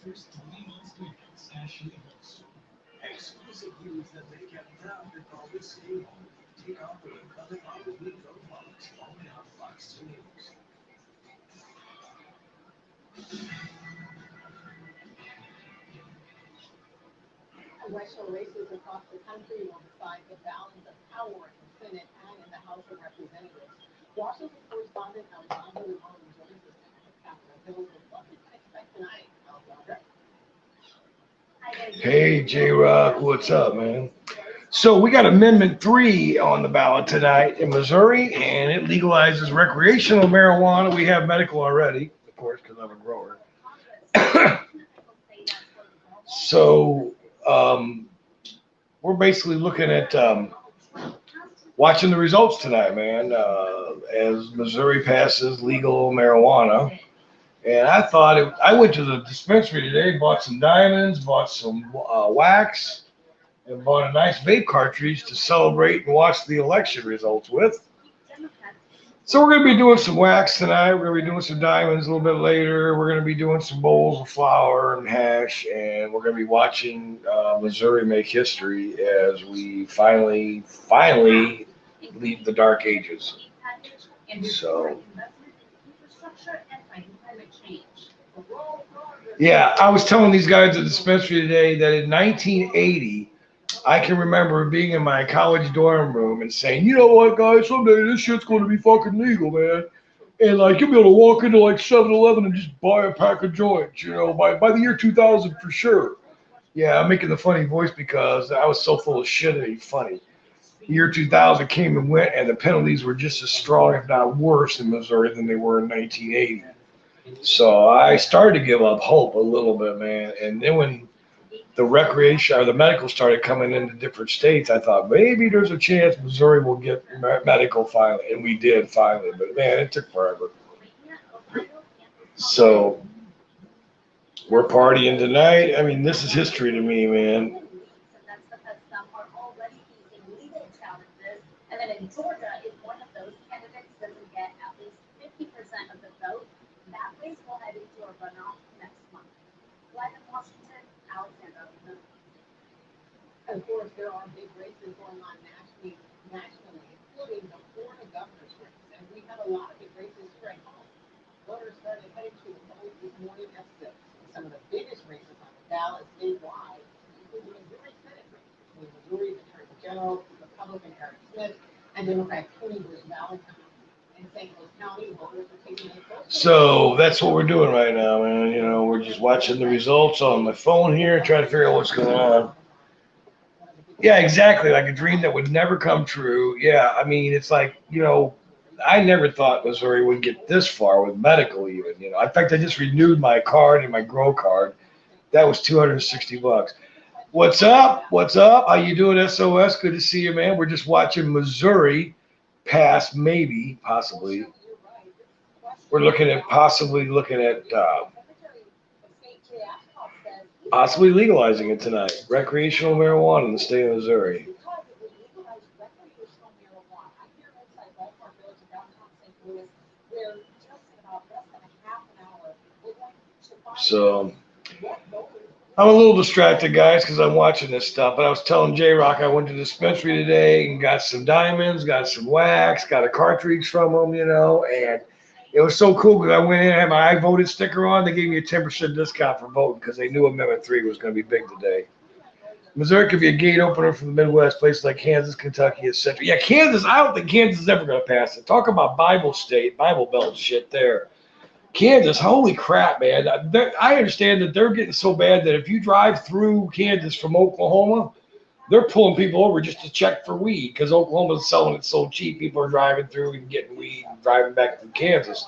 Congressional races across the country will decide the balance of power in the Senate and in the House of Representatives. Washington correspondent Alexandra Limon joins us now at Capitol Hill with what we can expect tonight. Alexandra. Hey, J-Rock, what's up, man? So we got Amendment 3 on the ballot tonight in Missouri, and it legalizes recreational marijuana. We have medical already, of course, because I'm a grower. So we're basically looking at watching the results tonight, man, as Missouri passes legal marijuana. And I thought, I went to the dispensary today, bought some diamonds, bought some wax, and bought a nice vape cartridge to celebrate and watch the election results with. So we're going to be doing some wax tonight. We're going to be doing some diamonds a little bit later. We're going to be doing some bowls of flour and hash, and we're going to be watching Missouri make history as we finally leave the dark ages. So, yeah, I was telling these guys at the dispensary today that in 1980, I can remember being in my college dorm room and saying, you know what, guys, someday this shit's going to be fucking legal, man. And, like, you'll be able to walk into, like, 7-Eleven and just buy a pack of joints, you know, by the year 2000 for sure. Yeah, I'm making the funny voice because I was so full of shit it ain't funny. The year 2000 came and went, and the penalties were just as strong, if not worse, in Missouri than they were in 1980. So I started to give up hope a little bit, man. And then when the recreation or the medical started coming into different states, I thought maybe there's a chance Missouri will get medical finally, and we did finally. But man, it took forever. So we're partying tonight. I mean, this is history to me, man. And then in Georgia, if one of those candidates doesn't get at least 50% of the vote, that race will head into a runoff next month. Live in Washington, Alexandra. Of course, there are big races going on nationally, including the Florida governor's race. And we have a lot of big races here at home. Voters started heading to the polls this morning at 6. Some of the biggest races on the ballot statewide include the Missouri Senate race between Missouri's Attorney General, Republican Eric Smith, and Democrat Tony Valentine. In St. Louis County, voters are taking a close. So that's what we're doing right now, man. You know, we're just watching the results on my phone here and trying to figure out what's going on. Yeah, exactly. Like a dream that would never come true. Yeah, I mean, it's like, you know, I never thought Missouri would get this far with medical even, you know. In fact, I just renewed my card and my grow card. That was $260. What's up? What's up? How you doing, SOS? Good to see you, man. We're just watching Missouri pass, possibly. We're looking at possibly legalizing it tonight. Recreational marijuana in the state of Missouri. So I'm a little distracted, guys, because I'm watching this stuff. But I was telling J-Rock I went to the dispensary today and got some diamonds, got some wax, got a cartridge from them, you know, and it was so cool because I went in and had my I voted sticker on. They gave me a 10% discount for voting because they knew Amendment 3 was going to be big today. Missouri could be a gate opener for the Midwest, places like Kansas, Kentucky, etc. Yeah, Kansas, I don't think Kansas is ever going to pass it. Talk about Bible state, Bible Belt shit there. Kansas, holy crap, man. I understand that they're getting so bad that if you drive through Kansas from Oklahoma, they're pulling people over just to check for weed because Oklahoma's selling it so cheap. People are driving through and getting weed and driving back through Kansas.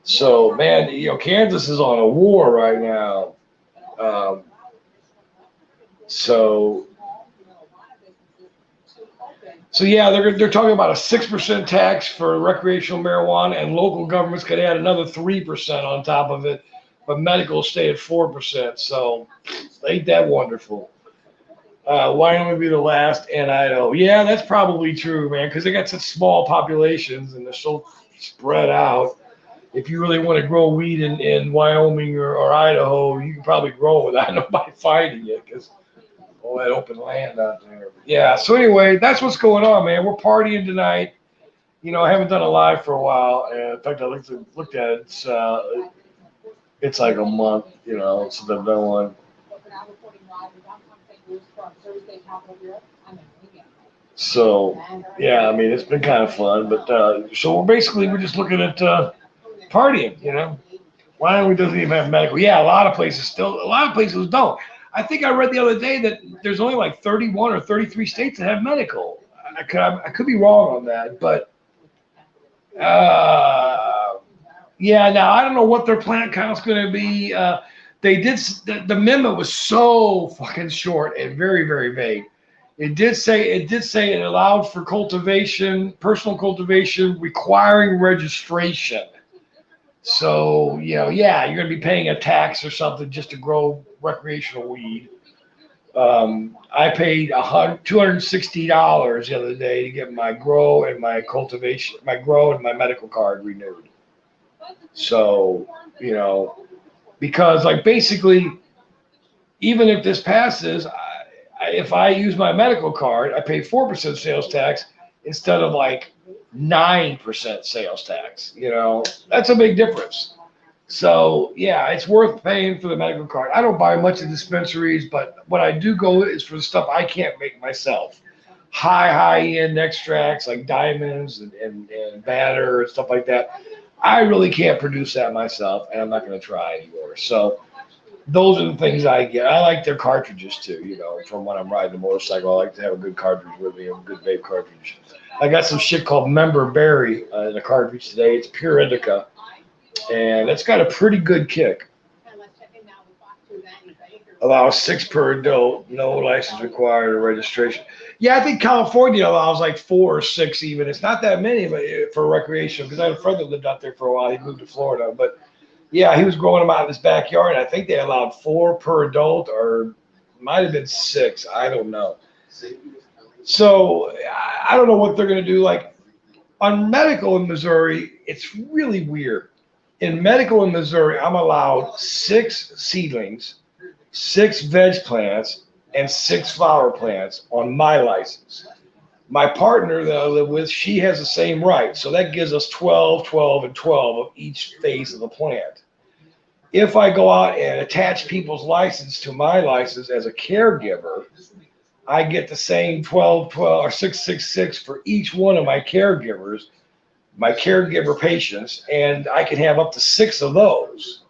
So, man, you know, Kansas is on a war right now. So yeah, they're talking about a 6% tax for recreational marijuana, and local governments could add another 3% on top of it, but medical stay at 4%. So ain't that wonderful? Wyoming would be the last, and Idaho. Yeah, that's probably true, man, because they got such small populations and they're so spread out. if you really want to grow weed in Wyoming or Idaho, you can probably grow it without nobody fighting it because all that open land out there. But yeah. So anyway, that's what's going on, man. We're partying tonight. I haven't done a live for a while, and in fact, I looked at it. It's like a month, since I've done one. So yeah, I mean, it's been kind of fun. But so we're just looking at partying. Wyoming doesn't even have medical. Yeah, a lot of places don't. I think I read the other day that there's only like 31 or 33 states that have medical. I could be wrong on that, but yeah. Now I don't know what their plant count's going to be. The amendment was so fucking short and very very vague. It did say it allowed for cultivation, personal cultivation, requiring registration. So, yeah, you're going to be paying a tax or something just to grow recreational weed. I paid $260 the other day to get my grow and my medical card renewed. So, because like basically, even if this passes, if I use my medical card, I pay 4% sales tax instead of like 9% sales tax. That's a big difference. So yeah, it's worth paying for the medical card. I don't buy much of dispensaries, but what I do go is for the stuff I can't make myself. High end extracts like diamonds and batter and stuff like that. I really can't produce that myself, and I'm not going to try anymore. So those are the things I get. I like their cartridges too. From when I'm riding a motorcycle, I like to have a good cartridge with me, a good vape cartridge. I got some shit called Member Berry in a cartridge today. It's pure indica, and it's got a pretty good kick. Allows 6 per adult, no license required or registration. Yeah, I think California allows like 4 or 6 even. It's not that many, but for recreation, because I had a friend that lived out there for a while. He moved to Florida, but yeah, he was growing them out in his backyard. And I think they allowed 4 per adult, or might have been 6. I don't know. So I don't know what they're going to do. Like on medical in Missouri, it's really weird. In medical in Missouri, I'm allowed 6 seedlings, 6 veg plants, and 6 flower plants on my license. My partner that I live with, she has the same right. So that gives us 12, 12, and 12 of each phase of the plant. If I go out and attach people's license to my license as a caregiver, I get the same 12, 12, or 6, 6, 6 for each one of my caregivers, my caregiver patients, and I can have up to 6 of those.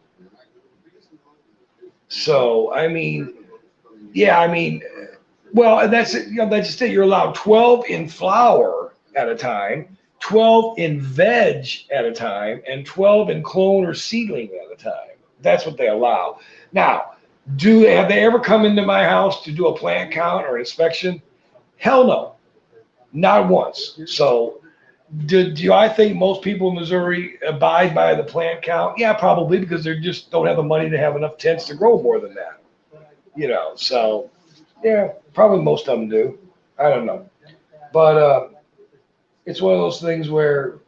So, well, and that's it. That's just it. You're allowed 12 in flower at a time, 12 in veg at a time, and 12 in clone or seedling at a time. That's what they allow. Now, have they ever come into my house to do a plant count or inspection? Hell no, not once. So, do I think most people in Missouri abide by the plant count? Yeah, probably, because they just don't have the money to have enough tents to grow more than that. So yeah, probably most of them do. I don't know, but it's one of those things where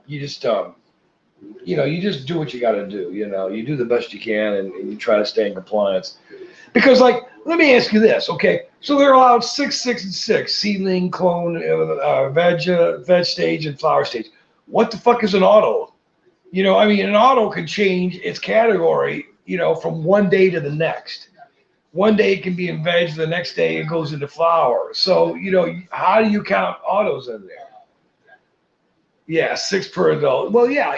you just you just do what you got to do. You do the best you can, and you try to stay in compliance. Because, like, let me ask you this, okay? So they're allowed 6, 6, and 6, seedling, clone, veg stage, and flower stage. What the fuck is an auto? An auto can change its category, from one day to the next. One day it can be in veg, the next day it goes into flower. So, how do you count autos in there? Yeah, 6 per adult. Well, yeah,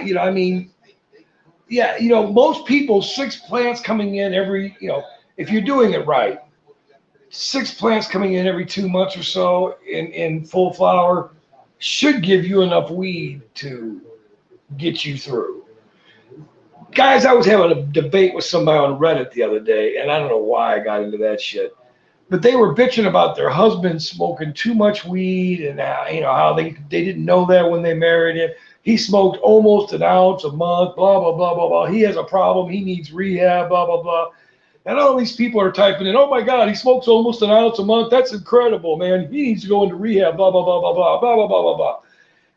most people, 6 plants coming in every, if you're doing it right, 6 plants coming in every 2 months or so in full flower should give you enough weed to get you through. Guys, I was having a debate with somebody on Reddit the other day, and I don't know why I got into that shit, but they were bitching about their husband smoking too much weed, and how they didn't know that when they married him. He smoked almost an ounce a month, blah, blah, blah, blah, blah. He has a problem. He needs rehab, blah, blah, blah. And all these people are typing in, oh my God, he smokes almost an ounce a month. That's incredible, man. He needs to go into rehab, blah, blah, blah, blah, blah, blah, blah, blah, blah, blah.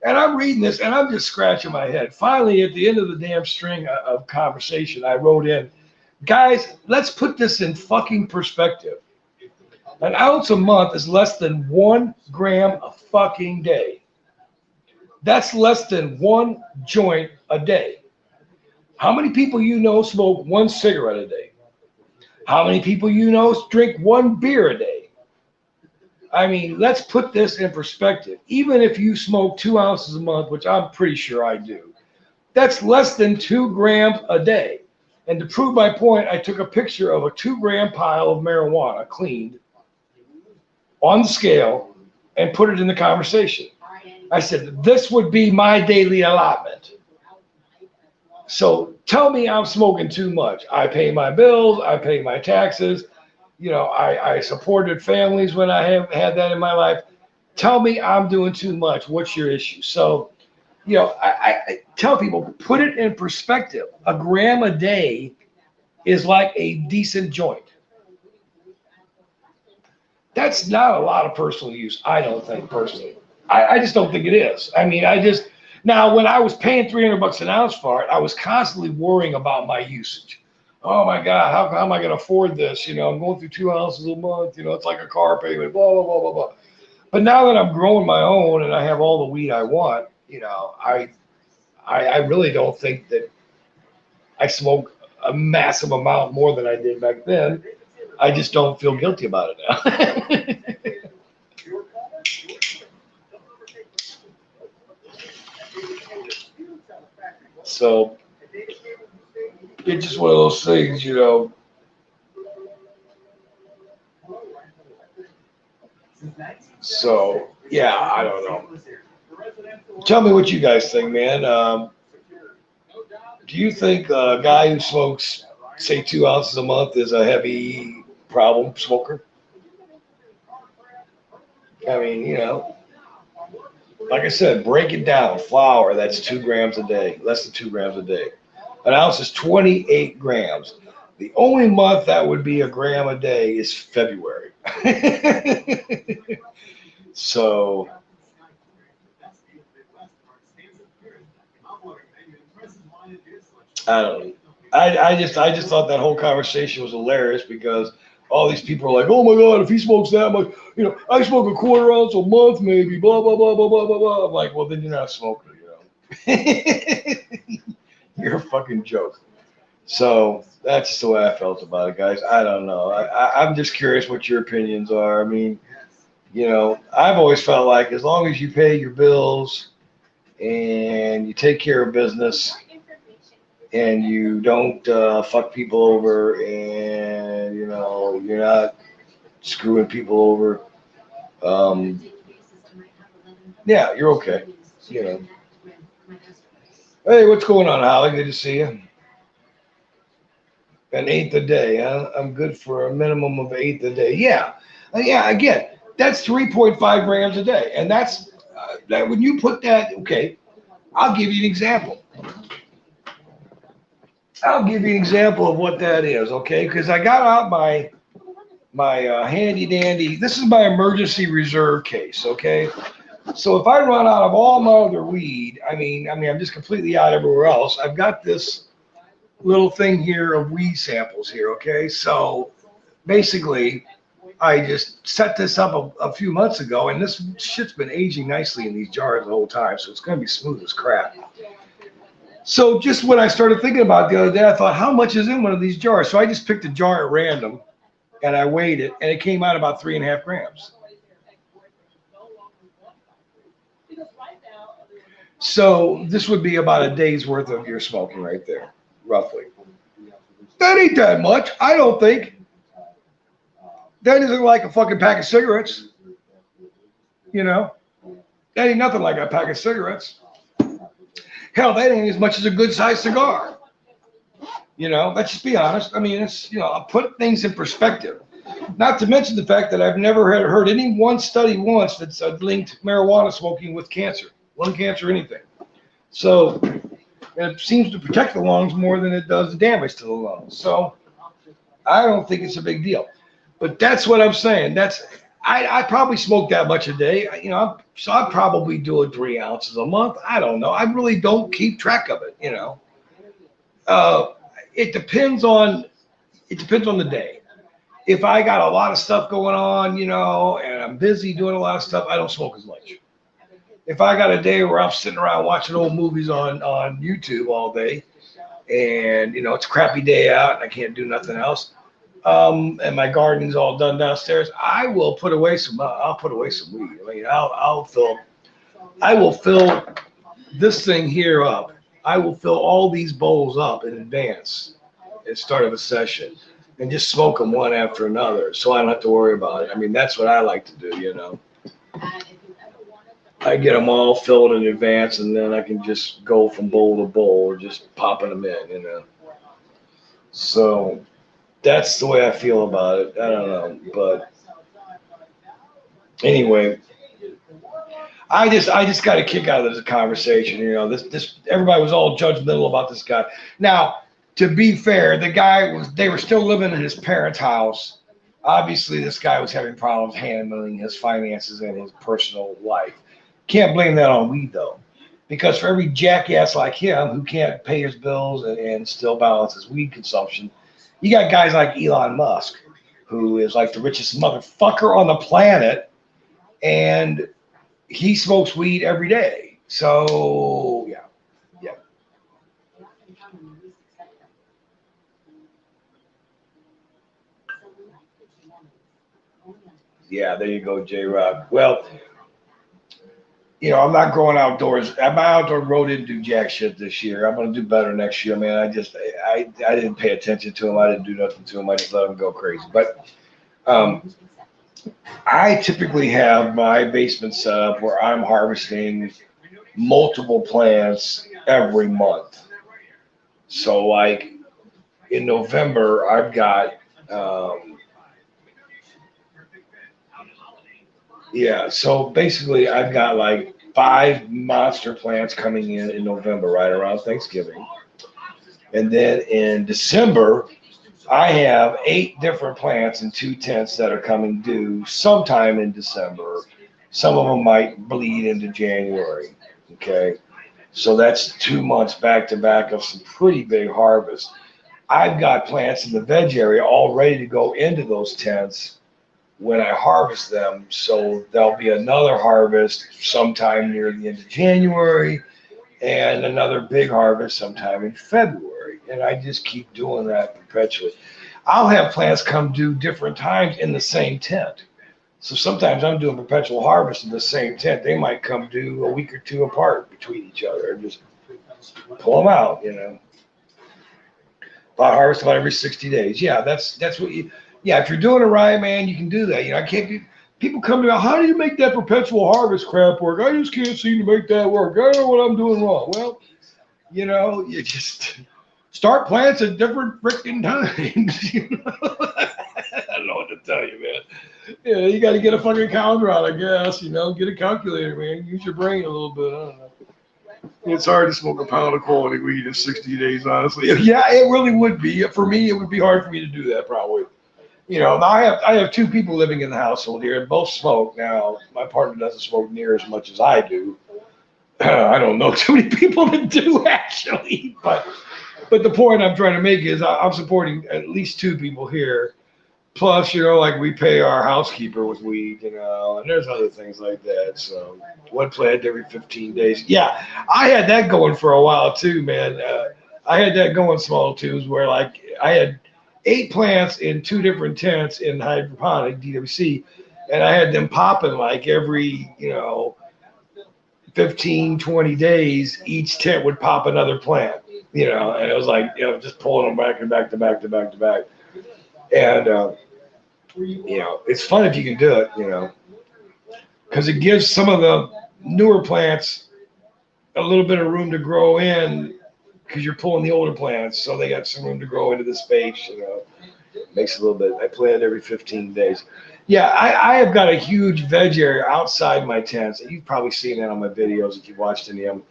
And I'm reading this and I'm just scratching my head. Finally, at the end of the damn string of conversation, I wrote in, guys, let's put this in fucking perspective. An ounce a month is less than 1 gram a fucking day. That's less than 1 joint a day. How many people you know smoke 1 cigarette a day? How many people you know drink 1 beer a day? I mean, let's put this in perspective. Even if you smoke 2 ounces a month, which I'm pretty sure I do, that's less than 2 grams a day. And to prove my point, I took a picture of a 2-gram pile of marijuana cleaned on the scale and put it in the conversation. I said, this would be my daily allotment. So tell me I'm smoking too much. I pay my bills. I pay my taxes. You know, I supported families when I have had that in my life. Tell me I'm doing too much. What's your issue? So, you know, I tell people, put it in perspective. A gram a day is like a decent joint. That's not a lot of personal use, I don't think, personally. I just don't think it is. I mean, now when I was paying $300 an ounce for it, I was constantly worrying about my usage. Oh my God, how am I going to afford this? You know, I'm going through 2 ounces a month. You know, it's like a car payment, blah, blah, blah, blah, blah. But now that I'm growing my own and I have all the weed I want, you know, I really don't think that I smoke a massive amount more than I did back then. I just don't feel guilty about it now. So it's just one of those things, you know. So yeah, I don't know. Tell me what you guys think, man. Do you think a guy who smokes, say, 2 ounces a month is a heavy problem smoker? I mean, you know, like I said, break it down. Flour, that's 2 grams a day, less than 2 grams a day. An ounce is 28 grams. The only month that would be a gram a day is February. So, I don't know. I just thought that whole conversation was hilarious because all these people are like, oh my God, if he smokes that much, you know, I smoke a 1/4 ounce a month, maybe, blah, blah, blah, blah, blah, blah, blah. I'm like, well, then you're not a smoker, you know. You're a fucking joke. So that's just the way I felt about it, guys. I don't know. I'm just curious what your opinions are. I mean, you know, I've always felt like as long as you pay your bills and you take care of business and you don't fuck people over and, you know, you're not screwing people over, yeah, you're okay, you know. Hey, what's going on, Holly? Good to see you. An eighth a day, huh? I'm good for a minimum of 8 a day. Yeah, yeah. Again, that's 3.5 grams a day, and that's that. When you put that, okay, I'll give you an example. I'll give you an example of what that is, okay? Because I got out my handy dandy. This is my emergency reserve case, okay? So if I run out of all my other weed, I mean, I'm just completely out everywhere else. I've got this little thing here of weed samples here, okay? So basically, I just set this up a few months ago, and this shit's been aging nicely in these jars the whole time, so it's going to be smooth as crap. So just when I started thinking about it the other day, I thought, how much is in one of these jars? So I just picked a jar at random, and I weighed it, and it came out about 3.5 grams. So this would be about a day's worth of your smoking right there, roughly. That ain't that much, I don't think. That isn't like a fucking pack of cigarettes. You know, that ain't nothing like a pack of cigarettes. Hell, that ain't as much as a good-sized cigar. You know, let's just be honest. I mean, it's, you know, I'll put things in perspective. Not to mention the fact that I've never heard any one study once that's linked marijuana smoking with cancer, lung cancer, anything. So it seems to protect the lungs more than it does damage to the lungs. So I don't think it's a big deal. But that's what I'm saying. I probably smoke that much a day. So I'm probably doing 3 ounces a month. I don't know. I really don't keep track of it. Uh, it depends on the day. If I got a lot of stuff going on, and I'm busy doing a lot of stuff, I don't smoke as much. If I got a day where I'm sitting around watching old movies on YouTube all day, and it's a crappy day out and I can't do nothing else, and my gardening's all done downstairs, I'll put away some weed. I mean, I will fill this thing here up. I will fill all these bowls up in advance at the start of a session and just smoke them one after another so I don't have to worry about it. I mean, that's what I like to do. I get them all filled in advance and then I can just go from bowl to bowl or just popping them in. So that's the way I feel about it. I don't know. But anyway, I just got a kick out of this conversation. This everybody was all judgmental about this guy. Now, to be fair, they were still living in his parents' house. Obviously, this guy was having problems handling his finances and his personal life. Can't blame that on weed though, because for every jackass like him who can't pay his bills and still balance his weed consumption, you got guys like Elon Musk, who is like the richest motherfucker on the planet, and he smokes weed every day. So yeah, there you go, J Rock. Well, I'm not growing outdoors. My outdoor grow didn't do jack shit this year. I'm gonna do better next year, man. I didn't pay attention to him. I didn't do nothing to him. I just let him go crazy. But I typically have my basement set up where I'm harvesting multiple plants every month. So like in November, I've got so basically I've got like 5 monster plants coming in November, right around Thanksgiving. And then in December, I have 8 different plants in 2 tents that are coming due sometime in December. Some of them might bleed into January. Okay. So that's 2 months back to back of some pretty big harvest. I've got plants in the veg area all ready to go into those tents when I harvest them. So there'll be another harvest sometime near the end of January and another big harvest sometime in February. And I just keep doing that perpetually. I'll have plants come due different times in the same tent. So sometimes I'm doing perpetual harvest in the same tent. They might come due a week or 2 apart between each other and just pull them out, About harvest about every 60 days. Yeah, that's what if you're doing it right, man, you can do that. I can't be, people come to me, how do you make that perpetual harvest crap work? I just can't seem to make that work. I don't know what I'm doing wrong. Well, you just start plants at different freaking times. I don't know what to tell you, man. Yeah, you got to get a fucking calendar out, I guess. Get a calculator, man. Use your brain a little bit. I don't know. It's hard to smoke a pound of quality weed in 60 days, honestly. Yeah, it really would be. For me, it would be hard for me to do that, probably. Now I have 2 people living in the household here, and both smoke. Now, my partner doesn't smoke near as much as I do. I don't know too many people that do, actually. But the point I'm trying to make is I'm supporting at least 2 people here. Plus, like we pay our housekeeper with weed, and there's other things like that. So 1 plant every 15 days. Yeah, I had that going for a while too, man. I had that going small too, where like I had 8 plants in 2 different tents in hydroponic DWC, and I had them popping like every 15, 20 days. Each tent would pop another plant, and it was like just pulling them back to back to back to back to back, and it's fun if you can do it, because it gives some of the newer plants a little bit of room to grow in, because you're pulling the older plants, so they got some room to grow into the space, makes a little bit. I plant every 15 days. Yeah, I have got a huge veg area outside my tents. You've probably seen that on my videos if you've watched any of them.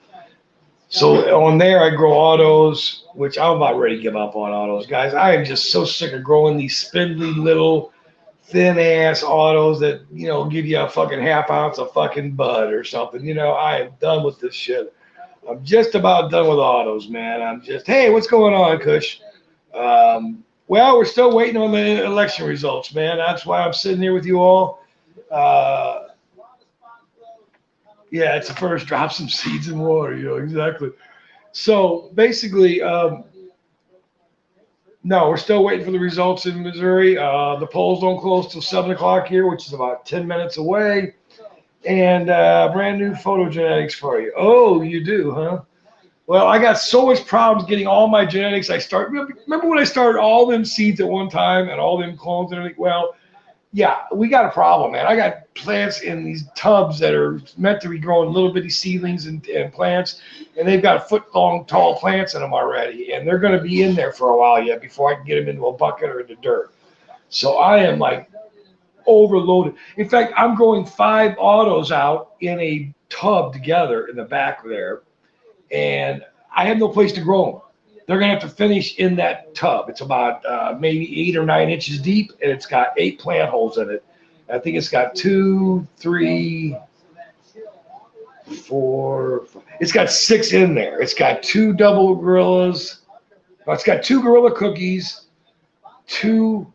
So on there, I grow autos, which I'm about ready to give up on autos. Guys, I am just so sick of growing these spindly little thin ass autos that, you know, give you a fucking half ounce of fucking bud or something. You know, I am done with this shit. I'm just about done with autos, man. I'm just, hey, what's going on, Kush? Well, we're still waiting on the election results, man. That's why I'm sitting here with you all. Uh, yeah, it's the first drop some seeds in water, you know, exactly. So basically, no, we're still waiting for the results in Missouri. The polls don't close till 7 o'clock here, which is about 10 minutes away. And brand new photogenetics for you. Oh, you do, huh? Well, I got so much problems getting all my genetics. Remember when I started all them seeds at one time and all them clones and everything? Well, yeah, we got a problem, man. I got plants in these tubs that are meant to be growing little bitty seedlings and plants, and they've got foot-long tall plants in them already, and they're going to be in there for a while yet before I can get them into a bucket or into dirt. So I am like overloaded. In fact, I'm growing 5 autos out in a tub together in the back there, and I have no place to grow them. They're going to have to finish in that tub. It's about maybe 8 or 9 inches deep, and it's got 8 plant holes in it. I think it's got 2, 3, 4. It's got 6 in there. It's got 2 double gorillas. No, it's got 2 gorilla cookies, 2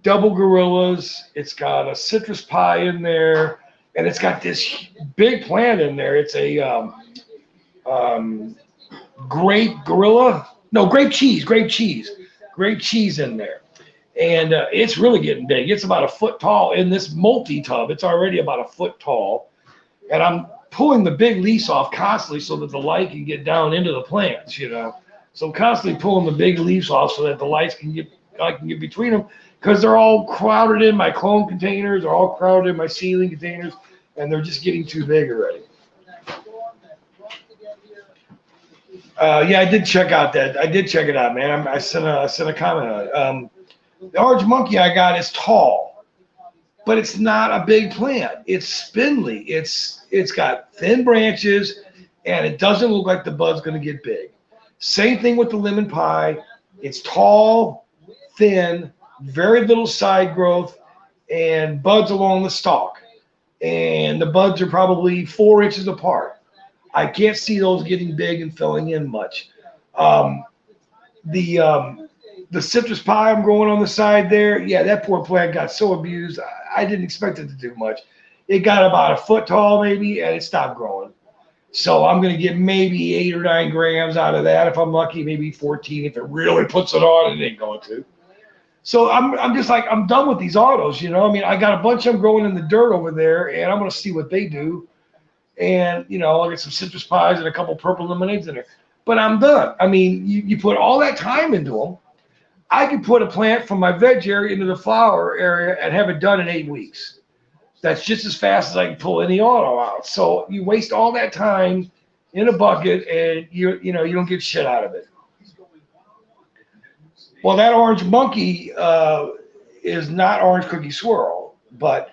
double gorillas. It's got a citrus pie in there, and it's got this big plant in there. It's a grape cheese in there. And it's really getting big. It's about a foot tall in this multi-tub. It's already about a foot tall. And I'm pulling the big leaves off constantly so that the light can get down into the plants, you know. So I'm constantly pulling the big leaves off so that the lights I can get between them, because they're all crowded in my clone containers, they're all crowded in my seedling containers, and they're just getting too big already. Yeah, I did check out that. I did check it out, man. I sent a comment on it. The orange monkey I got is tall, but it's not a big plant. It's spindly. It's got thin branches, and it doesn't look like the bud's going to get big. Same thing with the lemon pie. It's tall, thin, very little side growth, and buds along the stalk. And the buds are probably 4 inches apart. I can't see those getting big and filling in much. The citrus pie I'm growing on the side there, yeah, that poor plant got so abused. I didn't expect it to do much. It got about a foot tall maybe, and it stopped growing. So I'm going to get maybe 8 or 9 grams out of that. If I'm lucky, maybe 14. If it really puts it on, it ain't going to. So I'm just like, I'm done with these autos, you know. I mean, I got a bunch of them growing in the dirt over there, and I'm going to see what they do. And, you know, I'll get some citrus pies and a couple purple lemonades in there. But I'm done. I mean, you put all that time into them. I could put a plant from my veg area into the flower area and have it done in 8 weeks. That's just as fast as I can pull any auto out. So you waste all that time in a bucket, and you don't get shit out of it. Well, that orange monkey is not orange cookie swirl, but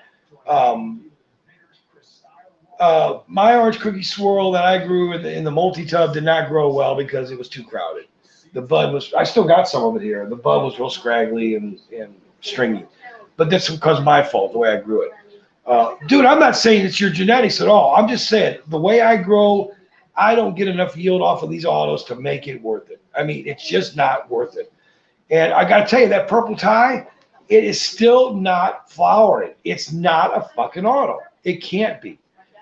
my orange cookie swirl that I grew in the multi-tub did not grow well because it was too crowded. The bud was, I still got some of it here. The bud was real scraggly and stringy, but that's because of my fault, the way I grew it. Dude, I'm not saying it's your genetics at all. I'm just saying the way I grow, I don't get enough yield off of these autos to make it worth it. I mean, it's just not worth it. And I got to tell you, that purple tie, it is still not flowering. It's not a fucking auto. It can't be.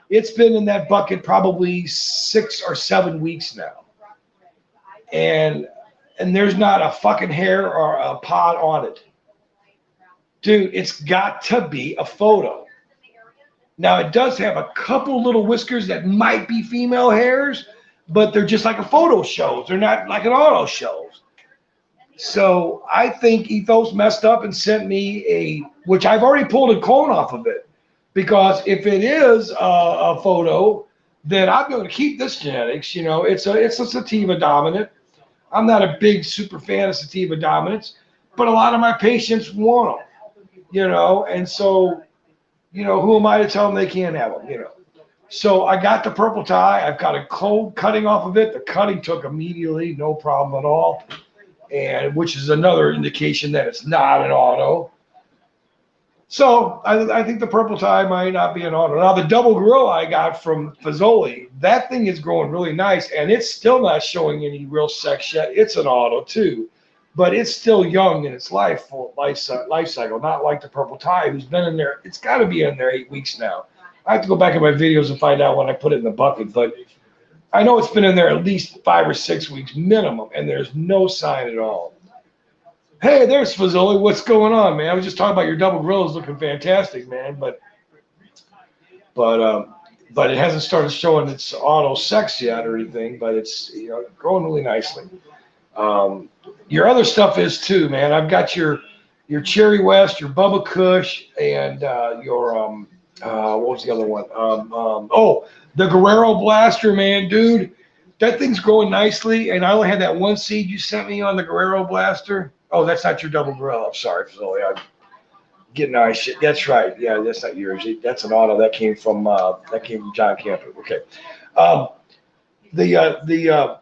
It's been in that bucket probably 6 or 7 weeks now. And there's not a fucking hair or a pod on it. Dude, it's got to be a photo. Now, it does have a couple little whiskers that might be female hairs, but they're just like a photo shows. They're not like an auto shows. So I think Ethos messed up and sent me which I've already pulled a clone off of it. Because if it is a photo, then I'm going to keep this genetics. You know, it's a sativa dominant. I'm not a big super fan of sativa dominants, but a lot of my patients want them, you know, and so, you know, who am I to tell them they can't have them, you know? So I got the purple tie. I've got a cold cutting off of it. The cutting took immediately, no problem at all, and which is another indication that it's not an auto. So I think the purple tie might not be an auto. Now the double gorilla I got from Fazoli, that thing is growing really nice, and it's still not showing any real sex yet. It's an auto too, but it's still young in its life cycle. Not like the purple tie, who's been in there. It's got to be in there 8 weeks now. I have to go back in my videos and find out when I put it in the bucket, but I know it's been in there at least 5 or 6 weeks minimum, and there's no sign at all. Hey, there's Fazoli. What's going on, man? I was just talking about your double grills looking fantastic, man. But it hasn't started showing its auto sex yet or anything. But it's growing really nicely. Your other stuff is too, man. I've got your Cherry West, your Bubba Kush, and your what was the other one? Oh, the Guerrero Blaster, man, dude. That thing's growing nicely, and I only had that one seed you sent me on the Guerrero Blaster. Oh, that's not your double gorilla. I'm sorry, Fazoli. I'm getting our shit. That's right. Yeah, that's not yours. That's an auto that came from John Camper. Okay. The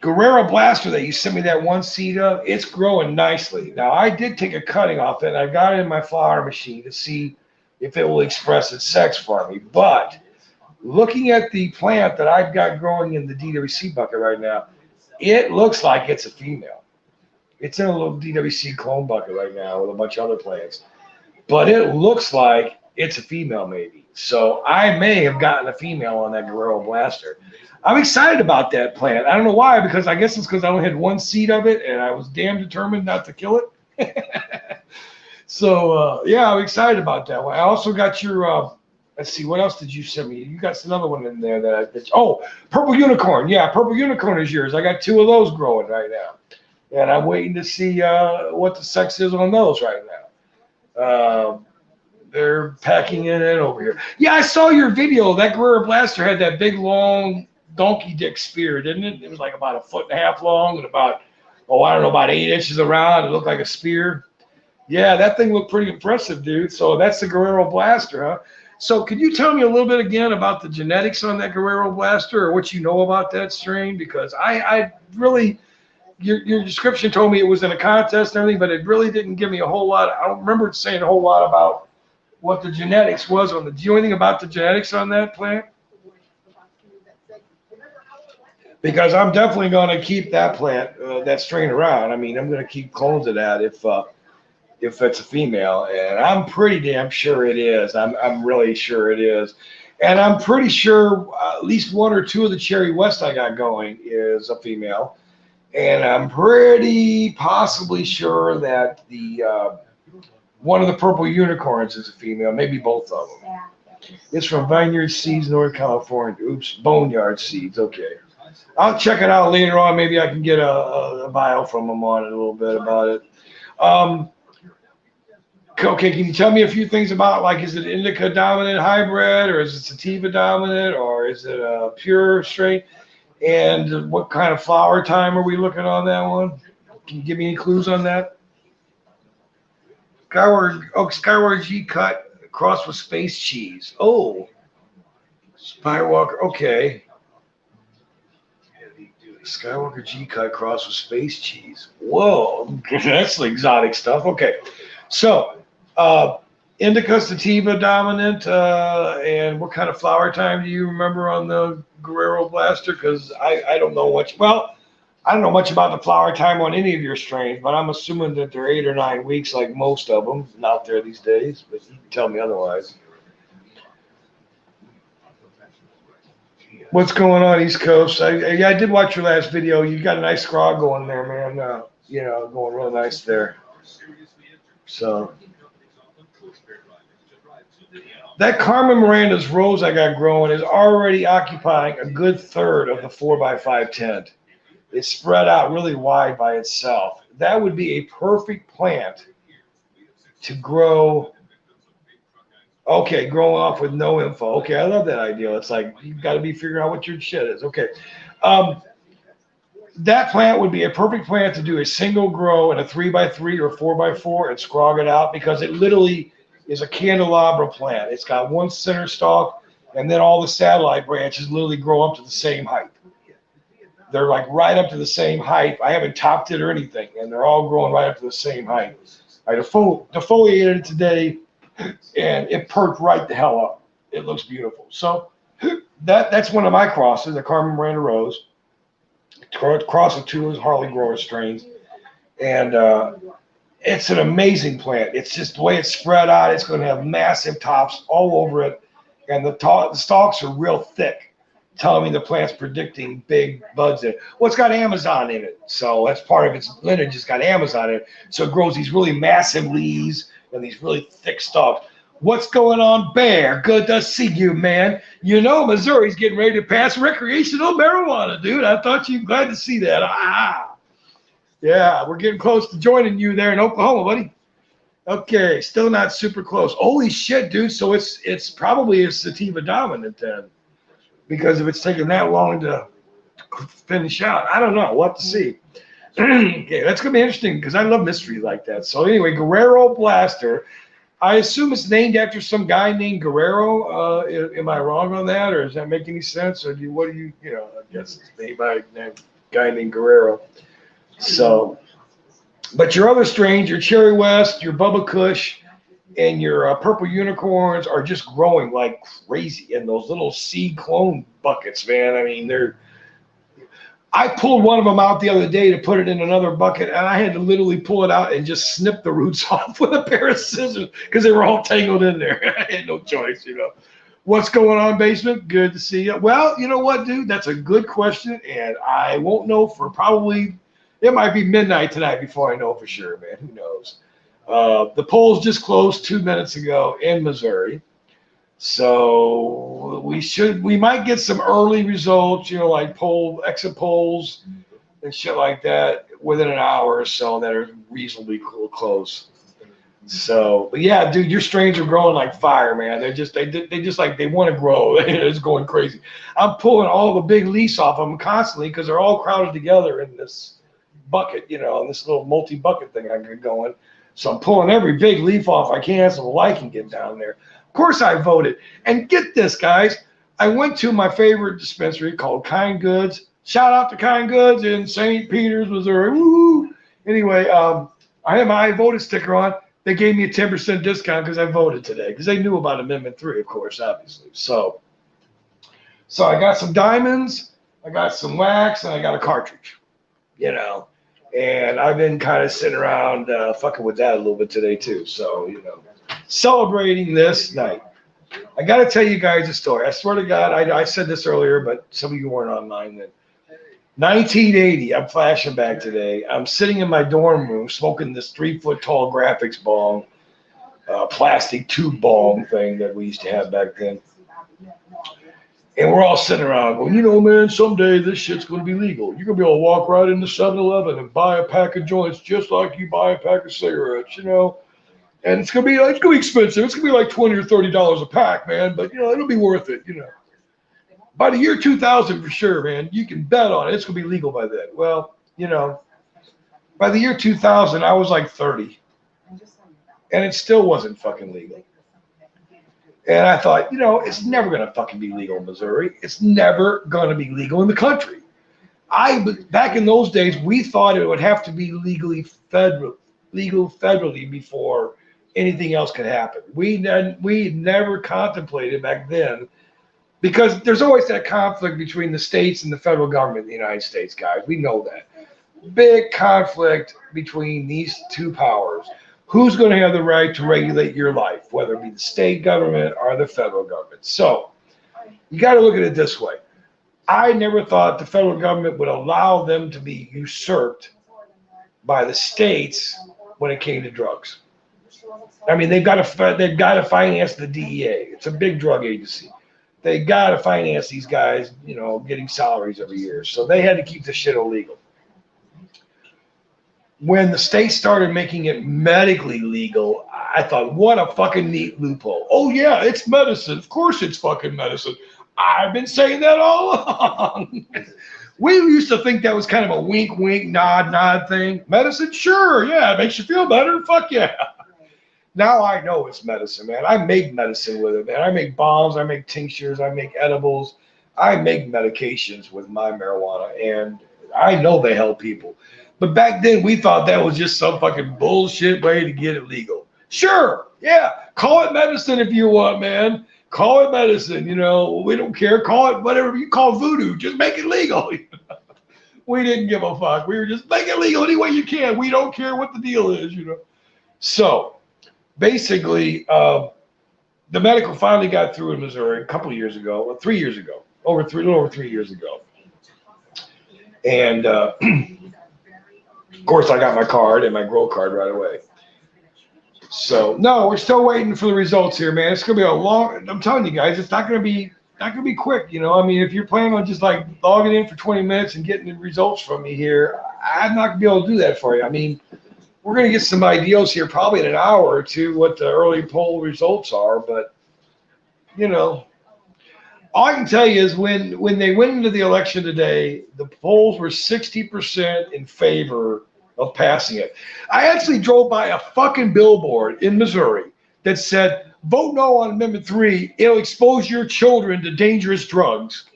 Guerrero Blaster that you sent me that one seed of, it's growing nicely. Now I did take a cutting off it, and I got it in my flower machine to see if it will express its sex for me. But looking at the plant that I've got growing in the DWC bucket right now, it looks like it's a female. It's in a little DWC clone bucket right now with a bunch of other plants. But it looks like it's a female maybe. So I may have gotten a female on that Guerrero Blaster. I'm excited about that plant. I don't know why, because I guess it's because I only had one seed of it and I was damn determined not to kill it. So, yeah, I'm excited about that one. I also got your, let's see, what else did you send me? You got another one in there oh, Purple Unicorn. Yeah, Purple Unicorn is yours. I got 2 of those growing right now. And I'm waiting to see what the sex is on those right now. They're packing it in over here. Yeah, I saw your video. That Guerrero Blaster had that big, long donkey dick spear, didn't it? It was like about 1.5 feet long and about 8 inches around. It looked like a spear. Yeah, that thing looked pretty impressive, dude. So that's the Guerrero Blaster, huh? So could you tell me a little bit again about the genetics on that Guerrero Blaster or what you know about that strain? Because I really... Your description told me it was in a contest and everything, but it really didn't give me a whole lot. I don't remember it saying a whole lot about what the genetics was on the. Do you know anything about the genetics on that plant? Because I'm definitely going to keep that plant, that strain around. I mean, I'm going to keep clones of that if it's a female, and I'm pretty damn sure it is. I'm really sure it is, and I'm pretty sure at least 1 or 2 of the Cherry West I got going is a female. And I'm pretty possibly sure that the one of the Purple Unicorns is a female, maybe both of them. Yeah. It's from Vineyard Seeds, North California. Oops, Boneyard Seeds. Okay. I'll check it out later on. Maybe I can get a bio from them on it a little bit about it. Okay, can you tell me a few things about, like, is it indica dominant hybrid, or is it sativa dominant, or is it a pure strain? And what kind of flower time are we looking on that one? Can you give me any clues on that? Skyward G cut crossed with space cheese. Oh, Skywalker. Okay. Skywalker G cut crossed with space cheese. Whoa, that's exotic stuff. Okay, so indica, sativa dominant, and what kind of flower time do you remember on the Guerrero Blaster? Because I don't know much. Well, I don't know much about the flower time on any of your strains, but I'm assuming that they're 8 or 9 weeks like most of them out there these days. But you can tell me otherwise. What's going on, East Coast? I did watch your last video. You got a nice scrog going there, man. Going real nice there. So. That Carmen Miranda's rose I got growing is already occupying a good third of the 4x5 tent. It's spread out really wide by itself. That would be a perfect plant to grow. Okay, growing off with no info. Okay, I love that idea. It's like you've got to be figuring out what your shit is. Okay. That plant would be a perfect plant to do a single grow in a 3x3 or 4x4 and scrog it out, because it literally is a candelabra plant. It's got one center stalk, and then all the satellite branches literally grow up to the same height. They're like right up to the same height. I haven't topped it or anything, and they're all growing right up to the same height. I defoliated it today, and it perked right the hell up. It looks beautiful. So that's one of my crosses, the Carmen Miranda Rose. Cross of two Harley Grower strains, and it's an amazing plant. It's just the way it's spread out. It's going to have massive tops all over it, and the stalks are real thick, telling me the plant's predicting big buds in it. Well, it's got Amazon in it, so that's part of its lineage. It's got Amazon in it, so it grows these really massive leaves and these really thick stalks. What's going on, Bear? Good to see you, man. You know, Missouri's getting ready to pass recreational marijuana, dude. I thought you'd glad to see that. Ah, yeah, we're getting close to joining you there in Oklahoma, buddy. Okay, still not super close. Holy shit, dude. So it's probably a sativa dominant then, because if it's taking that long to finish out, I don't know. We'll have to see. Okay, that's gonna be interesting because I love mystery like that. So anyway, Guerrero Blaster. I assume it's named after some guy named Guerrero. Am I wrong on that, or does that make any sense? Or I guess it's named by a guy named Guerrero. So, but your other strains, your Cherry West, your Bubba Kush, and your Purple Unicorns are just growing like crazy in those little seed clone buckets, man. I mean, I pulled one of them out the other day to put it in another bucket, and I had to literally pull it out and just snip the roots off with a pair of scissors because they were all tangled in there. I had no choice, What's going on, basement? Good to see you. Well, you know what, dude? That's a good question, and I won't know for probably, it might be midnight tonight before I know for sure, man. Who knows? The polls just closed 2 minutes ago in Missouri. So we might get some early results, like exit polls and shit like that within an hour or so that are reasonably close. So, but yeah, dude, your strains are growing like fire, man. They just like they want to grow. It's going crazy. I'm pulling all the big leaves off them constantly because they're all crowded together in this bucket, in this little multi-bucket thing I got going. So I'm pulling every big leaf off I can so the light can get down there. Of course I voted. And get this, guys. I went to my favorite dispensary called Kind Goods. Shout out to Kind Goods in St. Peters, Missouri. Woo! Anyway, I had my I voted sticker on. They gave me a 10% discount because I voted today because they knew about Amendment 3, of course, obviously. So I got some diamonds, I got some wax, and I got a cartridge, And I've been kind of sitting around fucking with that a little bit today, too. So, celebrating this night. I got to tell you guys a story. I swear to God, I said this earlier, but some of you weren't online then. 1980, I'm flashing back today. I'm sitting in my dorm room smoking this 3-foot-tall graphics bong, plastic tube bong thing that we used to have back then. And we're all sitting around going, man, someday this shit's going to be legal. You're going to be able to walk right into 7-Eleven and buy a pack of joints just like you buy a pack of cigarettes, And it's going to be expensive. It's going to be like $20 or $30 a pack, man. But, it'll be worth it, By the year 2000, for sure, man, you can bet on it. It's going to be legal by then. Well, by the year 2000, I was like 30. And it still wasn't fucking legal. And I thought, it's never going to fucking be legal in Missouri. It's never going to be legal in the country. Back in those days, we thought it would have to be legal federally before anything else could happen. We never contemplated back then, because there's always that conflict between the states and the federal government in the United States, guys. We know that. Big conflict between these two powers. Who's going to have the right to regulate your life, whether it be the state government or the federal government? So you got to look at it this way. I never thought the federal government would allow them to be usurped by the states when it came to drugs. I mean, they've got to finance the DEA. It's a big drug agency. They got to finance these guys, getting salaries every year. So they had to keep the shit illegal. When the state started making it medically legal, I thought, what a fucking neat loophole. Oh, yeah, it's medicine. Of course it's fucking medicine. I've been saying that all along. We used to think that was kind of a wink, wink, nod, nod thing. Medicine? Sure, yeah, it makes you feel better. Fuck yeah. Now I know it's medicine, man. I make medicine with it, man. I make bombs, I make tinctures, I make edibles. I make medications with my marijuana, and I know they help people. But back then, we thought that was just some fucking bullshit way to get it legal. Sure, yeah. Call it medicine if you want, man. Call it medicine. You know, we don't care. Call it whatever you call voodoo. Just make it legal. We didn't give a fuck. We were just make it legal any way you can. We don't care what the deal is, you know. So basically, the medical finally got through in Missouri a couple of years ago, well, 3 years ago, a little over 3 years ago. And of course, I got my card and my grow card right away. So no, we're still waiting for the results here, man. It's gonna be a long. I'm telling you guys, it's not gonna be quick. You know, I mean, if you're planning on just like logging in for 20 minutes and getting the results from me here, I'm not gonna be able to do that for you. I mean, we're gonna get some ideas here probably in an hour or two what the early poll results are, but you know, all I can tell you is when they went into the election today, the polls were 60% in favor of passing it. I actually drove by a fucking billboard in Missouri that said, vote no on Amendment 3, it'll expose your children to dangerous drugs.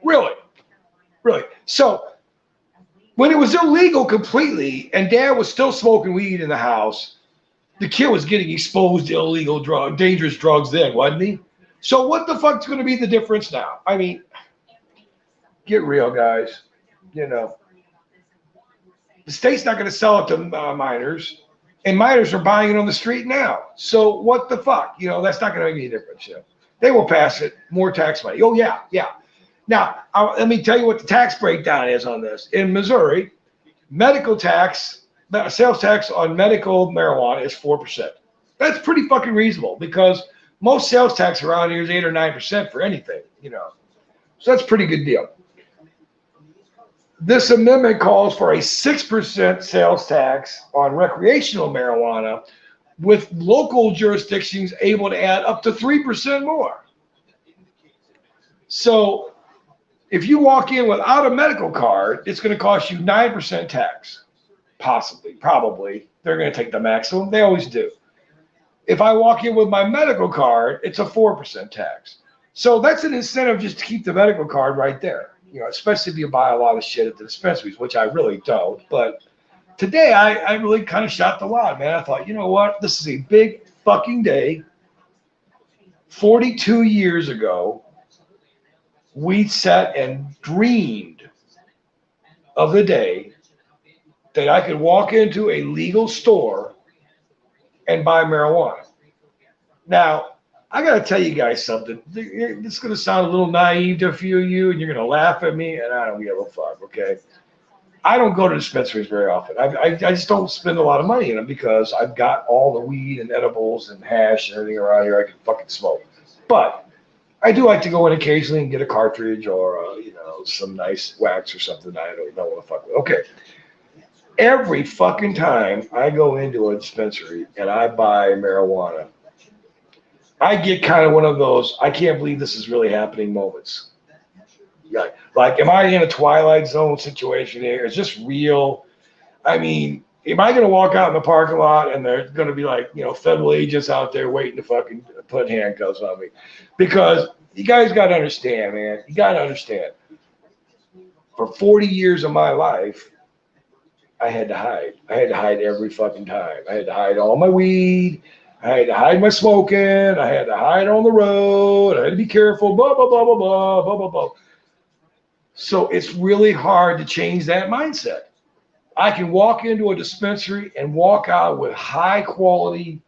Really? Really? So when it was illegal completely and dad was still smoking weed in the house, the kid was getting exposed to illegal dangerous drugs then, wasn't he? So what the fuck's going to be the difference now? I mean, get real, guys. You know, the state's not going to sell it to minors, and minors are buying it on the street now. So what the fuck? You know, that's not going to make any difference. You know, they will pass it. More tax money. Oh yeah, yeah. Now let me tell you what the tax breakdown is on this. In Missouri, medical tax, sales tax on medical marijuana is 4%. That's pretty fucking reasonable because most sales tax around here is 8 or 9% for anything. You know, so that's a pretty good deal. This amendment calls for a 6% sales tax on recreational marijuana, with local jurisdictions able to add up to 3% more. So if you walk in without a medical card, it's going to cost you 9% tax. Possibly, probably. They're going to take the maximum. They always do. If I walk in with my medical card, it's a 4% tax. So that's an incentive just to keep the medical card right there. You know, especially if you buy a lot of shit at the dispensaries, which I really don't. But today I really kind of shot the lot, man. I thought, you know what? This is a big fucking day. 42 years ago, we sat and dreamed of the day that I could walk into a legal store and buy marijuana. Now, I got to tell you guys something. It's going to sound a little naive to a few of you, and you're going to laugh at me, and I don't give a fuck, okay? I don't go to dispensaries very often. I just don't spend a lot of money in them because I've got all the weed and edibles and hash and everything around here I can fucking smoke. But I do like to go in occasionally and get a cartridge or, you know, some nice wax or something I don't want to fuck with. Okay. Every fucking time I go into a dispensary and I buy marijuana, I get kind of one of those, I can't believe this is really happening moments. Yeah, like, am I in a Twilight Zone situation here? Is this real? I mean, am I going to walk out in the parking lot and there's going to be like, you know, federal agents out there waiting to fucking put handcuffs on me? Because you guys got to understand, man. You got to understand. For 40 years of my life, I had to hide. I had to hide every fucking time. I had to hide all my weed. I had to hide my smoking. I had to hide on the road. I had to be careful. Blah, blah, blah, blah, blah, blah, blah, blah. So it's really hard to change that mindset. I can walk into a dispensary and walk out with high quality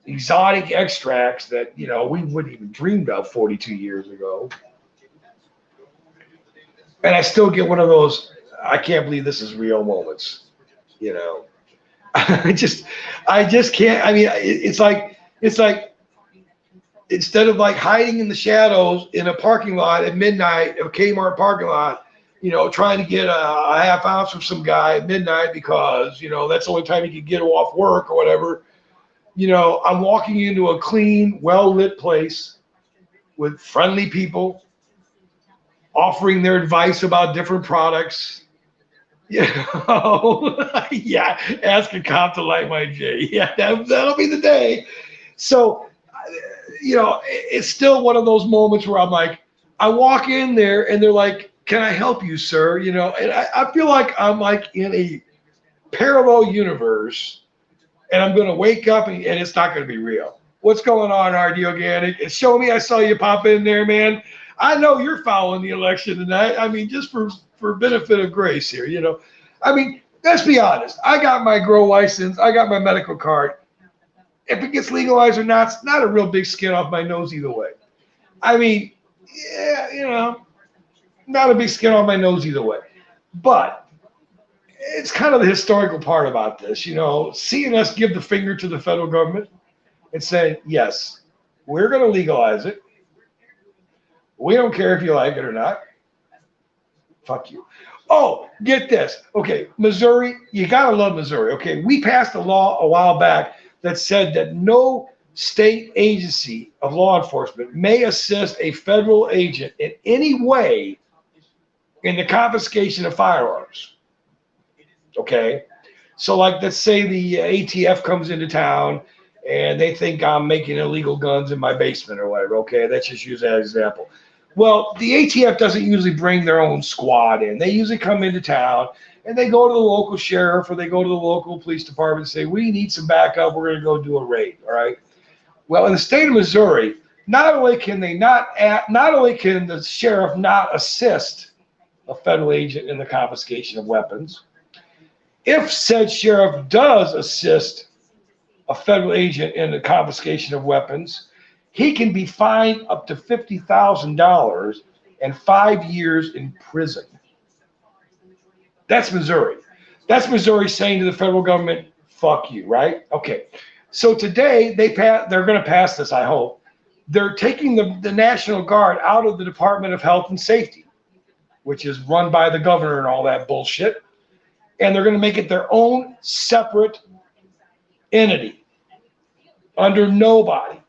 exotic extracts that, you know, we wouldn't even dreamed of 42 years ago. And I still get one of those, I can't believe this is real moments, you know. I just can't. I mean, it's like instead of like hiding in the shadows in a parking lot at midnight, a Kmart parking lot, you know, trying to get a half ounce from some guy at midnight because, you know, that's the only time you can get off work or whatever. You know, I'm walking into a clean, well-lit place with friendly people offering their advice about different products. You know, yeah, ask a cop to light my J. Yeah, that'll be the day. So, you know, it's still one of those moments where I'm like, I walk in there and they're like, can I help you, sir? You know, and I feel like I'm like in a parallel universe and I'm going to wake up and it's not going to be real. What's going on, RD Organic? Show me. I saw you pop in there, man. I know you're following the election tonight. I mean, just for benefit of grace here, you know. I mean, let's be honest. I got my grow license. I got my medical card. If it gets legalized or not, it's not a real big skin off my nose either way. I mean, yeah, you know, not a big skin off my nose either way. But it's kind of the historical part about this, you know, seeing us give the finger to the federal government and say, yes, we're going to legalize it. We don't care if you like it or not. Fuck you. Oh, get this. Okay, Missouri, you got to love Missouri. Okay, we passed a law a while back that said that no state agency of law enforcement may assist a federal agent in any way in the confiscation of firearms. Okay, so like let's say the ATF comes into town and they think I'm making illegal guns in my basement or whatever. Okay, let's just use that example. Well, the ATF doesn't usually bring their own squad in. They usually come into town and they go to the local sheriff or they go to the local police department and say, we need some backup. We're going to go do a raid. All right. Well, in the state of Missouri, not only can the sheriff not assist a federal agent in the confiscation of weapons, if said sheriff does assist a federal agent in the confiscation of weapons, he can be fined up to $50,000 and 5 years in prison. That's Missouri. That's Missouri saying to the federal government, fuck you, right? Okay. So today they're going to pass this, I hope. They're taking the National Guard out of the Department of Health and Safety, which is run by the governor and all that bullshit. And they're going to make it their own separate entity under nobody.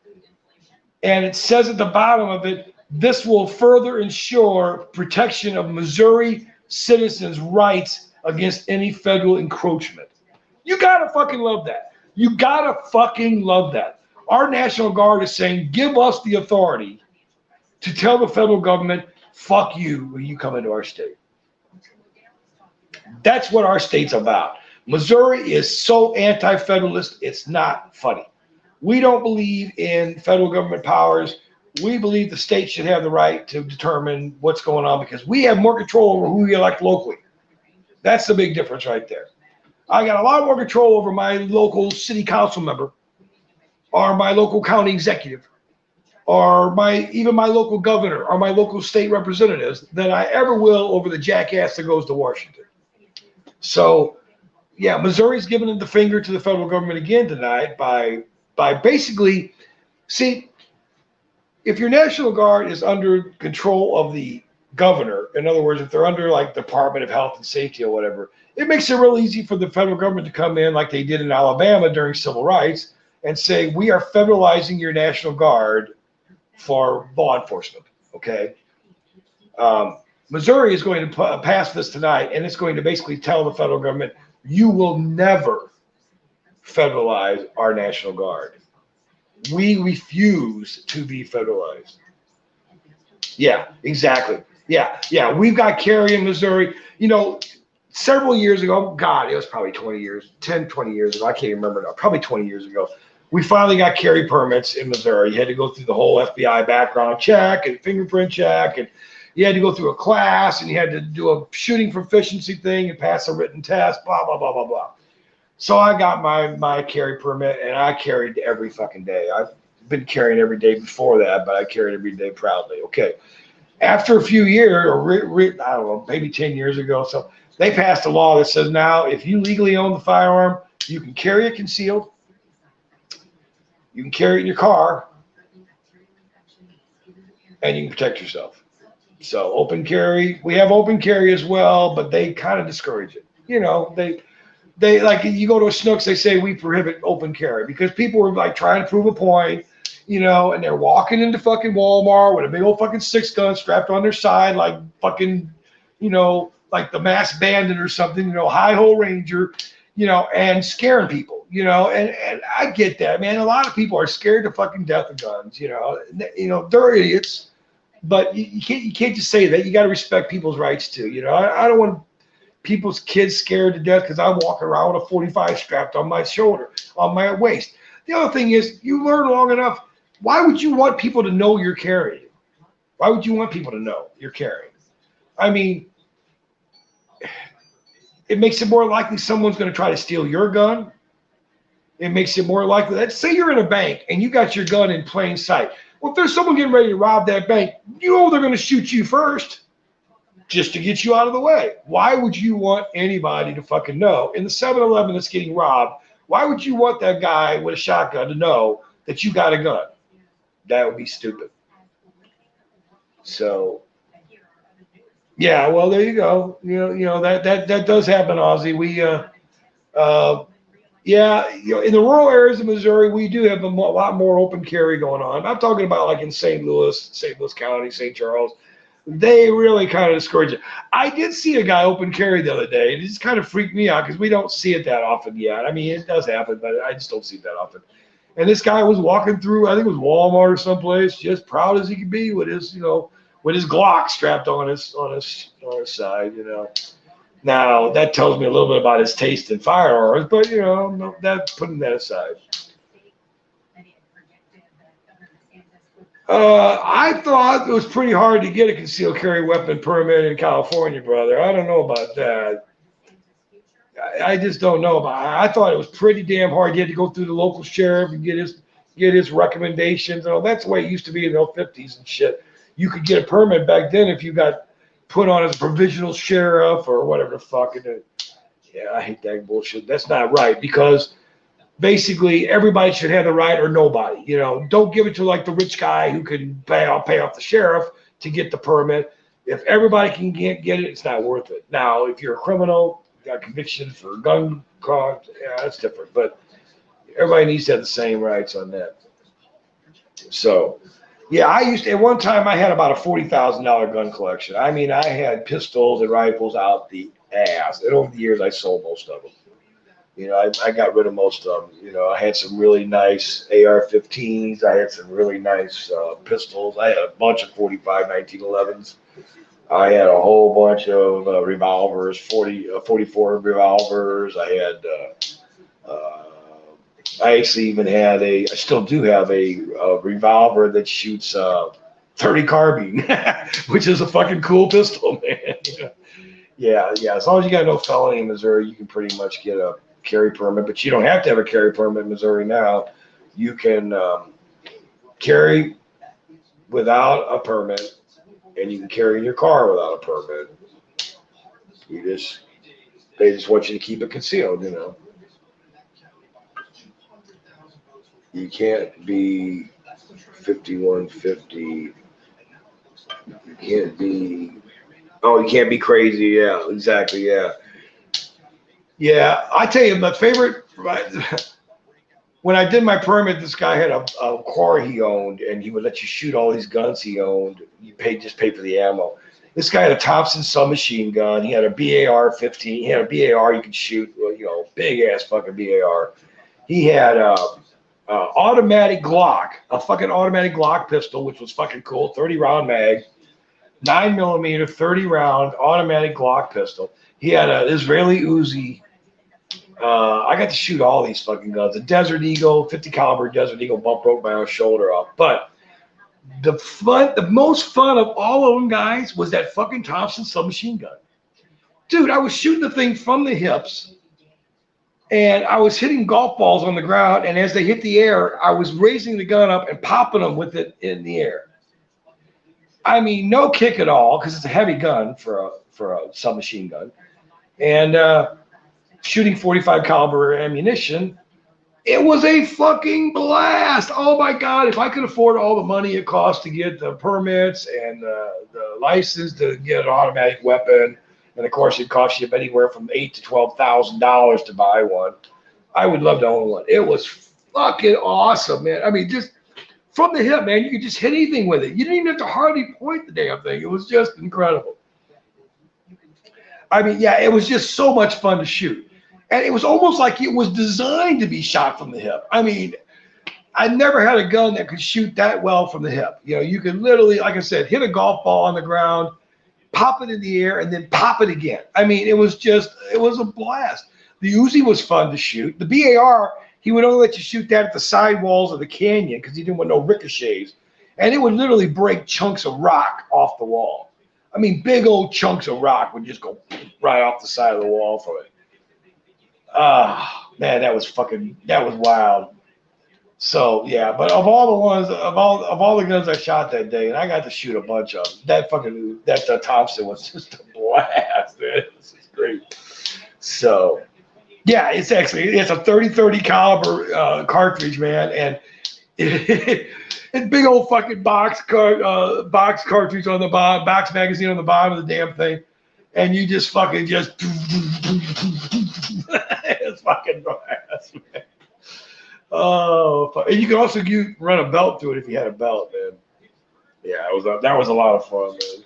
And it says at the bottom of it, this will further ensure protection of Missouri citizens' rights against any federal encroachment. You gotta fucking love that. You gotta fucking love that. Our National Guard is saying, give us the authority to tell the federal government, fuck you when you come into our state. That's what our state's about. Missouri is so anti-federalist, it's not funny. We don't believe in federal government powers. We believe the state should have the right to determine what's going on because we have more control over who we elect locally. That's the big difference right there. I got a lot more control over my local city council member or my local county executive or even my local governor or my local state representatives than I ever will over the jackass that goes to Washington. So, yeah, Missouri's giving the finger to the federal government again tonight by basically, see, if your National Guard is under control of the governor, in other words, if they're under like Department of Health and Safety or whatever, it makes it real easy for the federal government to come in like they did in Alabama during civil rights and say, we are federalizing your National Guard for law enforcement, okay? Missouri is going to pass this tonight, and it's going to basically tell the federal government, you will never federalize our National Guard. We refuse to be federalized. Yeah, exactly. Yeah. We've got carry in Missouri. You know, several years ago, God, it was probably 20 years ago. I can't remember now. Probably 20 years ago. We finally got carry permits in Missouri. You had to go through the whole FBI background check and fingerprint check, and you had to go through a class, and you had to do a shooting proficiency thing and pass a written test, blah, blah, blah, blah, blah. So I got my carry permit, and I carried every fucking day. I've been carrying every day before that, but I carried every day proudly. Okay. After a few years, or I don't know, maybe 10 years ago, so they passed a law that says now if you legally own the firearm, you can carry it concealed, you can carry it in your car, and you can protect yourself. So open carry, we have open carry as well, but they kind of discourage it. You know, they like, you go to a Snooks, they say we prohibit open carry because people were like trying to prove a point, you know, and they're walking into fucking Walmart with a big old fucking 6-gun strapped on their side, like fucking, you know, like the Masked Bandit or something, you know, Hi-Ho Ranger, you know, and scaring people, you know, and I get that, man. A lot of people are scared to fucking death of guns, you know, they're idiots, but you can't just say that. You got to respect people's rights too, you know. I don't want to people's kids scared to death because I'm walking around with a 45 strapped on my shoulder, on my waist. The other thing is, you learn long enough. Why would you want people to know you're carrying? Why would you want people to know you're carrying? I mean, it makes it more likely someone's going to try to steal your gun. It makes it more likely. Let's say you're in a bank and you got your gun in plain sight. Well, if there's someone getting ready to rob that bank, you know they're going to shoot you first just to get you out of the way. Why would you want anybody to fucking know? In the 7-Eleven that's getting robbed, why would you want that guy with a shotgun to know that you got a gun? That would be stupid. So, yeah, well, there you go. You know that does happen, Ozzy. Yeah, in the rural areas of Missouri, we do have a lot more open carry going on. I'm talking about like in St. Louis County, St. Charles. They really kind of discourage it. I did see a guy open carry the other day, and it just kind of freaked me out because we don't see it that often yet. I mean, it does happen, but I just don't see it that often. And this guy was walking through, I think it was Walmart or someplace, just proud as he could be with his, with his Glock strapped on his side, Now, that tells me a little bit about his taste in firearms, but, putting that aside. I thought it was pretty hard to get a concealed carry weapon permit in California, brother. I don't know about that. I just don't know about it. I thought it was pretty damn hard. You had to go through the local sheriff and get his recommendations. That's the way it used to be in the 50s and shit. You could get a permit back then if you got put on as a provisional sheriff or whatever the fuck. Yeah, I hate that bullshit. That's not right because basically everybody should have the right or nobody. Don't give it to like the rich guy who can pay off the sheriff to get the permit. If everybody can get it, it's not worth it. Now, if you're a criminal, got conviction for gun crime, yeah, that's different. But everybody needs to have the same rights on that. So, yeah, at one time I had about a $40,000 gun collection. I mean, I had pistols and rifles out the ass. And over the years, I sold most of them. I got rid of most of them. I had some really nice AR-15s. I had some really nice pistols. I had a bunch of 45 1911s. I had a whole bunch of revolvers, 44 revolvers. I actually even had I still do have a revolver that shoots 30 carbine, which is a fucking cool pistol, man. Yeah. As long as you got no felony in Missouri, you can pretty much get a carry permit, but you don't have to have a carry permit in Missouri now. You can carry without a permit, and you can carry in your car without a permit. They just want you to keep it concealed, You can't be 5150. You can't be crazy. Yeah, exactly. Yeah. Yeah, I tell you, my favorite, when I did my permit, this guy had a car he owned, and he would let you shoot all these guns he owned. You just pay for the ammo. This guy had a Thompson submachine gun. He had a BAR-15. He had a BAR you could shoot, big ass fucking BAR. He had automatic Glock, a fucking automatic Glock pistol, which was fucking cool, 30 round mag, 9mm, 30 round automatic Glock pistol. He had an Israeli Uzi. I got to shoot all these fucking guns. A Desert Eagle, 50 caliber Desert Eagle, broke my own shoulder off. But the most fun of all of them, guys, was that fucking Thompson submachine gun. Dude, I was shooting the thing from the hips, and I was hitting golf balls on the ground, and as they hit the air, I was raising the gun up and popping them with it in the air. I mean, no kick at all, because it's a heavy gun for a submachine gun. And shooting 45 caliber ammunition, it was a fucking blast. Oh my God, if I could afford all the money it costs to get the permits and the license to get an automatic weapon, and of course it costs you anywhere from $8,000 to $12,000 to buy one, I would love to own one. It was fucking awesome, man. I mean, just from the hip, man, you could just hit anything with it. You didn't even have to hardly point the damn thing. It was just incredible. I mean, yeah, it was just so much fun to shoot. And it was almost like it was designed to be shot from the hip. I mean, I never had a gun that could shoot that well from the hip. You could literally, like I said, hit a golf ball on the ground, pop it in the air, and then pop it again. I mean, it was a blast. The Uzi was fun to shoot. The BAR, he would only let you shoot that at the side walls of the canyon because he didn't want no ricochets. And it would literally break chunks of rock off the wall. I mean, big old chunks of rock would just go right off the side of the wall from it. Ah, man, that was wild. So yeah, but of all the ones, of all the guns I shot that day, and I got to shoot a bunch of them. That Thompson was just a blast, man. This is great. So yeah, it's a 30-30 caliber cartridge, man, and it's big old fucking box cartridge on the bottom, box magazine on the bottom of the damn thing, and you just it's fucking blast, man. Oh, and you can also run a belt through it if you had a belt, man. Yeah, that was a lot of fun, man.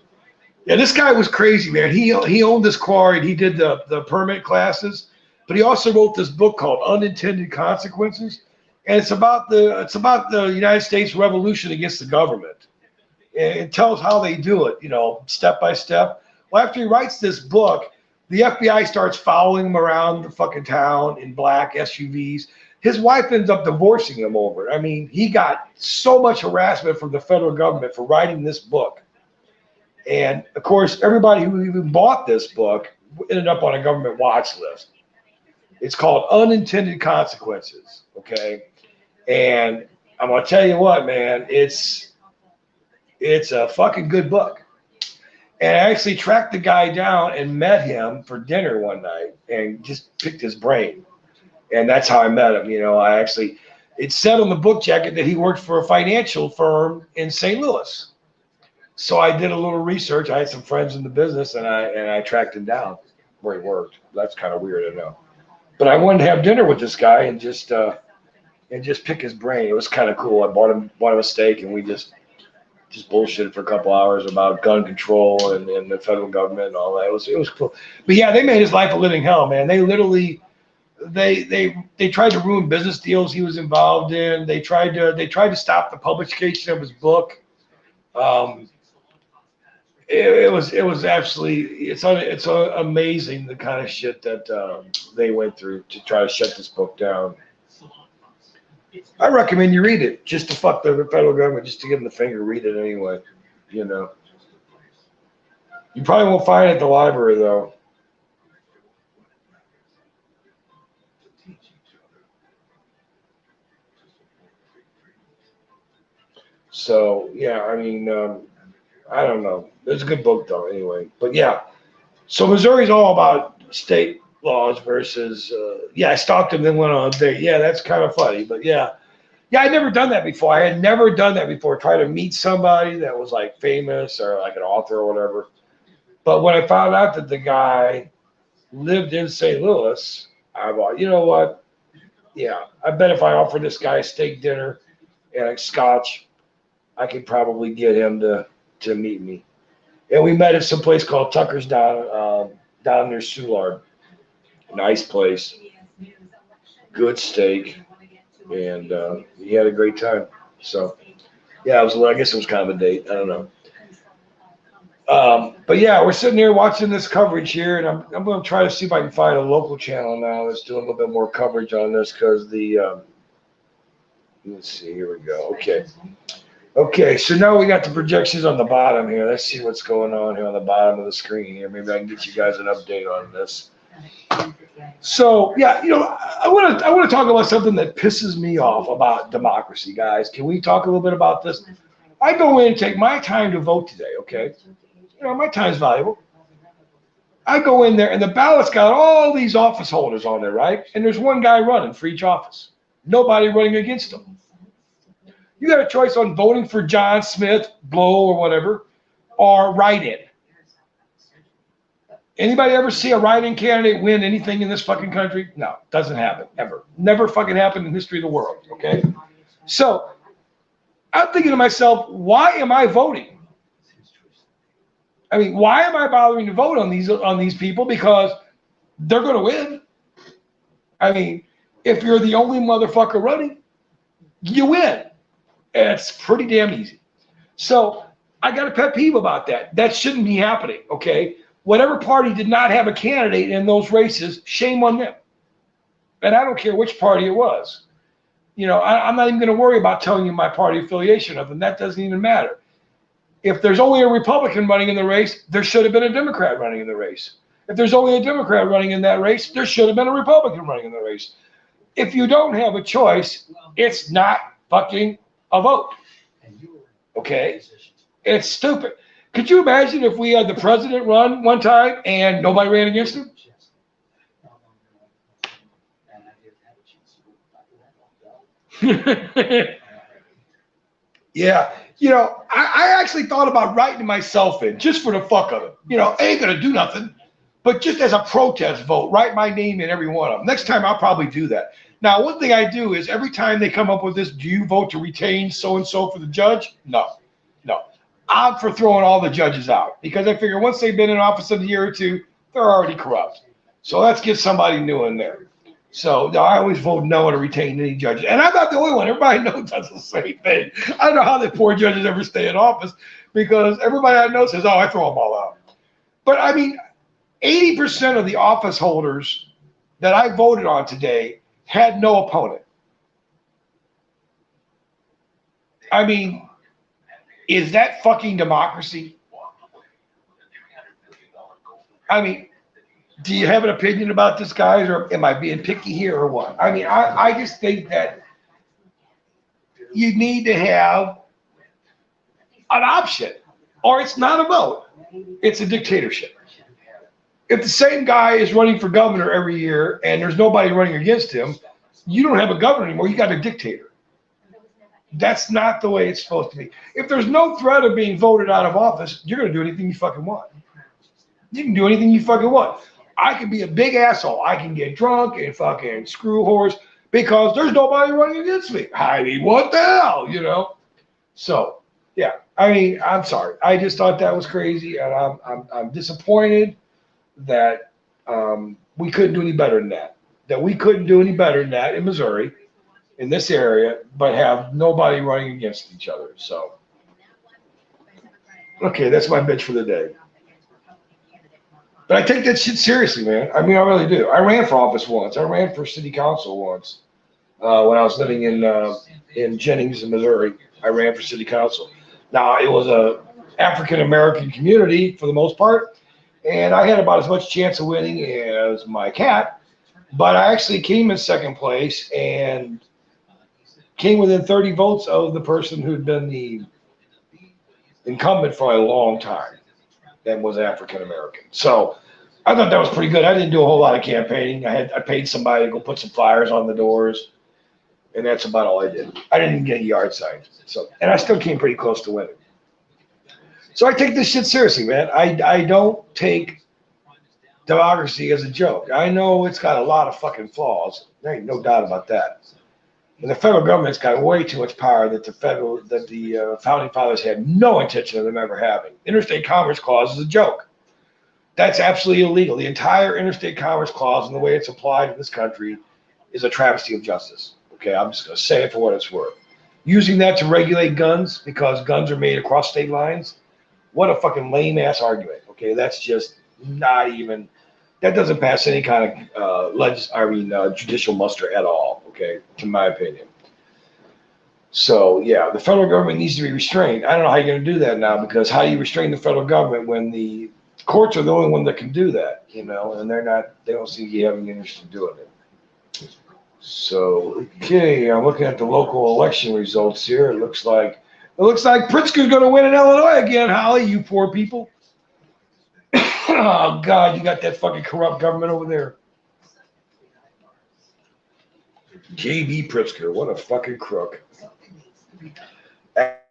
Yeah, this guy was crazy, man. He owned this quarry. He did the permit classes, but he also wrote this book called Unintended Consequences, and it's about the United States Revolution against the government. And it tells how they do it, step by step. Well, after he writes this book, the FBI starts following him around the fucking town in black SUVs. His wife ends up divorcing him over it. I mean, he got so much harassment from the federal government for writing this book. And of course, everybody who even bought this book ended up on a government watch list. It's called Unintended Consequences. Okay. And I'm going to tell you what, man, it's a fucking good book. And I actually tracked the guy down and met him for dinner one night and just picked his brain. And that's how I met him. It said on the book jacket that he worked for a financial firm in St. Louis. So I did a little research. I had some friends in the business, and I tracked him down where he worked. That's kind of weird, I know. But I wanted to have dinner with this guy and just pick his brain. It was kind of cool. I bought him a steak, and we just bullshitted for a couple hours about gun control and the federal government and all that. It was cool. But yeah, they made his life a living hell, man. They literally. They tried to ruin business deals he was involved in. They tried to stop the publication of his book. It was absolutely it's amazing the kind of shit that they went through to try to shut this book down. I recommend you read it just to fuck the federal government, just to give them the finger. Read it anyway. You probably won't find it at the library though. So yeah, I mean, I don't know. It's a good book though, anyway. But yeah, so Missouri's all about state laws versus. I stalked him, then went on a date. Yeah, that's kind of funny. But yeah, I'd never done that before. I had never done that before. Try to meet somebody that was like famous or like an author or whatever. But when I found out that the guy lived in St. Louis, I thought, you know what? Yeah, I bet if I offered this guy a steak dinner and a scotch, I could probably get him to meet me. And we met at some place called Tucker's down near Soulard. Nice place. Good steak. And he had a great time. So, yeah, I guess it was kind of a date. I don't know. But yeah, we're sitting here watching this coverage here, and I'm going to try to see if I can find a local channel now that's doing a little bit more coverage on this because let's see, here we go. Okay, so now we got the projections on the bottom here. Let's see what's going on here on the bottom of the screen here. Maybe I can get you guys an update on this. So yeah, I want to talk about something that pisses me off about democracy, guys. Can we talk a little bit about this? I go in and take my time to vote today, okay? My time's valuable. I go in there and the ballot's got all these office holders on there, right? And there's one guy running for each office. Nobody running against him. You got a choice on voting for John Smith, Blow, or whatever, or write-in. Anybody ever see a write-in candidate win anything in this fucking country? No, doesn't happen, ever. Never fucking happened in the history of the world, okay? So I'm thinking to myself, why am I voting? I mean, why am I bothering to vote on these people? Because they're going to win. I mean, if you're the only motherfucker running, you win. It's pretty damn easy. So I got a pet peeve about that. That shouldn't be happening, okay? Whatever party did not have a candidate in those races, shame on them. And I don't care which party it was. I'm not even going to worry about telling you my party affiliation of them. That doesn't even matter. If there's only a Republican running in the race, there should have been a Democrat running in the race. If there's only a Democrat running in that race, there should have been a Republican running in the race. If you don't have a choice, it's not fucking a vote. Okay? It's stupid. Could you imagine if we had the president run one time and nobody ran against him? Yeah. I actually thought about writing myself in just for the fuck of it. Ain't going to do nothing. But just as a protest vote, write my name in every one of them. Next time I'll probably do that. Now, one thing I do is every time they come up with this, do you vote to retain so-and-so for the judge? No. I'm for throwing all the judges out because I figure once they've been in office a year or two, they're already corrupt. So let's get somebody new in there. So no, I always vote no to retain any judges. And I'm not the only one. Everybody knows that's the same thing. I don't know how the poor judges ever stay in office because everybody I know says, oh, I throw them all out. But I mean, 80% of the office holders that I voted on today had no opponent. I mean, is that fucking democracy? I mean, do you have an opinion about this, guys, or am I being picky here or what? I mean, I just think that you need to have an option, or it's not a vote. It's a dictatorship. If the same guy is running for governor every year and there's nobody running against him, you don't have a governor anymore. You got a dictator. That's not the way it's supposed to be. If there's no threat of being voted out of office, you're going to do anything you fucking want. You can do anything you fucking want. I can be a big asshole. I can get drunk and fucking screw horse because there's nobody running against me. I mean, what the hell, So, yeah. I mean, I'm sorry. I just thought that was crazy, and I'm disappointed that we couldn't do any better than that. That we couldn't do any better than that in Missouri, in this area, but have nobody running against each other. So, okay, that's my bitch for the day. But I take that shit seriously, man. I mean, I really do. I ran for office once. I ran for city council once when I was living in Jennings, in Missouri. I ran for city council. Now, it was a African-American community for the most part, and I had about as much chance of winning as my cat, but I actually came in second place and came within 30 votes of the person who'd been the incumbent for a long time that was African-American. So I thought that was pretty good. I didn't do a whole lot of campaigning. I paid somebody to go put some flyers on the doors, and that's about all I did. I didn't even get yard signs. So, and I still came pretty close to winning. So I take this shit seriously, man. I don't take democracy as a joke. I know it's got a lot of fucking flaws. There ain't no doubt about that. And the federal government's got way too much power that the founding fathers had no intention of them ever having. Interstate Commerce Clause is a joke. That's absolutely illegal. The entire Interstate Commerce Clause and the way it's applied in this country is a travesty of justice. Okay, I'm just going to say it for what it's worth. Using that to regulate guns because guns are made across state lines, what a fucking lame ass argument. Okay, that's just not even. That doesn't pass any kind of judicial muster at all, okay, to my opinion. So, yeah, the federal government needs to be restrained. I don't know how you're going to do that now because how do you restrain the federal government when the courts are the only one that can do that, and they don't seem to be having interest in doing it. So, okay, I'm looking at the local election results here. It looks like Pritzker's going to win in Illinois again, Holly, you poor people. Oh, God, you got that fucking corrupt government over there. J.B. Pritzker, what a fucking crook.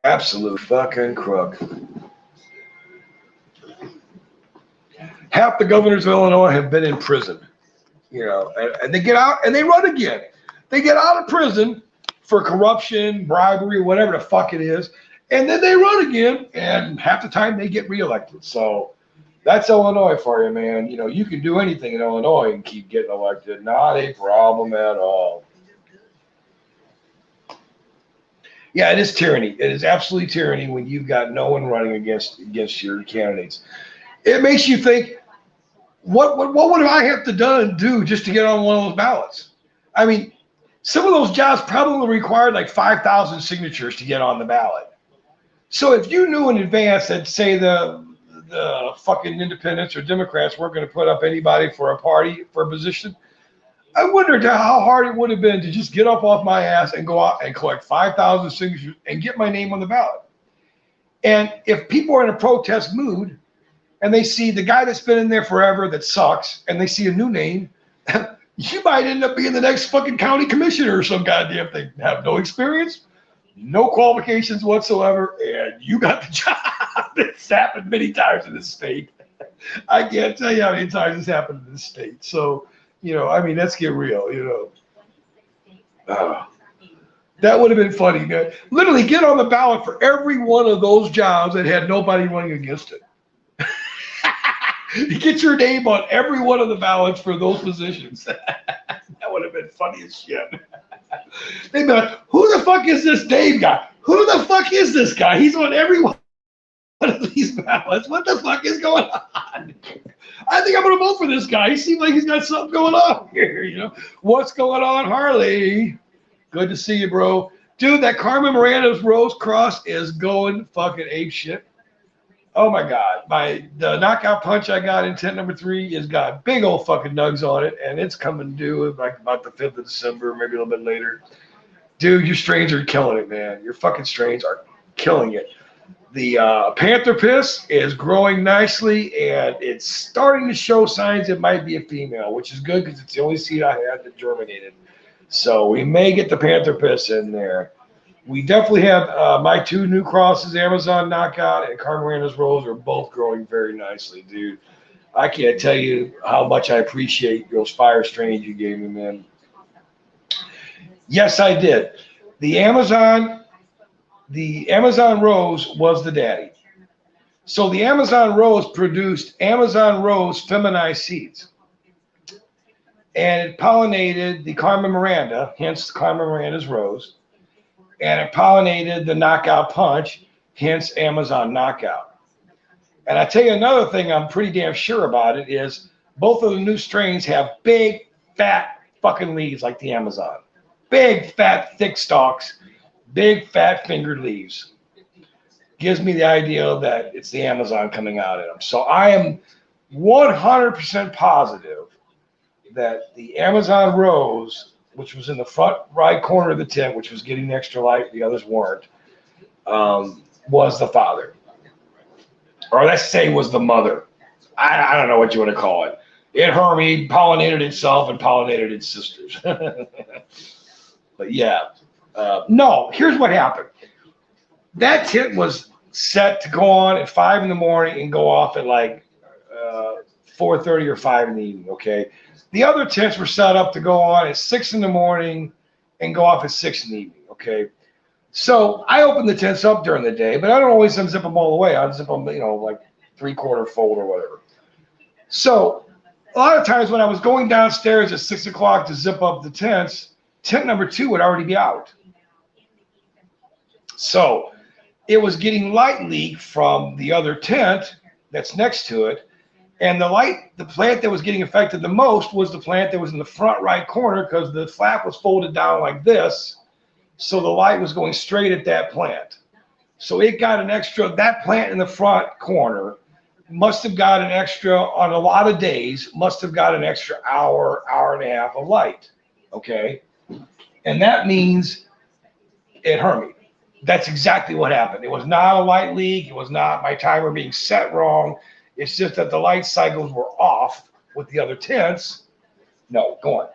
Absolute fucking crook. Half the governors of Illinois have been in prison, and they get out and they run again. They get out of prison for corruption, bribery, whatever the fuck it is, and then they run again, and half the time they get reelected. So that's Illinois for you, man. You can do anything in Illinois and keep getting elected. Not a problem at all. Yeah, it is tyranny. It is absolutely tyranny when you've got no one running against your candidates. It makes you think, what would I have to do just to get on one of those ballots? I mean, some of those jobs probably required like 5,000 signatures to get on the ballot. So if you knew in advance that, say, the fucking independents or Democrats weren't going to put up anybody for a party for a position, I wondered how hard it would have been to just get up off my ass and go out and collect 5,000 signatures and get my name on the ballot. And if people are in a protest mood and they see the guy that's been in there forever that sucks and they see a new name, you might end up being the next fucking county commissioner or some goddamn thing. Have no experience, no qualifications whatsoever, and you got the job. It's happened many times in this state. I can't tell you how many times it's happened in this state. So, I mean, let's get real, that would have been funny, man. Literally get on the ballot for every one of those jobs that had nobody running against it. Get your name on every one of the ballots for those positions. That would have been funny as shit. They'd be like, who the fuck is this Dave guy? Who the fuck is this guy? He's on every one of these ballots. What the fuck is going on? I think I'm going to vote for this guy. He seems like he's got something going on here, What's going on, Harley? Good to see you, bro. Dude, that Carmen Miranda's Rose Cross is going fucking ape shit. Oh my God. The knockout punch I got in tent number 3 has got big old fucking nugs on it, and it's coming due like about the 5th of December, maybe a little bit later. Dude, your strains are killing it, man. Your fucking strains are killing it. The Panther Piss is growing nicely, and it's starting to show signs it might be a female, which is good because it's the only seed I had that germinated. So we may get the Panther Piss in there. We definitely have my 2 new crosses, Amazon Knockout and Carmen Miranda's Rose, are both growing very nicely, dude. I can't tell you how much I appreciate those fire strains you gave me, man. Yes, I did. The Amazon Rose was the daddy. So the Amazon Rose produced Amazon Rose feminized seeds. And it pollinated the Carmen Miranda, hence Carmen Miranda's Rose. And it pollinated the Knockout Punch, hence Amazon Knockout. And I tell you another thing I'm pretty damn sure about it is both of the new strains have big, fat fucking leaves like the Amazon. Big, fat, thick stalks, big, fat fingered leaves. Gives me the idea that it's the Amazon coming out at them. So I am 100% positive that the Amazon Rose, which was in the front right corner of the tent, which was getting extra light, the others weren't, was the father. Or let's say was the mother. I don't know what you want to call it. It hermied, pollinated itself, and pollinated its sisters. But yeah. No, here's what happened. That tent was set to go on at 5 in the morning and go off at like 4:30 or 5 in the evening, okay? The other tents were set up to go on at 6 in the morning and go off at 6 in the evening, okay? So I open the tents up during the day, but I don't always unzip them all the way. I unzip them, like 3/4 fold or whatever. So a lot of times when I was going downstairs at 6 o'clock to zip up the tents, tent number 2 would already be out. So it was getting light leak from the other tent that's next to it. And the plant that was getting affected the most was the plant that was in the front right corner because the flap was folded down like this. So the light was going straight at that plant. So it got an extra, that plant in the front corner must have got an extra, on a lot of days, must have got an extra hour, hour and a half of light. Okay. And that means it hermied. That's exactly what happened. It was not a light leak. It was not my timer being set wrong. It's just that the light cycles were off with the other tents. No, go on.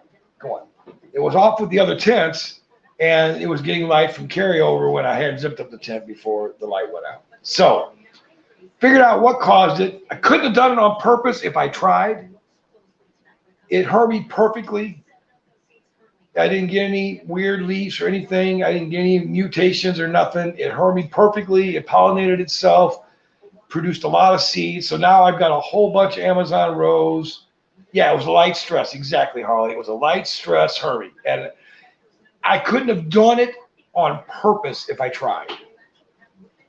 It was off with the other tents, and it was getting light from carryover when I had zipped up the tent before the light went out. So, figured out what caused it. I couldn't have done it on purpose if I tried. It hermied perfectly. I didn't get any weird leaves or anything. I didn't get any mutations or nothing. It hermied perfectly. It pollinated itself. Produced a lot of seeds. So now I've got a whole bunch of Amazon Rose. Yeah, it was a light stress. Exactly, Harley. It was a light stress hermit. And I couldn't have done it on purpose if I tried.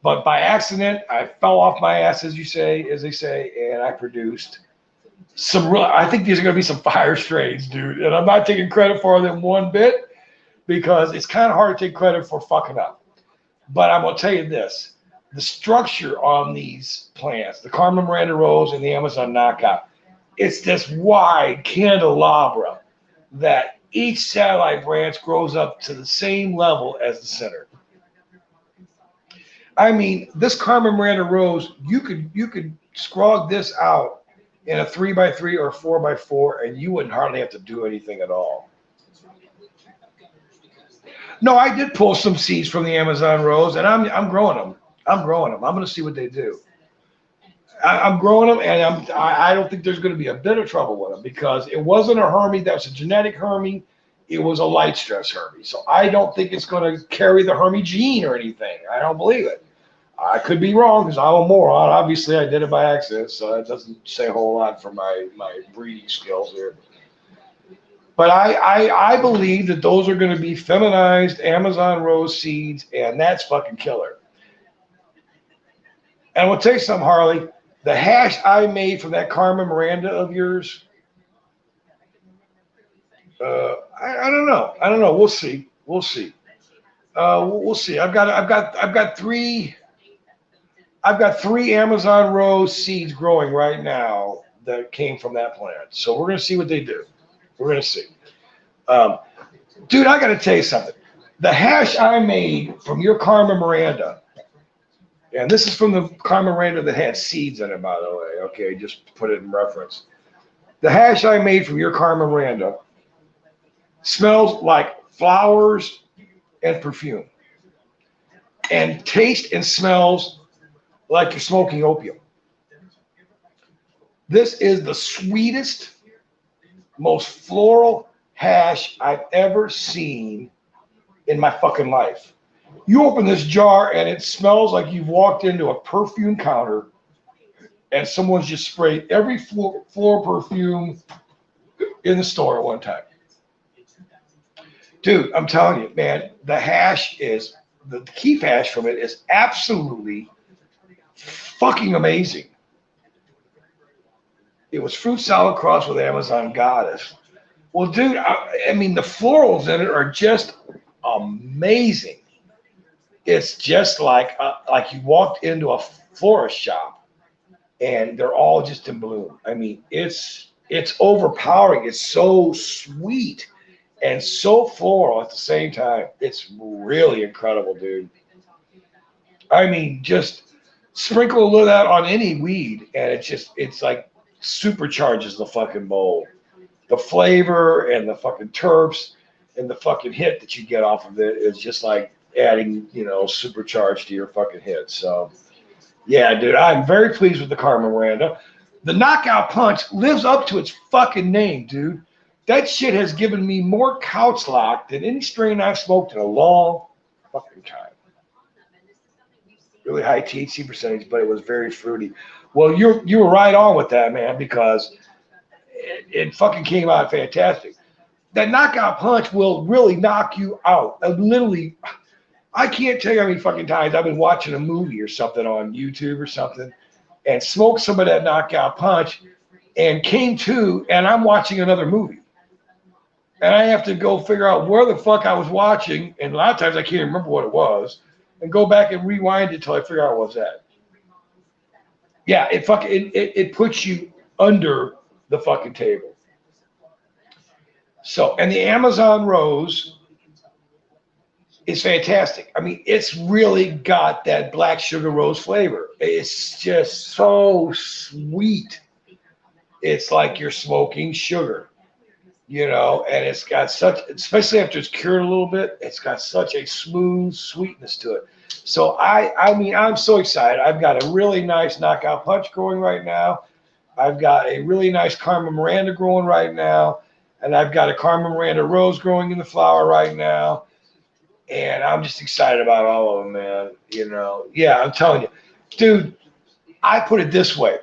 But by accident, I fell off my ass, as they say, and I produced some real. I think these are going to be some fire strains, dude. And I'm not taking credit for them one bit because it's kind of hard to take credit for fucking up. But I'm going to tell you this: the structure on these plants, the Carmen Miranda Rose and the Amazon Knockout, it's this wide candelabra that each satellite branch grows up to the same level as the center. I mean, this Carmen Miranda Rose, you could scrog this out in a 3x3 or 4x4, and you wouldn't hardly have to do anything at all. No, I did pull some seeds from the Amazon Rose, and I'm growing them. I'm growing them. I'm going to see what they do. I'm growing them, and I don't think there's going to be a bit of trouble with them because it wasn't a Hermie that was a genetic Hermie. It was a light stress Hermie. So I don't think it's going to carry the Hermie gene or anything. I don't believe it. I could be wrong because I'm a moron. Obviously, I did it by accident, so it doesn't say a whole lot for my breeding skills here. But I believe that those are going to be feminized Amazon Rose seeds, and that's fucking killer. And I will tell you something, Harley. The hash I made from that Carmen Miranda of yours, I don't know. I don't know. We'll see. We'll see. We'll see. I've got three Amazon Rose seeds growing right now that came from that plant. So we're gonna see what they do. We're gonna see. Dude, I gotta tell you something. The hash I made from your Carmen Miranda. And this is from the Carmen Miranda that had seeds in it, by the way. Okay, just to put it in reference. The hash I made from your Carmen Miranda smells like flowers and perfume. And tastes and smells like you're smoking opium. This is the sweetest, most floral hash I've ever seen in my fucking life. You open this jar and it smells like you've walked into a perfume counter and someone's just sprayed every floor perfume in the store at one time. Dude, I'm telling you, man, the hash is, the keef hash from it is absolutely fucking amazing. It was fruit salad crossed with Amazon Goddess. Well, dude, I mean, the florals in it are just amazing. It's just like you walked into a florist shop and they're all just in bloom. I mean, it's overpowering. It's so sweet and so floral at the same time. It's really incredible, dude. I mean, just sprinkle a little of that on any weed and it's like supercharges the fucking bowl. The flavor and the fucking terps and the fucking hit that you get off of it is just like adding, supercharge to your fucking hit. So, yeah, dude, I'm very pleased with the Carmen Miranda. The Knockout Punch lives up to its fucking name, dude. That shit has given me more couch lock than any strain I've smoked in a long fucking time. Really high THC percentage, but it was very fruity. Well, you were right on with that, man, because it fucking came out fantastic. That Knockout Punch will really knock you out. Literally, I can't tell you how many fucking times I've been watching a movie or something on YouTube or something and smoked some of that Knockout Punch and came to, and I'm watching another movie. And I have to go figure out where the fuck I was watching, and a lot of times I can't remember what it was, and go back and rewind it until I figure out what's that. Yeah, it puts you under the fucking table. So, and the Amazon Rose is fantastic. I mean, it's really got that black sugar rose flavor. It's just so sweet. It's like you're smoking sugar, and it's got such, especially after it's cured a little bit, it's got such a smooth sweetness to it. So I mean, I'm so excited. I've got a really nice Knockout Punch growing right now. I've got a really nice Carmen Miranda growing right now. And I've got a Carmen Miranda Rose growing in the flower right now. And I'm just excited about all of them, man. Yeah, I'm telling you. Dude, I put it this way.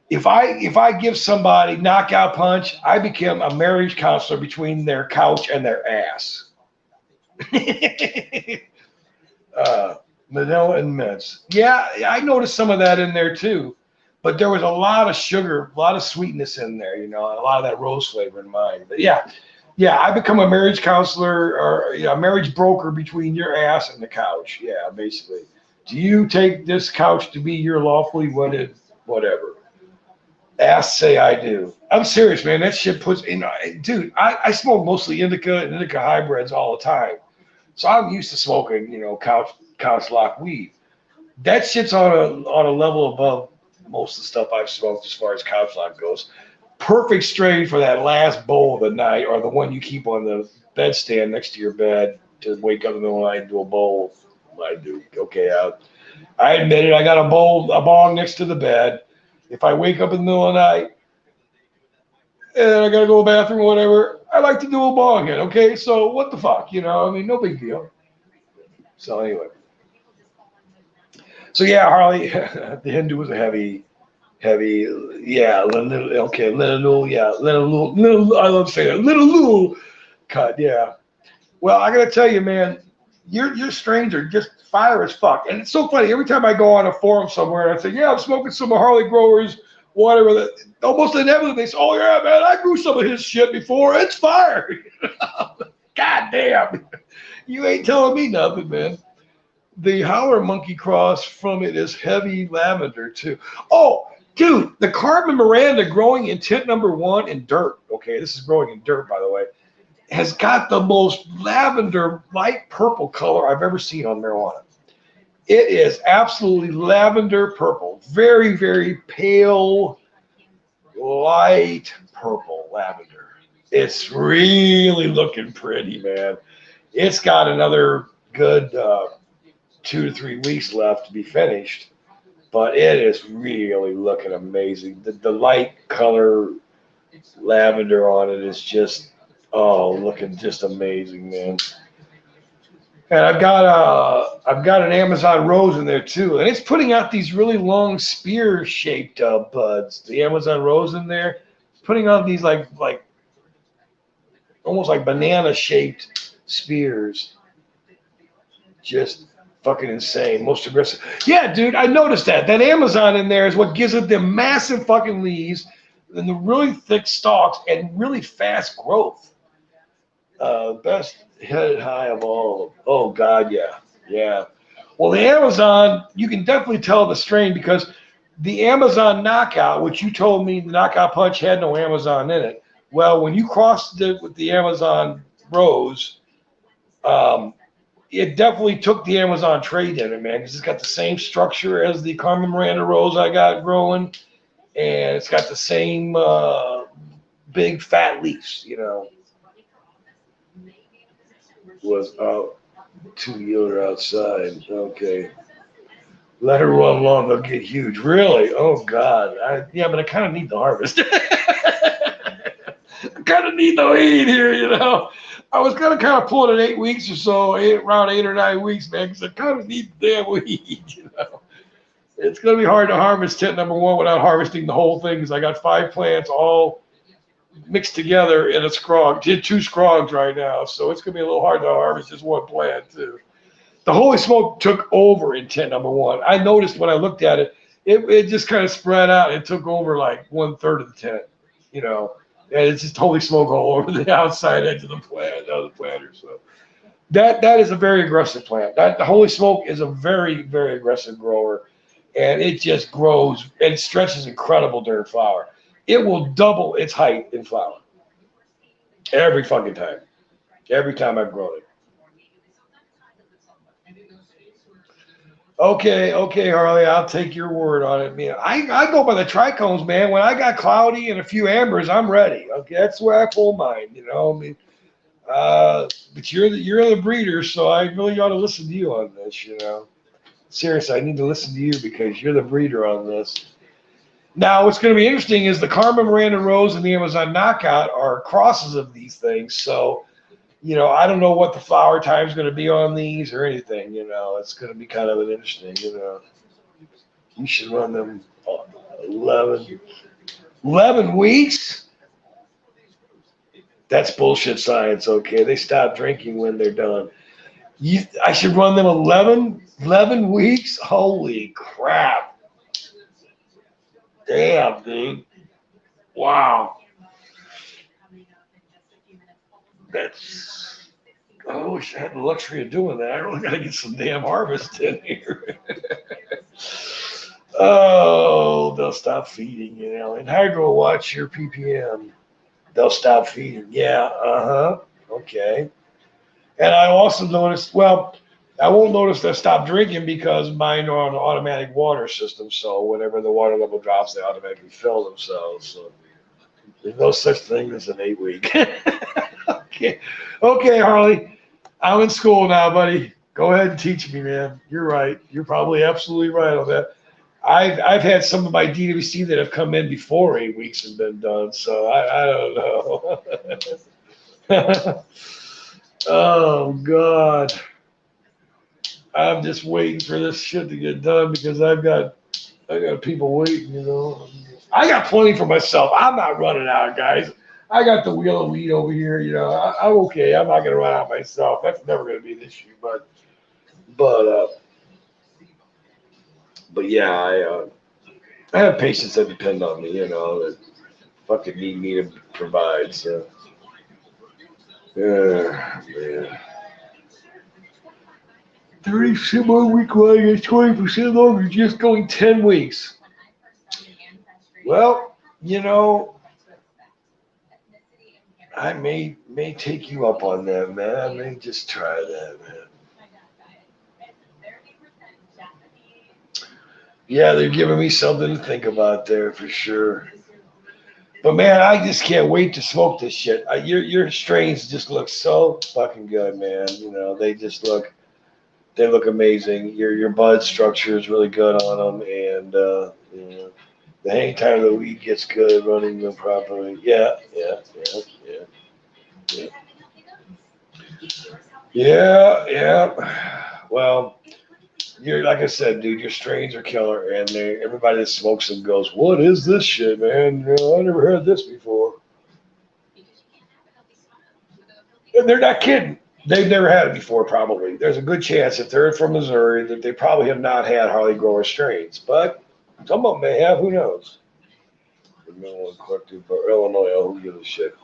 If I give somebody Knockout Punch, I become a marriage counselor between their couch and their ass. Vanilla and mints. Yeah, I noticed some of that in there too. But there was a lot of sugar, a lot of sweetness in there, and a lot of that rose flavor in mine. But yeah, I become a marriage counselor or a marriage broker between your ass and the couch. Yeah, basically. Do you take this couch to be your lawfully wedded whatever? Ass say I do. I'm serious, man. That shit puts in, dude. I smoke mostly indica and indica hybrids all the time, so I'm used to smoking, couch lock weed. That shit's on a level above most of the stuff I've smoked as far as couch lock goes. Perfect strain for that last bowl of the night, or the one you keep on the bedstand next to your bed to wake up in the middle of the night and do a bowl. I do. Okay, I admit it. I got a bong next to the bed. If I wake up in the middle of the night and I gotta go to the bathroom or whatever, I like to do a bong hit. Okay, so what the fuck, I mean, no big deal. So anyway, so yeah, Harley, the Hindu was a heavy, yeah, okay, little, I love saying that, little cut, yeah. Well, I gotta tell you, man, your strains are just fire as fuck, and it's so funny. Every time I go on a forum somewhere and I say, yeah, I'm smoking some Harley growers, whatever, almost inevitably they say, oh yeah, man, I grew some of his shit before. It's fire. God damn, you ain't telling me nothing, man. The howler monkey cross from it is heavy lavender too. Oh, dude, the Carbon Miranda growing in tent number 1 in dirt. Okay, this is growing in dirt, by the way. Has got the most lavender, light purple color I've ever seen on marijuana. It is absolutely lavender purple. Very, very pale, light purple lavender. It's really looking pretty, man. It's got another good 2 to 3 weeks left to be finished, but it is really looking amazing. The light color lavender on it is just, looking just amazing, man. And I've got an Amazon rose in there too, and it's putting out these really long spear shaped buds. The Amazon rose in there, putting out these like almost like banana shaped spears. Just fucking insane. Most aggressive. Yeah, dude, I noticed that. That Amazon in there is what gives it the massive fucking leaves and the really thick stalks and really fast growth. Best head high of all. Oh God, yeah, yeah. Well, the Amazon, you can definitely tell the strain because the Amazon knockout, which you told me the knockout punch had no Amazon in it. Well, when you crossed it with the Amazon rose, it definitely took the Amazon trade in it, man, because it's got the same structure as the Carmen Miranda rose I got growing, and it's got the same big fat leaves, Was out 2 year outside. Okay. Let her run long, they'll get huge. Really? Oh God. Yeah, but I kind of need the harvest. I kind of need the weed here. I was gonna kind of pull it in 8 weeks or so, around 8 or 9 weeks, man, because I kind of need the damn weed. It's gonna be hard to harvest tent number 1 without harvesting the whole thing, because I got 5 plants all mixed together in a scrog. Did 2 scrogs right now, so it's gonna be a little hard to harvest just 1 plant too. The holy smoke took over in tent number 1. I noticed when I looked at it, it just kind of spread out and took over like 1/3 of the tent, and it's just holy smoke all over the outside edge of the planter. So that is a very aggressive plant. The holy smoke is a very, very aggressive grower, and it just grows and stretches incredible during flower. It will double its height in flower every fucking time. Every time I've grown it. Okay, Harley, I'll take your word on it, man. I go by the trichomes, man. When I got cloudy and a few ambers, I'm ready. Okay, that's where I pull mine. I mean, but you're the breeder, so I really ought to listen to you on this. Seriously, I need to listen to you because you're the breeder on this. Now, what's going to be interesting is the Carmen Miranda Rose and the Amazon Knockout are crosses of these things. So, I don't know what the flower time is going to be on these or anything. It's going to be kind of an interesting. You should run them 11 weeks. That's bullshit science. Okay, they stop drinking when they're done. I should run them 11 weeks? Holy crap. Damn, dude. Wow. That's, I wish I had the luxury of doing that. I really got to get some damn harvest in here. Oh, they'll stop feeding, And hydro, watch your ppm. They'll stop feeding. Yeah, okay. And I also noticed, well, I won't notice they stop drinking because mine are on an automatic water system. So whenever the water level drops, they automatically fill themselves. So there's no such thing as an 8 week. Okay. Okay, Harley. I'm in school now, buddy. Go ahead and teach me, man. You're right. You're probably absolutely right on that. I've had some of my DWC that have come in before 8 weeks has been done, so I don't know. Oh God. I'm just waiting for this shit to get done because I got people waiting. I got plenty for myself. I'm not running out, guys. I got the wheel of wheat over here. I'm okay. I'm not gonna run out myself. That's never gonna be an issue. But but yeah, I have patients that depend on me. That fucking need me to provide. So yeah, man. 30 more week lag is 20% longer, just going 10 weeks. Well, I may take you up on that, man. I may just try that, man. Yeah, they're giving me something to think about there for sure. But man, I just can't wait to smoke this shit. Your strains just look so fucking good, man. They look amazing. Your bud structure is really good on them, and the hang time of the weed gets good running them properly. Yeah, yeah, yeah, yeah, yeah. Yeah, yeah. Well, you're like I said, dude. Your strains are killer, and everybody that smokes them goes, "What is this shit, man? I never heard this before." And they're not kidding. They've never had it before, probably. There's a good chance if they're from Missouri that they probably have not had Harley grower strains, but some of them may have. Who knows? Illinois, collective, or Illinois, who gives a shit?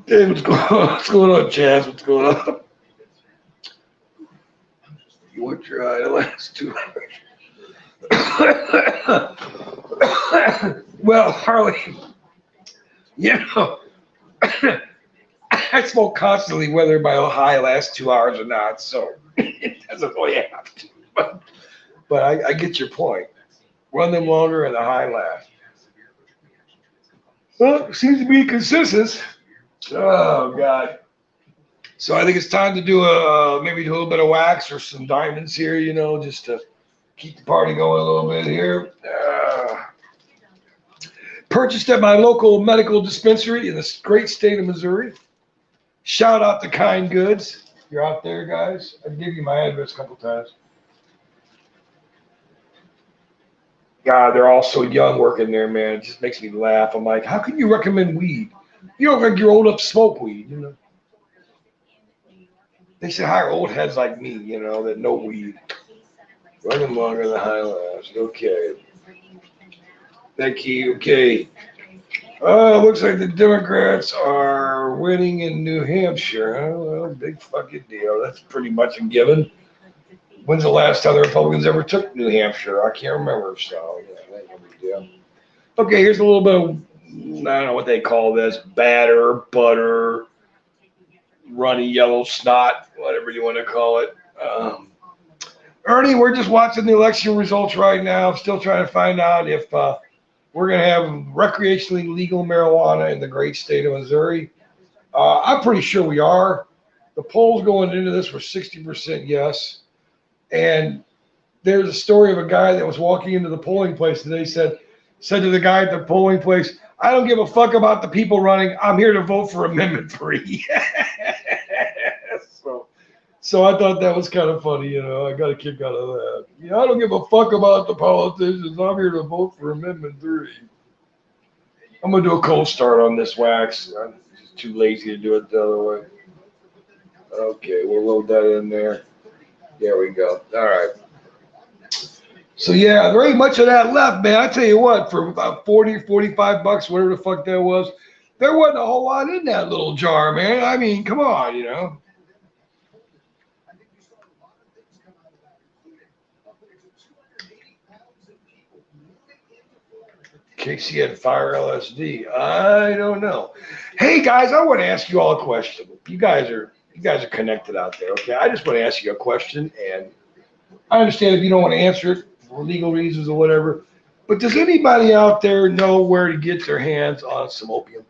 Hey, what's going on? What's going on, Chaz? What's going on? You want your eye to last 2 hours? Well, Harley, you know, I smoke constantly, whether my high lasts 2 hours or not. So it doesn't really have to. But I get your point. Run them longer and the high last. Well, it seems to be consistent. Oh God. So I think it's time to do maybe do a little bit of wax or some diamonds here. Just to keep the party going a little bit here. Purchased at my local medical dispensary in the great state of Missouri. Shout out to Kind Goods. If you're out there, guys, I've given you my address a couple times. God, they're all so young working there, man. It just makes me laugh. I'm like, how can you recommend weed? You don't think you're old enough to smoke weed. They should hire old heads like me, that know weed. Running longer than high last. Okay. Thank you. Okay. Looks like the Democrats are winning in New Hampshire. Huh? Well, big fucking deal. That's pretty much a given. When's the last time the Republicans ever took New Hampshire? I can't remember. So, yeah, that no big deal. Okay, here's a little bit of, I don't know what they call this, batter, butter, runny yellow snot, whatever you want to call it. Ernie, we're just watching the election results right now. Still trying to find out if we're going to have recreationally legal marijuana in the great state of Missouri. I'm pretty sure we are. The polls going into this were 60% yes. And there's a story of a guy that was walking into the polling place today, said to the guy at the polling place, I don't give a fuck about the people running. I'm here to vote for Amendment 3. So So I thought that was kind of funny, I got a kick out of that. I don't give a fuck about the politicians. I'm here to vote for Amendment 3. I'm going to do a cold start on this wax. I'm just too lazy to do it the other way. Okay, we'll load that in there. There we go. All right. So yeah, there ain't much of that left, man. I tell you what, for about 40, 45 bucks, whatever the fuck that was, there wasn't a whole lot in that little jar, man. I mean, come on. Casey had fire LSD. I don't know. Hey guys, I want to ask you all a question. You guys are connected out there, okay? I just want to ask you a question, and I understand if you don't want to answer it for legal reasons or whatever. But does anybody out there know where to get their hands on some opium?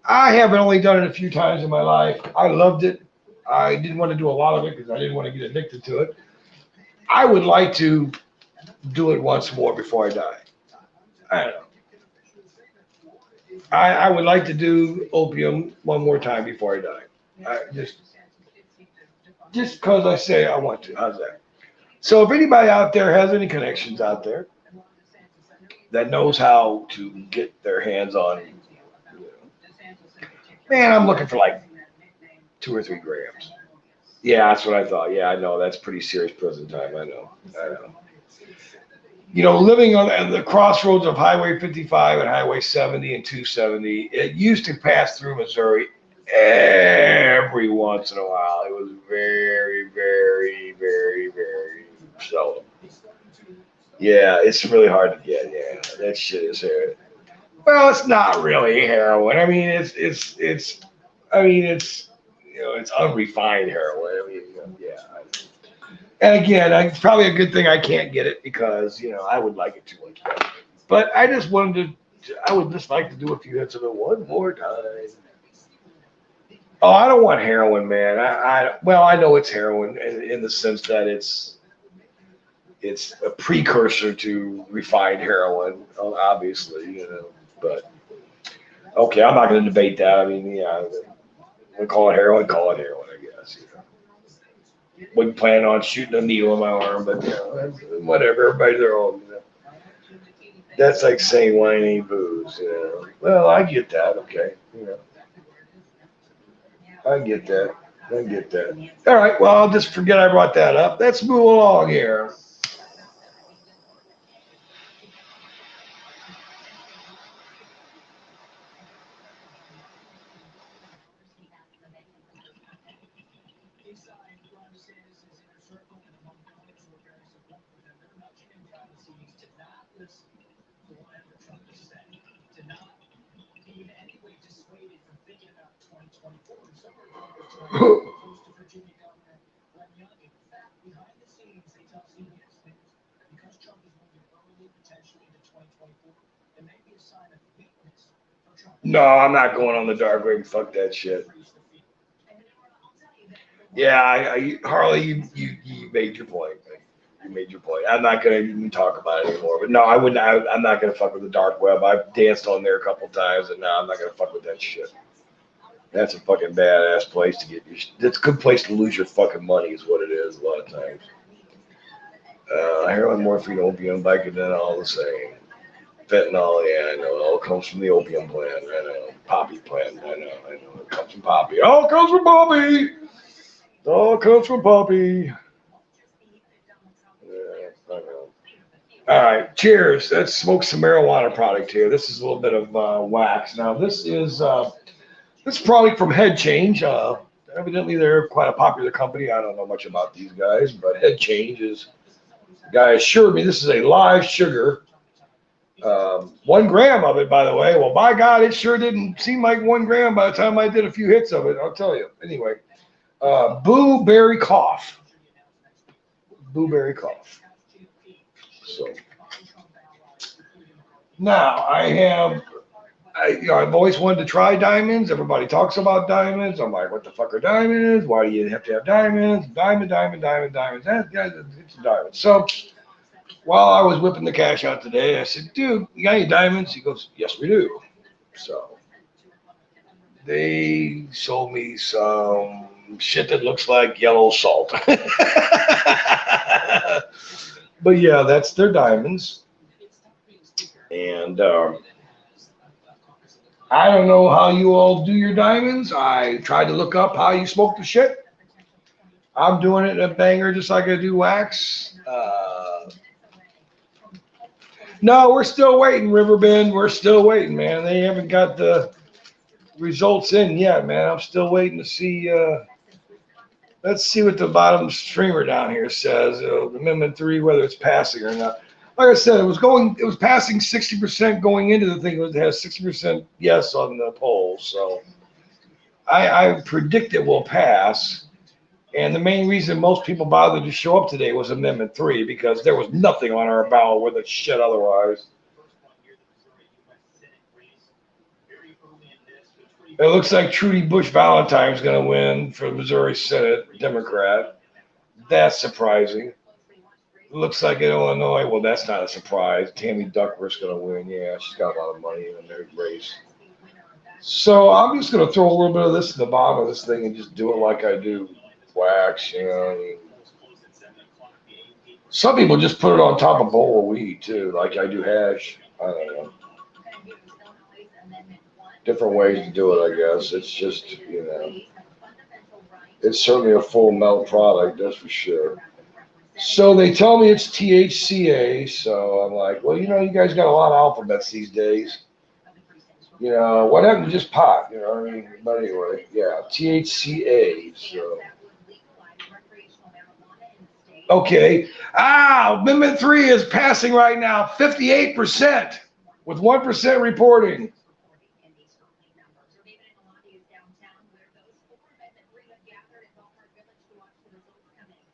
I haven't only done it a few times in my life. I loved it. I didn't want to do a lot of it because I didn't want to get addicted to it. I would like to do it once more before I die. I don't know. I would like to do opium one more time before I die. Just because I say I want to. How's that? So if anybody out there has any connections out there that knows how to get their hands on, man, I'm looking for like 2 or 3 grams. Yeah, that's what I thought. Yeah, I know that's pretty serious prison time. I know. I know. Living on the crossroads of Highway 55 and Highway 70 and 270, it used to pass through Missouri every once in a while. It was very, very, very, very seldom. Yeah, it's really hard to get. Yeah, that shit is here. Well, it's not really heroin. I mean, it's unrefined heroin. I mean, yeah. And again, it's probably a good thing I can't get it because I would like it too much better. But I would just like to do a few hits of it one more time. Oh, I don't want heroin, man. Well, I know it's heroin in the sense that it's a precursor to refined heroin, obviously. But okay, I'm not going to debate that. I mean, yeah, we call it heroin, I guess. Wasn't planning on shooting a needle in my arm, but whatever. Everybody their own. That's like saying wine ain't booze. Well, I get that. Okay, I get that. I get that. All right. Well, I'll just forget I brought that up. Let's move along here. No, I'm not going on the dark web. Fuck that shit. Yeah, Harley, you made your point. You made your point. I'm not gonna even talk about it anymore. But no, I wouldn't. I'm not gonna fuck with the dark web. I've danced on there a couple times, and now I'm not gonna fuck with that shit. That's a fucking badass place to get your. It's a good place to lose your fucking money, is what it is a lot of times. Heroin, morphine, opium, Vicodin, all the same. Fentanyl, yeah, I know. It all comes from the opium plant. I know. Poppy plant. I know. It comes from poppy. It all comes from poppy. It all comes from poppy. Yeah, I know. All right, cheers. Let's smoke some marijuana product here. This is a little bit of wax. Now, this product from Head Change. Evidently, they're quite a popular company. I don't know much about these guys, but Head Change is. The guy assured me this is a live sugar. 1 gram of it, by the way. Well, by God, it sure didn't seem like 1 gram by the time I did a few hits of it. I'll tell you. Anyway, blueberry cough. Blueberry cough. So now I've always wanted to try diamonds. Everybody talks about diamonds. I'm like, what the fuck are diamonds? Why do you have to have diamonds? Diamonds. It's a diamond. So while I was whipping the cash out today, I said, dude, you got any diamonds? He goes, yes, we do. So they sold me some shit that looks like yellow salt. But yeah, that's their diamonds. And I don't know how you all do your diamonds. I tried to look up how you smoke the shit. I'm doing it in a banger just like I do wax. No, we're still waiting, Riverbend. We're still waiting, man. They haven't got the results in yet, man. I'm still waiting to see. Let's see what the bottom streamer down here says. Amendment 3, whether it's passing or not. Like I said, it was passing 60% going into the thing. It has 60% yes on the polls. So I predict it will pass. And the main reason most people bothered to show up today was Amendment 3 because there was nothing on our ballot with it shit otherwise. It looks like Trudy Bush Valentine's going to win for the Missouri Senate, Democrat. That's surprising. It looks like in Illinois, well, that's not a surprise. Tammy Duckworth's going to win. Yeah, she's got a lot of money in their race. So I'm just going to throw a little bit of this in the bottom of this thing and just do it like I do wax, you know. I mean, some people just put it on top of a bowl of weed too, like I do hash. I don't know. Different ways to do it, I guess. It's just, you know, it's certainly a full melt product, that's for sure. So they tell me it's THCA, so I'm like, well, you know, you guys got a lot of alphabets these days. You know, what happened to just pot? You know what I mean? But anyway, yeah, THCA. So. Okay. Amendment 3 is passing right now, 58%, with 1% reporting.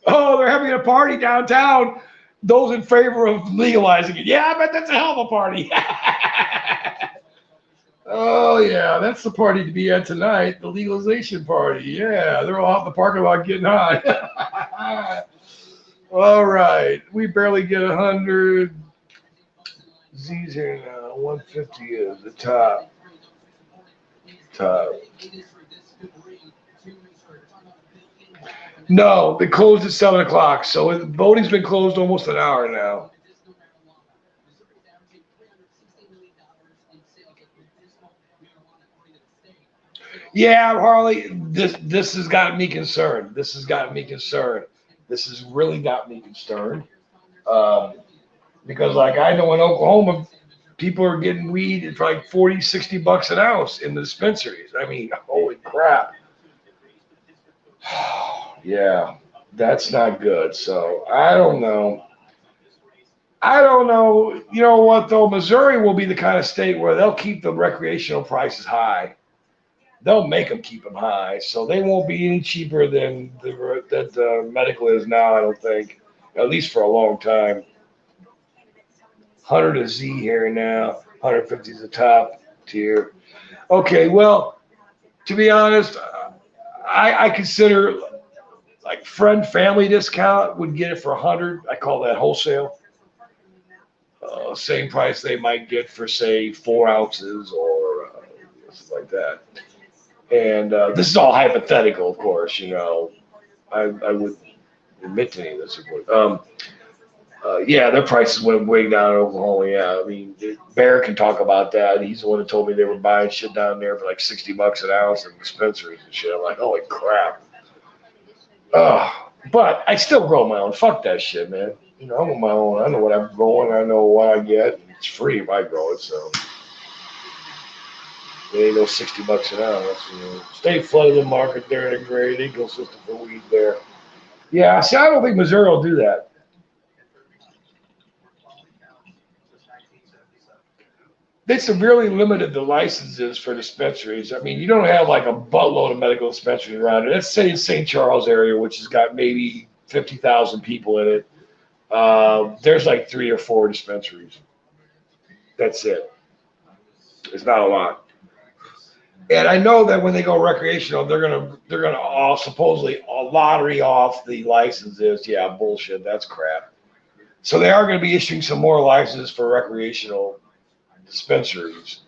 Oh, they're having a party downtown. Those in favor of legalizing it. Yeah, I bet that's a hell of a party. Oh, yeah, that's the party to be at tonight, the legalization party. Yeah, they're all out in the parking lot getting high. All right, we barely get 100. Z's here now. 150 is the top. No, they closed at 7 o'clock, so the voting's been closed almost an hour now. Yeah, Harley, this has got me concerned. This has got me concerned. This has really got me concerned. Because, like, I know in Oklahoma, people are getting weed for like 40, 60 bucks an ounce in the dispensaries. I mean, holy crap. Yeah, that's not good. So I don't know. You know what, though? Missouri will be the kind of state where they'll keep the recreational prices high. They'll make them keep them high. So they won't be any cheaper than the medical is now, I don't think, at least for a long time. 100 is Z here now. 150 is the top tier. Okay, well, to be honest, I consider like friend family discount would get it for 100. I call that wholesale. Same price they might get for say 4 ounces or something like that. And this is all hypothetical, of course. You know, I would admit to any of this. Yeah, their prices went way down in Oklahoma. Yeah, I mean, Bear can talk about that. He's the one that told me they were buying shit down there for like 60 bucks an ounce in dispensaries and shit. I'm like, holy crap. But I still grow my own. Fuck that shit, man. You know, I'm on my own. I know what I'm growing. I know what I get. It's free if I grow it, so. It ain't no 60 bucks an ounce. You know. Stay flooded the market there in a great ecosystem for weed there. Yeah, see, I don't think Missouri will do that. They severely limited the licenses for dispensaries. I mean, you don't have like a buttload of medical dispensaries around it. Let's say in St. Charles area, which has got maybe 50,000 people in it. There's like 3 or 4 dispensaries. That's it. It's not a lot. And I know that when they go recreational, they're gonna all supposedly lottery off the licenses. Yeah, bullshit. That's crap. So they are going to be issuing some more licenses for recreational dispensaries.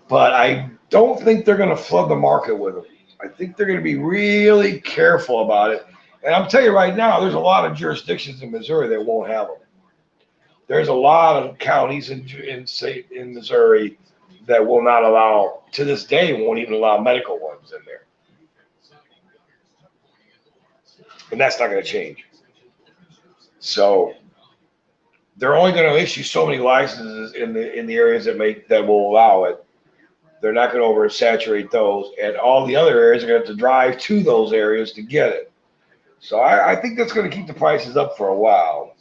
but I don't think they're going to flood the market with them. I think they're going to be really careful about it. And I'm telling you right now, there's a lot of jurisdictions in Missouri that won't have them. There's a lot of counties in Missouri that will not allow, to this day, won't even allow medical ones in there. And that's not going to change. So they're only going to issue so many licenses in the areas that will allow it. They're not going to oversaturate those, and all the other areas are going to have to drive to those areas to get it. So I think that's going to keep the prices up for a while.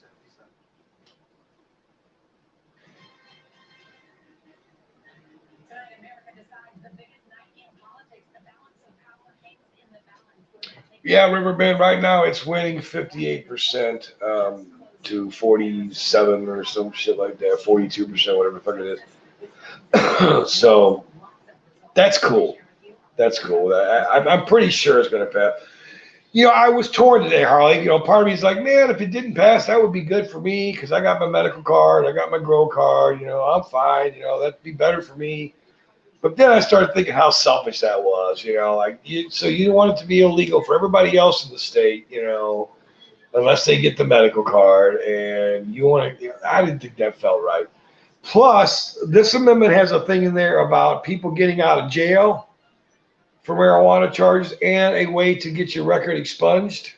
Yeah, Riverbend right now it's winning 58% to 47 or some shit like that, 42%, whatever the fuck it is. So that's cool. That's cool. I'm pretty sure it's going to pass. I was torn today, Harley. Part of me is like, man, if it didn't pass, that would be good for me because I got my medical card, I got my grow card. I'm fine. That'd be better for me. But then I started thinking how selfish that was. So you want it to be illegal for everybody else in the state, unless they get the medical card, and you want to. I didn't think that felt right. Plus, this amendment has a thing in there about people getting out of jail for marijuana charges and a way to get your record expunged,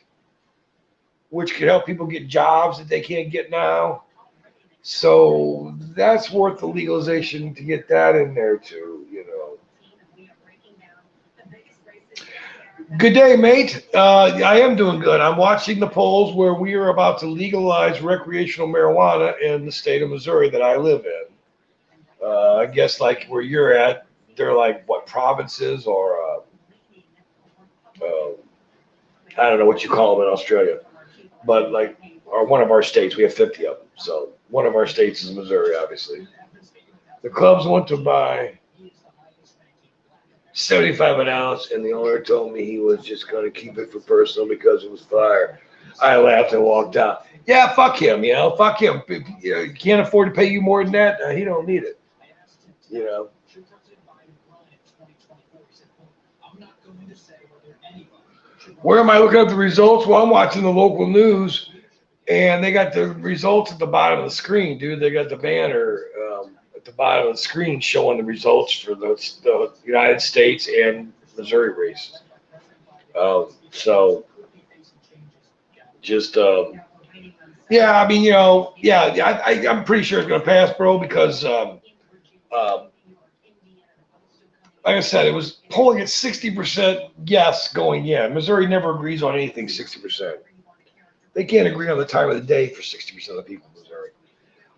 which could help people get jobs that they can't get now. So that's worth the legalization to get that in there too. Good day, mate. I am doing good. I'm watching the polls where we are about to legalize recreational marijuana in the state of Missouri that I live in. I guess like where you're at, they're like what provinces or I don't know what you call them in Australia, but like or one of our states. We have 50 of them. So one of our states is Missouri, obviously. The clubs want to buy 75 an ounce, and the owner told me he was just going to keep it for personal because it was fire. I laughed and walked out. Yeah, fuck him, fuck him. He can't afford to pay you more than that. He don't need it, Where am I looking at the results? Well, I'm watching the local news, and they got the results at the bottom of the screen, dude. They got the banner at the bottom of the screen showing the results for the United States and Missouri races. So just yeah, I mean, yeah, I'm pretty sure it's going to pass, bro, because like I said, it was polling at 60% yes going in. Missouri never agrees on anything 60%. They can't agree on the time of the day for 60% of the people in Missouri.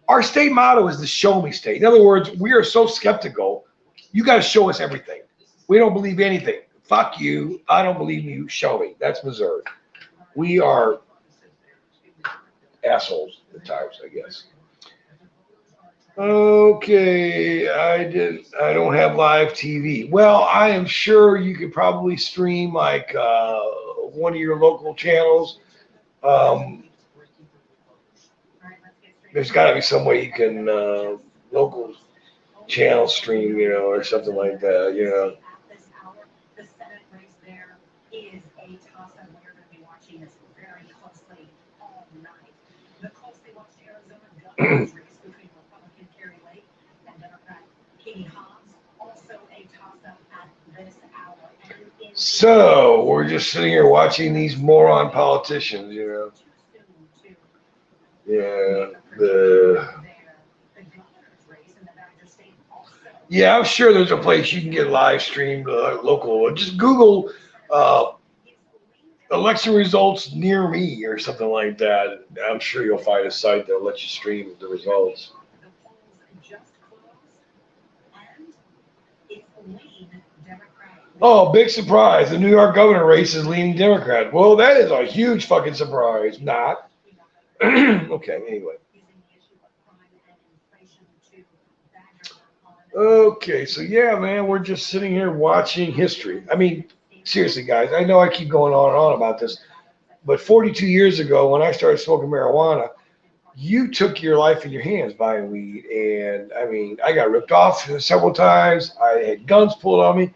Our state motto is the show me state. In other words, we are so skeptical. You got to show us everything. We don't believe anything. Fuck you. I don't believe you. Show me. That's Missouri. We are assholes at times, I guess. Okay, I don't have live TV. Well, I am sure you could probably stream like one of your local channels. There's got to be some way you can local channel stream, or something like that, So we're just sitting here watching these moron politicians, Yeah, yeah, I'm sure there's a place you can get live streamed local. Just Google election results near me or something like that. I'm sure you'll find a site that'll let you stream the results. Oh, big surprise. The New York governor race is leaning Democrat. Well, that is a huge fucking surprise. Not. Okay, anyway. Okay, so yeah, man, we're just sitting here watching history. I mean, seriously, guys, I know I keep going on and on about this, but 42 years ago when I started smoking marijuana, you took your life in your hands buying weed. And I mean, I got ripped off several times. I had guns pulled on me.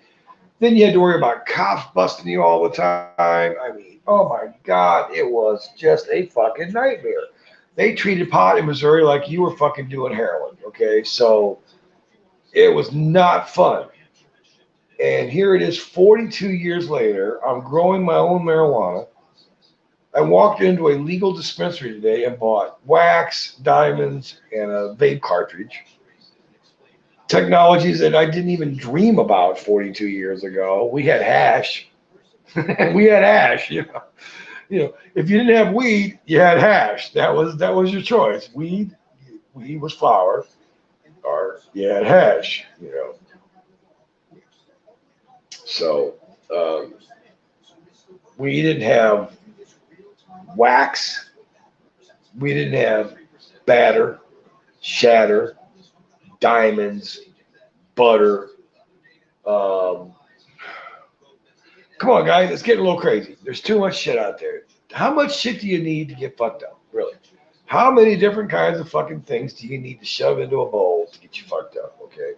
Then you had to worry about cops busting you all the time. I mean, oh my God, it was just a fucking nightmare. They treated pot in Missouri like you were fucking doing heroin. Okay, so it was not fun. And here it is 42 years later. I'm growing my own marijuana. I walked into a legal dispensary today and bought wax, diamonds, and a vape cartridge. Technologies that I didn't even dream about 42 years ago. We had hash. We had hash. If you didn't have weed, you had hash. That was your choice. Weed was flour, or you had hash. So um, we didn't have wax. We didn't have batter, shatter, diamonds, butter. Um, Come on, guys, it's getting a little crazy. There's too much shit out there. How much shit do you need to get fucked up? Really? How many different kinds of fucking things do you need to shove into a bowl to get you fucked up? Okay.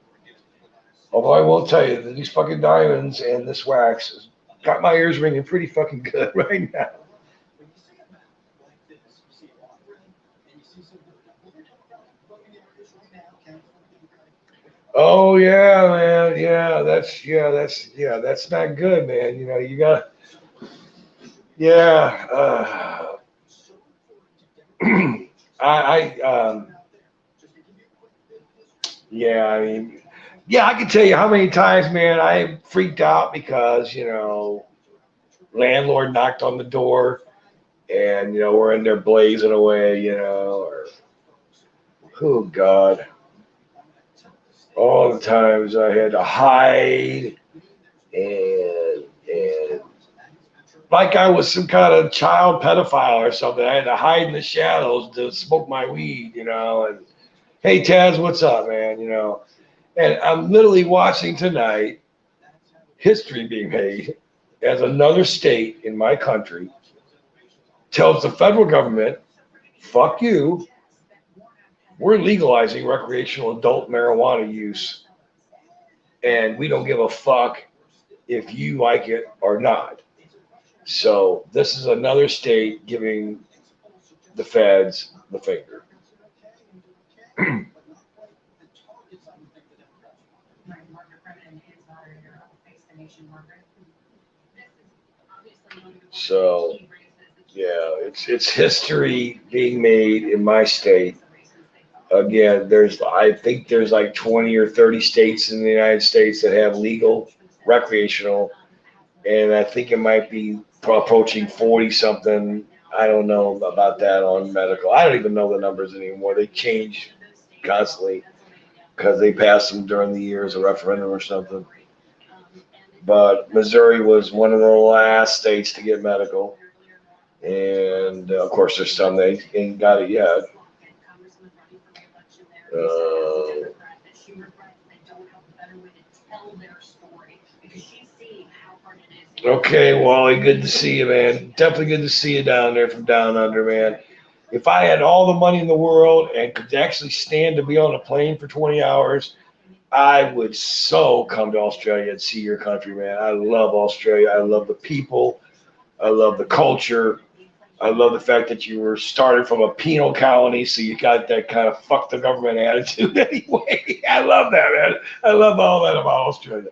Although I will tell you that these fucking diamonds and this wax has got my ears ringing pretty fucking good right now. Oh yeah, man. That's not good, man. You got yeah. I yeah, I mean, yeah, I can tell you how many times, man, I freaked out because landlord knocked on the door and we're in there blazing away, or oh God, all the times I had to hide and like I was some kind of child pedophile or something. I had to hide in the shadows to smoke my weed, and hey Taz, what's up, man? And I'm literally watching tonight history being made as another state in my country tells the federal government, fuck you, we're legalizing recreational adult marijuana use, and we don't give a fuck if you like it or not. So this is another state giving the feds the finger. So yeah, it's history being made in my state. Again, I think there's like 20 or 30 states in the United States that have legal recreational, and I think it might be approaching 40 something. I don't know about that on medical. I don't even know the numbers anymore. They change constantly because they pass them during the year as a referendum or something. But Missouri was one of the last states to get medical, and of course, there's some that ain't got it yet. Uh, okay, Wally, good to see you, man. Definitely good to see you down there from down under, man. If I had all the money in the world and could actually stand to be on a plane for 20 hours, I would so come to Australia and see your country, man. I love Australia. I love the people. I love the culture. I love the fact that you were started from a penal colony, so you got that kind of fuck the government attitude anyway. I love that, man. I love all that about Australia.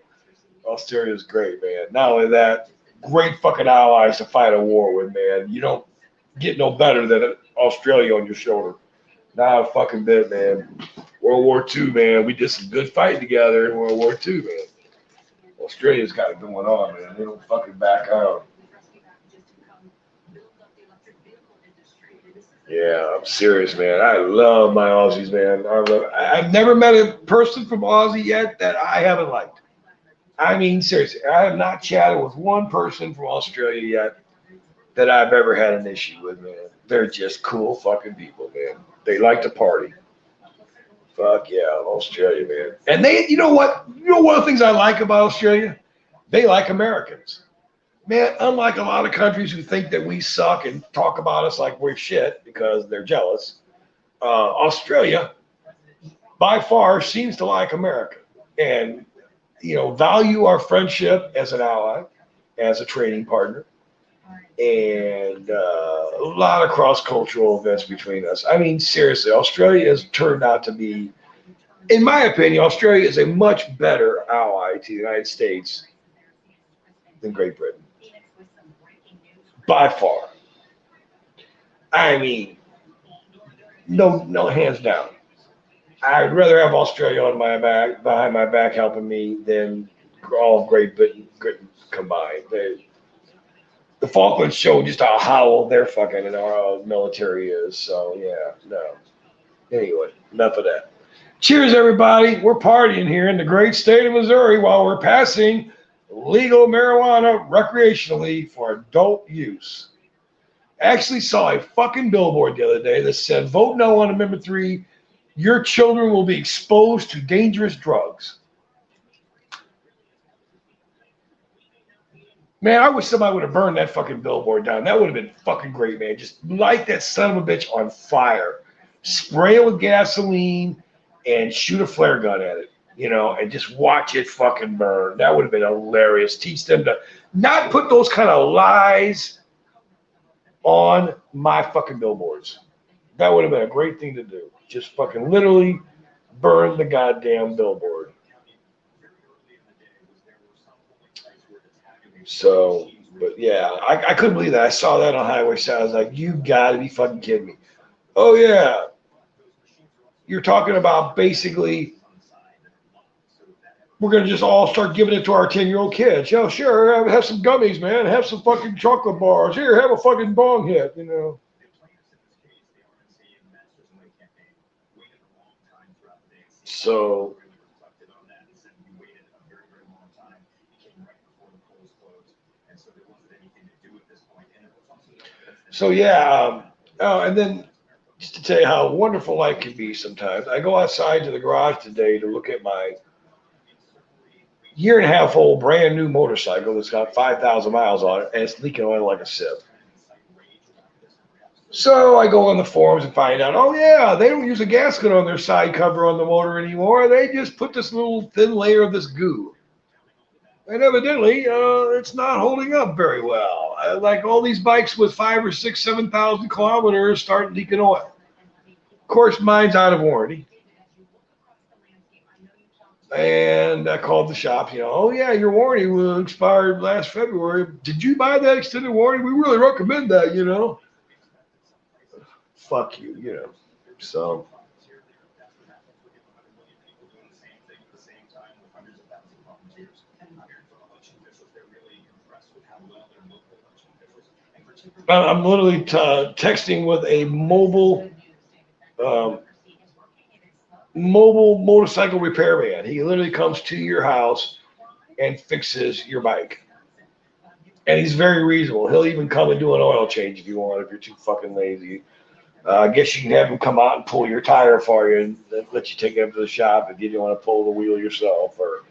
Australia is great, man. Not only that, great fucking allies to fight a war with, man. You don't get no better than Australia on your shoulder. Not a fucking bit, man. World War II, man. We did some good fighting together in World War II, man. Australia's got it going on, man. They don't fucking back out. Yeah, I'm serious, man. I love my Aussies, man. I've never met a person from Aussie yet that I haven't liked. I mean, seriously, I have not chatted with one person from Australia yet that I've ever had an issue with, man. They're just cool fucking people, man. They like to party. Fuck yeah, Australia, man. And they, you know what? You know one of the things I like about Australia? They like Americans. Man, unlike a lot of countries who think that we suck and talk about us like we're shit because they're jealous, Australia by far seems to like America and, value our friendship as an ally, as a trading partner, and a lot of cross-cultural events between us. I mean, seriously, Australia has turned out to be, in my opinion, Australia is a much better ally to the United States than Great Britain, by far. I mean, no, hands down. I'd rather have Australia on my back, behind my back, helping me than all of Great Britain combined. The Falklands show just how their fucking and our military is. So yeah, no. Anyway, enough of that. Cheers, everybody. We're partying here in the great state of Missouri while we're passing legal marijuana recreationally for adult use. Actually saw a fucking billboard the other day that said, vote no on Amendment 3. Your children will be exposed to dangerous drugs. Man, I wish somebody would have burned that fucking billboard down. That would have been fucking great, man. Just light that son of a bitch on fire. Spray it with gasoline and shoot a flare gun at it, and just watch it fucking burn. That would have been hilarious. Teach them to not put those kind of lies on my fucking billboards. That would have been a great thing to do. Just fucking literally burn the goddamn billboard. So, but yeah, I couldn't believe that. I saw that on Highway 7. I was like, you gotta be fucking kidding me. Oh yeah. You're talking about basically we're gonna just all start giving it to our 10-year-old kids. Yo, sure, have some gummies, man. Have some fucking chocolate bars. Here, have a fucking bong hit, So yeah. Oh, and then just to tell you how wonderful life can be sometimes, I go outside to the garage today to look at my year-and-a-half old brand new motorcycle that's got 5,000 miles on it, and it's leaking oil like a sieve. So I go on the forums and find out, oh yeah, they don't use a gasket on their side cover on the motor anymore. They just put this little thin layer of this goo. And evidently, it's not holding up very well. Like all these bikes with 5,000 or 6,000, 7,000 kilometers start leaking oil. Of course, mine's out of warranty. And I called the shop, oh yeah, your warranty will expired last February. Did you buy that extended warranty? We really recommend that, Fuck you, So. I'm literally texting with a mobile motorcycle repairman. He literally comes to your house and fixes your bike. And he's very reasonable. He'll even come and do an oil change if you want, if you're too fucking lazy. I guess you can have him come out and pull your tire for you and let you take it up to the shop if you don't want to pull the wheel yourself. Or,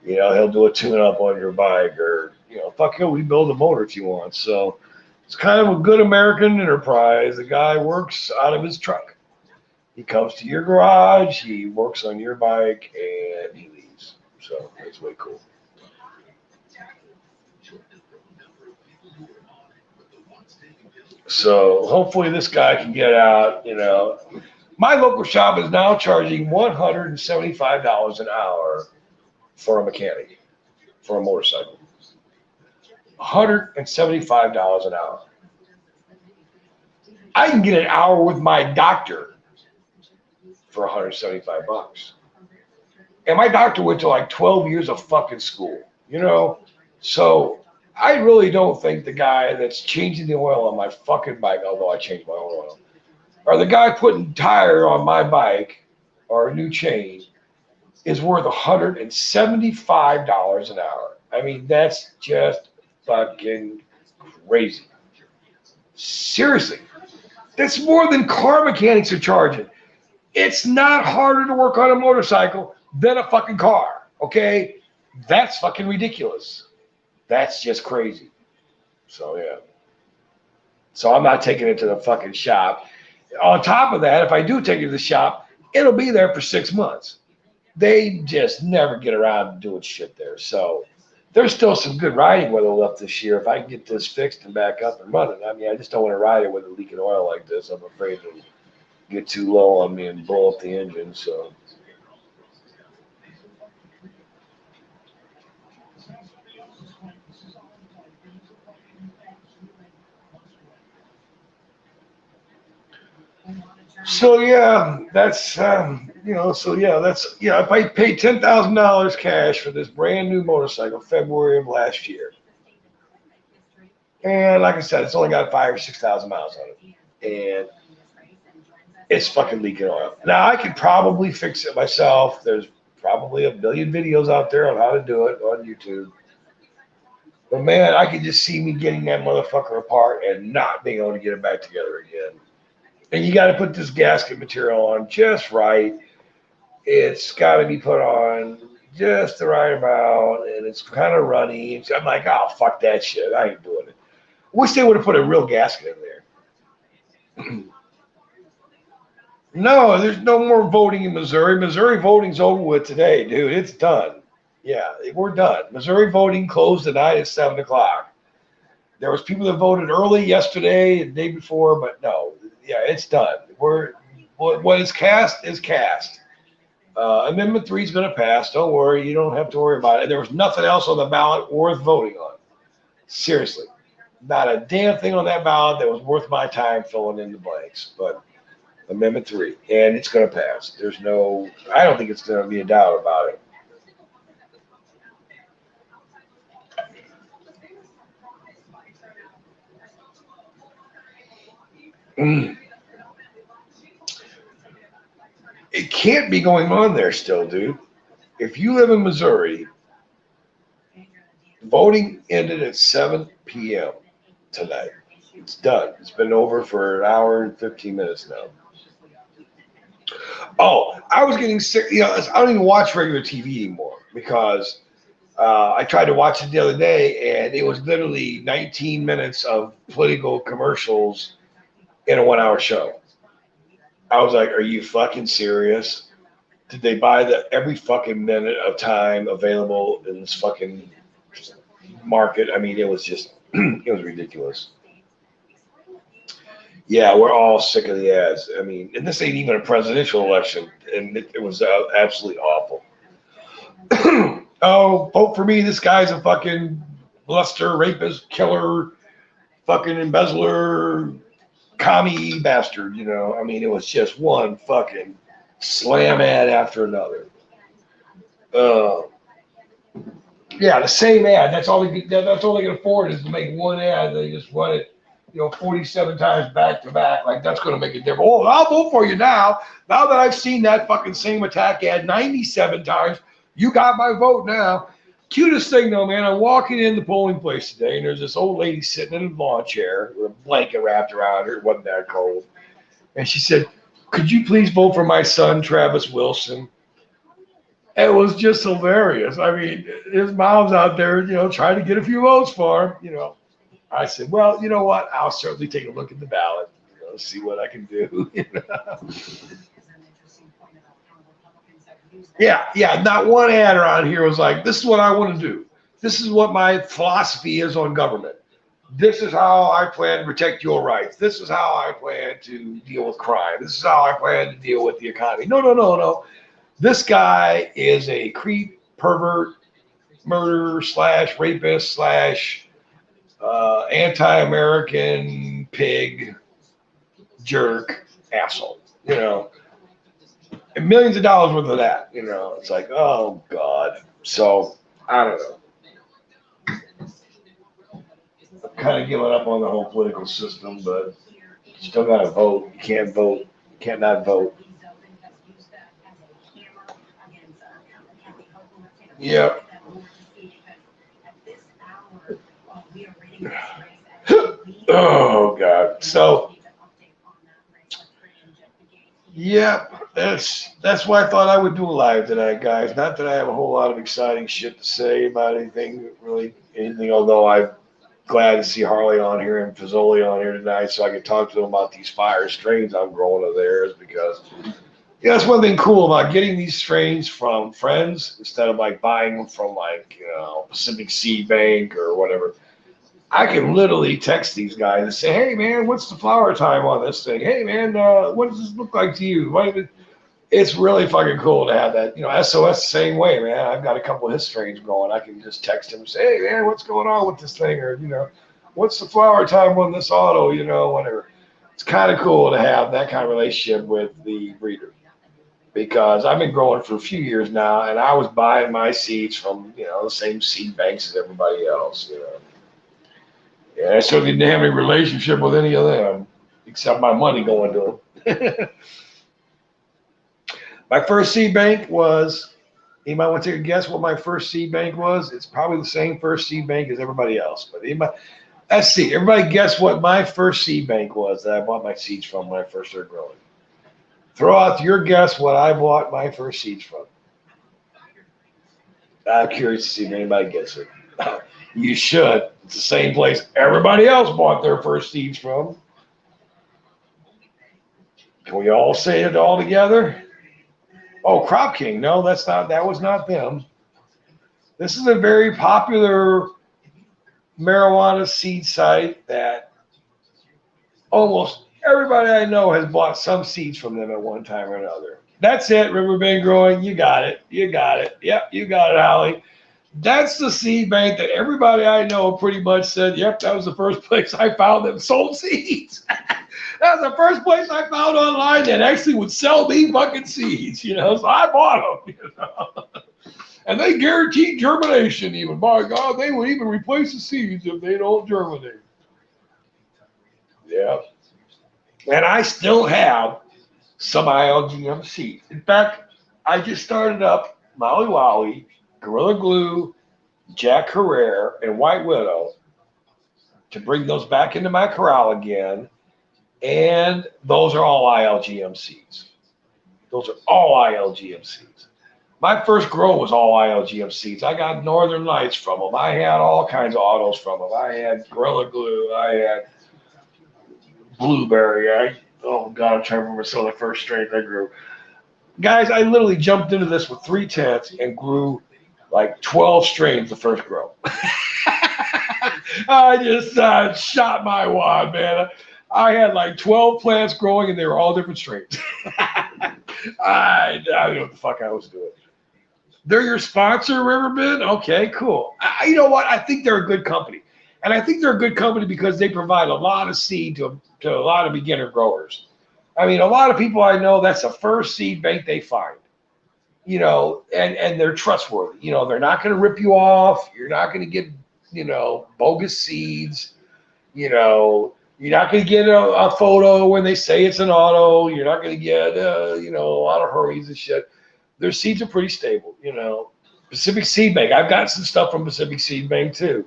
he'll do a tune-up on your bike. Or, fuck, he'll rebuild the motor if you want. So it's kind of a good American enterprise. The guy works out of his truck. He comes to your garage, he works on your bike, and he leaves. So it's way cool. So hopefully this guy can get out, My local shop is now charging $175 an hour for a mechanic, for a motorcycle. $175 an hour. I can get an hour with my doctor for $175. And my doctor went to like 12 years of fucking school, So I really don't think the guy that's changing the oil on my fucking bike, although I changed my own oil, or the guy putting tire on my bike or a new chain is worth $175 an hour. I mean, that's just fucking crazy. Seriously. That's more than car mechanics are charging. It's not harder to work on a motorcycle than a fucking car, okay? That's fucking ridiculous. That's just crazy. So, yeah. So I'm not taking it to the fucking shop. On top of that, if I do take it to the shop, it'll be there for 6 months. They just never get around to doing shit there. So there's still some good riding weather left this year. If I can get this fixed and back up and running, I mean, I just don't want to ride it with it leaking oil like this. I'm afraid it'll get too low on me and blow up the engine. So. So yeah, that's So yeah, that's If I paid $10,000 cash for this brand new motorcycle February of last year, and like I said, it's only got 5 or 6 thousand miles on it, and it's fucking leaking oil. Now I could probably fix it myself. There's probably a billion videos out there on how to do it on YouTube. But man, I could just see me getting that motherfucker apart and not being able to get it back together again. And you got to put this gasket material on just right. It's got to be put on just the right amount, and it's kind of runny. I'm like, oh, fuck that shit. I ain't doing it. Wish they would have put a real gasket in there. No, there's no more voting in Missouri. Missouri voting's over with today, dude. It's done. Yeah, we're done. Missouri voting closed tonight at 7 o'clock. There was people that voted early yesterday and the day before, but no, yeah, it's done. What is cast is cast. Amendment 3 is going to pass. Don't worry, you don't have to worry about it. There was nothing else on the ballot worth voting on. Seriously, not a damn thing on that ballot that was worth my time filling in the blanks. But Amendment 3, and it's going to pass. I don't think it's going to be a doubt about it. It can't be going on there still, dude. If you live in Missouri, voting ended at 7 p.m. tonight. It's done. It's been over for an hour and 15 minutes now. Oh, I was getting sick. I don't even watch regular TV anymore because I tried to watch it the other day, and it was literally 19 minutes of political commercials in a 1 hour show. I was like, are you fucking serious? Did they buy every fucking minute of time available in this fucking market? I mean, it was just, it was ridiculous. Yeah, we're all sick of the ads. I mean, and this ain't even a presidential election, and it was absolutely awful. Oh, vote for me. This guy's a fucking bluster, rapist, killer, fucking embezzler, commie bastard. I mean, it was just one fucking slam ad after another. Uh, yeah, the same ad. That's all they can afford is to make one ad. They just run it, 47 times back to back. Like that's going to make a difference. Oh, I'll vote for you now. Now that I've seen that fucking same attack ad 97 times, you got my vote now. Cutest thing though, man. I'm walking in the polling place today, and there's this old lady sitting in a lawn chair with a blanket wrapped around her. It wasn't that cold. And she said, "Could you please vote for my son, Travis Wilson?" It was just hilarious. I mean, his mom's out there, trying to get a few votes for him. I said, well, you know what? I'll certainly take a look at the ballot, see what I can do. Yeah. Not one ad around here was like, this is what I want to do. This is what my philosophy is on government. This is how I plan to protect your rights. This is how I plan to deal with crime. This is how I plan to deal with the economy. No. This guy is a creep, pervert, murderer / rapist / anti-American pig, jerk, asshole. And millions of dollars worth of that. It's like, oh God. So I don't know. I'm kind of giving up on the whole political system, but you still got to vote. You can't vote. You can't not vote. Yep. Oh God. So yep, that's why I thought I would do a live tonight, guys. Not that I have a whole lot of exciting shit to say about anything, although I've glad to see Harley on here and Fazoli on here tonight so I can talk to them about these fire strains I'm growing of theirs because that's one thing cool about getting these strains from friends instead of like buying them from like, Pacific Seed Bank or whatever. I can literally text these guys and say, hey man, what's the flower time on this thing? Hey man, what does this look like to you? It's really fucking cool to have that. SOS the same way, man. I've got a couple of his strains growing. I can just text him and say, hey man, what's going on with this thing? Or, what's the flower time on this auto, whatever. It's kind of cool to have that kind of relationship with the breeder because I've been growing for a few years now and I was buying my seeds from, the same seed banks as everybody else. Yeah, I certainly didn't have any relationship with any of them except my money going to them. My first seed bank was, anybody want to take a guess what my first seed bank was? It's probably the same first seed bank as everybody else. But let's see, everybody guess what my first seed bank was that I bought my seeds from when I first started growing. Throw out your guess what I bought my first seeds from. I'm curious to see if anybody gets it. You should. It's the same place everybody else bought their first seeds from. Can we all say it all together? Oh, Crop King. No, that was not them. This is a very popular marijuana seed site that almost everybody I know has bought some seeds from them at one time or another. That's it, Riverbend Growing. You got it. Yep, you got it, Holly. That's the seed bank that everybody I know pretty much said, yep, that was the first place I found that sold seeds. That was the first place I found online that actually would sell me fucking seeds, so I bought them, And they guaranteed germination even. My God, they would even replace the seeds if they don't germinate. Yeah. And I still have some ILGM seeds. In fact, I just started up Maui Wowie, Gorilla Glue, Jack Herrera, and White Widow to bring those back into my corral again. And those are all ILGM seeds. Those are all ILGM seeds. My first grow was all ILGM seeds. I got Northern Lights from them. I had all kinds of autos from them. I had Gorilla Glue. I had Blueberry. Oh, God, I'm trying to remember some of the first strains I grew. Guys, I literally jumped into this with 3/10 and grew like 12 strains the first grow. I just shot my wad, man. I had like 12 plants growing, and they were all different strains. I don't know what the fuck I was doing. They're your sponsor, Riverbend? Okay, cool. You know what? I think they're a good company. And I think they're a good company because they provide a lot of seed to a lot of beginner growers. I mean, a lot of people I know, that's the first seed bank they find. And they're trustworthy. They're not going to rip you off. You're not going to get, bogus seeds. You're not going to get a photo when they say it's an auto. You're not going to get, a lot of hurries and shit. Their seeds are pretty stable, Pacific Seed Bank. I've got some stuff from Pacific Seed Bank, too.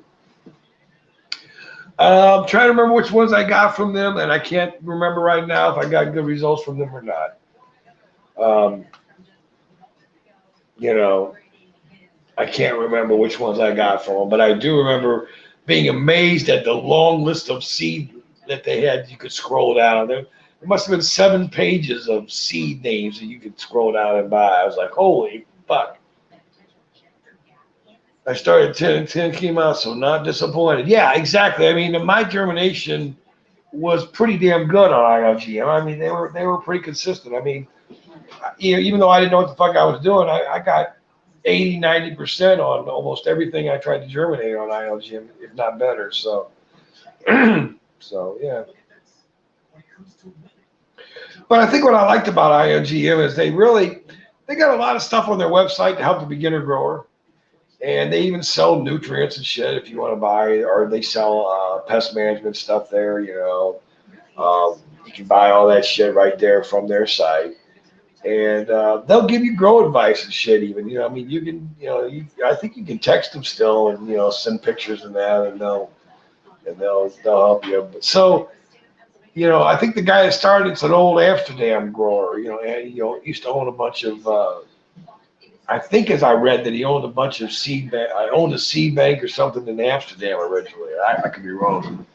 I'm trying to remember which ones I got from them, and I can't remember right now if I got good results from them or not. I can't remember which ones I got from them, but I do remember being amazed at the long list of seed that they had. You could scroll down. There must have been 7 pages of seed names that you could scroll down and buy. I was like, holy fuck. I started 10 and 10 came out, so not disappointed. Yeah, exactly. I mean, my germination was pretty damn good on ILGM. I mean, they were pretty consistent. I mean, even though I didn't know what the fuck I was doing, I got 80, 90% on almost everything I tried to germinate on ILGM, if not better. So, yeah. But I think what I liked about ILGM is they got a lot of stuff on their website to help the beginner grower. And they even sell nutrients and shit if you want to buy, or they sell pest management stuff there, You can buy all that shit right there from their site. And they'll give you grow advice and shit even. I mean, you can, I think you can text them still and, send pictures and that, and they'll help you. But so, I think the guy that started, it's an old Amsterdam grower, and, used to own a bunch of I think as I read that he owned a bunch of seed bank. I owned a seed bank or something in Amsterdam originally. I could be wrong.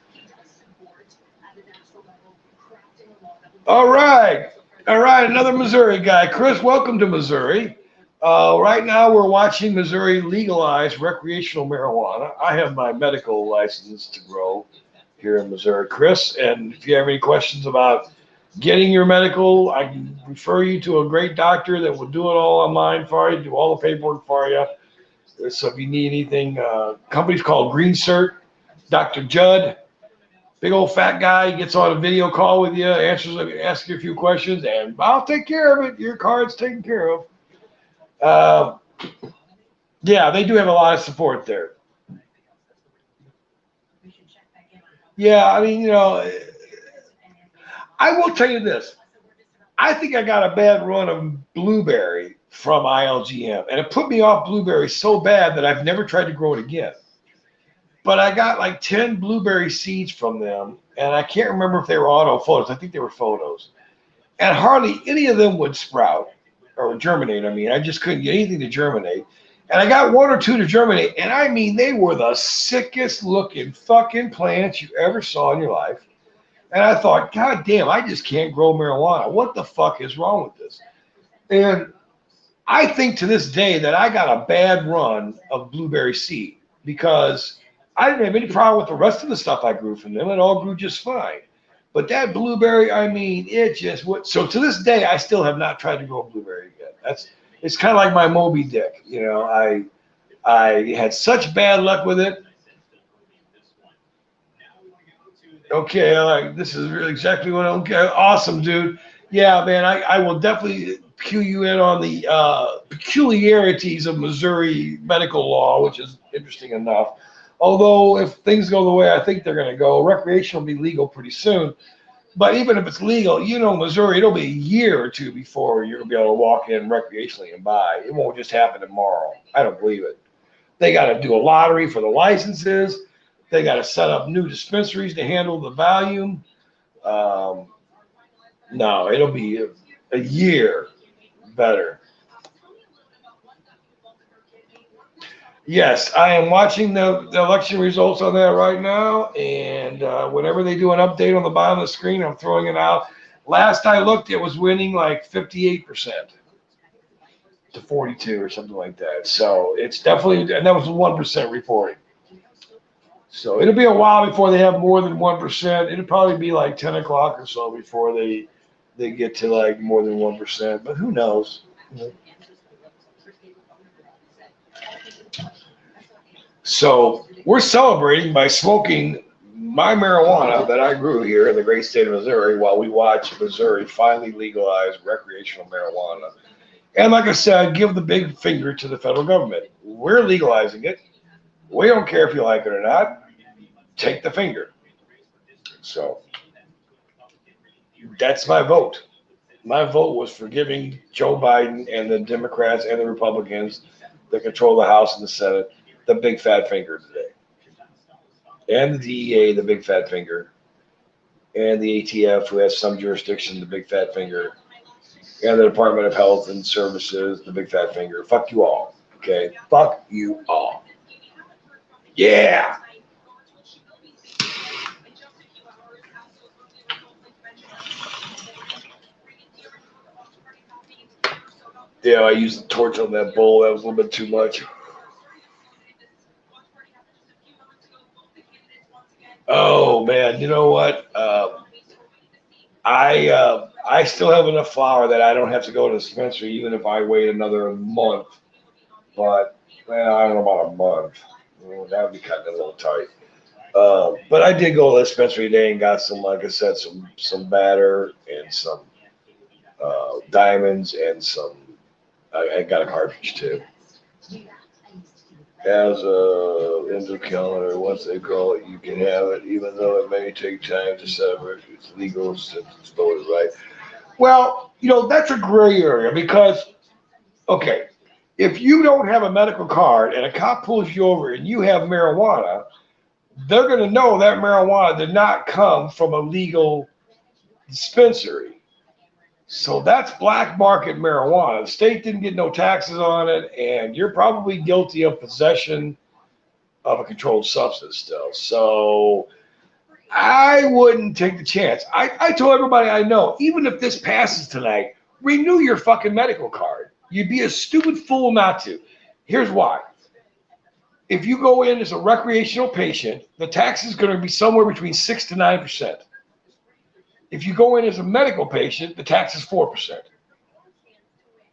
All right. All right. Another Missouri guy. Chris, welcome to Missouri. Right now we're watching Missouri legalize recreational marijuana. I have my medical license to grow here in Missouri, Chris. And if you have any questions about getting your medical, I can refer you to a great doctor that will do it all online for you, do all the paperwork for you. So if you need anything, company's called Green Cert. Dr. Judd, big old fat guy, gets on a video call with you, asks you a few questions, and I'll take care of it. Your card's taken care of. Uh, yeah, they do have a lot of support there. Yeah, I mean, I will tell you this. I think I got a bad run of blueberry from ILGM, and it put me off blueberry so bad that I've never tried to grow it again. But I got like 10 blueberry seeds from them, and I can't remember if they were auto photos. I think they were photos. And hardly any of them would sprout or germinate. I mean, I just couldn't get anything to germinate. And I got one or two to germinate, and I mean, they were the sickest looking fucking plants you ever saw in your life. And I thought, God damn, I just can't grow marijuana. What the fuck is wrong with this? And I think to this day that I got a bad run of blueberry seed because I didn't have any problem with the rest of the stuff I grew from them. It all grew just fine. But that blueberry, I mean, it just would. So to this day, I still have not tried to grow blueberry again. It's kind of like my Moby Dick. I had such bad luck with it. Okay, this is really exactly what I'm. Okay, awesome, dude. Yeah, man, I will definitely cue you in on the peculiarities of Missouri medical law, which is interesting enough. Although if things go the way I think they're going to go, recreational will be legal pretty soon. But even if it's legal, Missouri, it'll be a year or two before you're going to be able to walk in recreationally and buy. It won't just happen tomorrow. I don't believe it. They got to do a lottery for the licenses. They got to set up new dispensaries to handle the volume. No, it'll be a year better. Yes, I am watching the election results on that right now, and whenever they do an update on the bottom of the screen, I'm throwing it out. Last I looked, it was winning like 58% to 42 or something like that. So it's definitely, and that was 1% reporting. So it'll be a while before they have more than 1%. It'll probably be like 10 o'clock or so before they get to like more than 1%, but who knows? So we're celebrating by smoking my marijuana that I grew here in the great state of Missouri while we watch Missouri finally legalize recreational marijuana. And like I said, give the big finger to the federal government. We're legalizing it. We don't care if you like it or not. Take the finger. So that's my vote. My vote was for giving Joe Biden and the Democrats and the Republicans that control the House and the Senate the big fat finger today. And the DEA, the big fat finger. And the ATF, who has some jurisdiction, the big fat finger. And the Department of Health and Services, the big fat finger. Fuck you all. Okay? Fuck you all. Yeah. Yeah, I used the torch on that bowl. That was a little bit too much. Oh man, you know what? I still have enough flour that I don't have to go to the dispensary even if I wait another month. But I don't know about a month. That would be kind of a little tight. But I did go to the dispensary today and got some, like I said, some batter and some diamonds and some. I got a cartridge too. As in the calendar, once they call it, you can have it, even though it may take time to celebrate. It's legal since it's voted right. Well, that's a gray area because, okay, if you don't have a medical card and a cop pulls you over and you have marijuana, they're going to know that marijuana did not come from a legal dispensary. So that's black market marijuana. The state didn't get no taxes on it, and you're probably guilty of possession of a controlled substance still. So I wouldn't take the chance. I told everybody I know, even if this passes tonight, renew your fucking medical card. You'd be a stupid fool not to. Here's why. If you go in as a recreational patient, the tax is going to be somewhere between 6 to 9%. If you go in as a medical patient, the tax is 4%.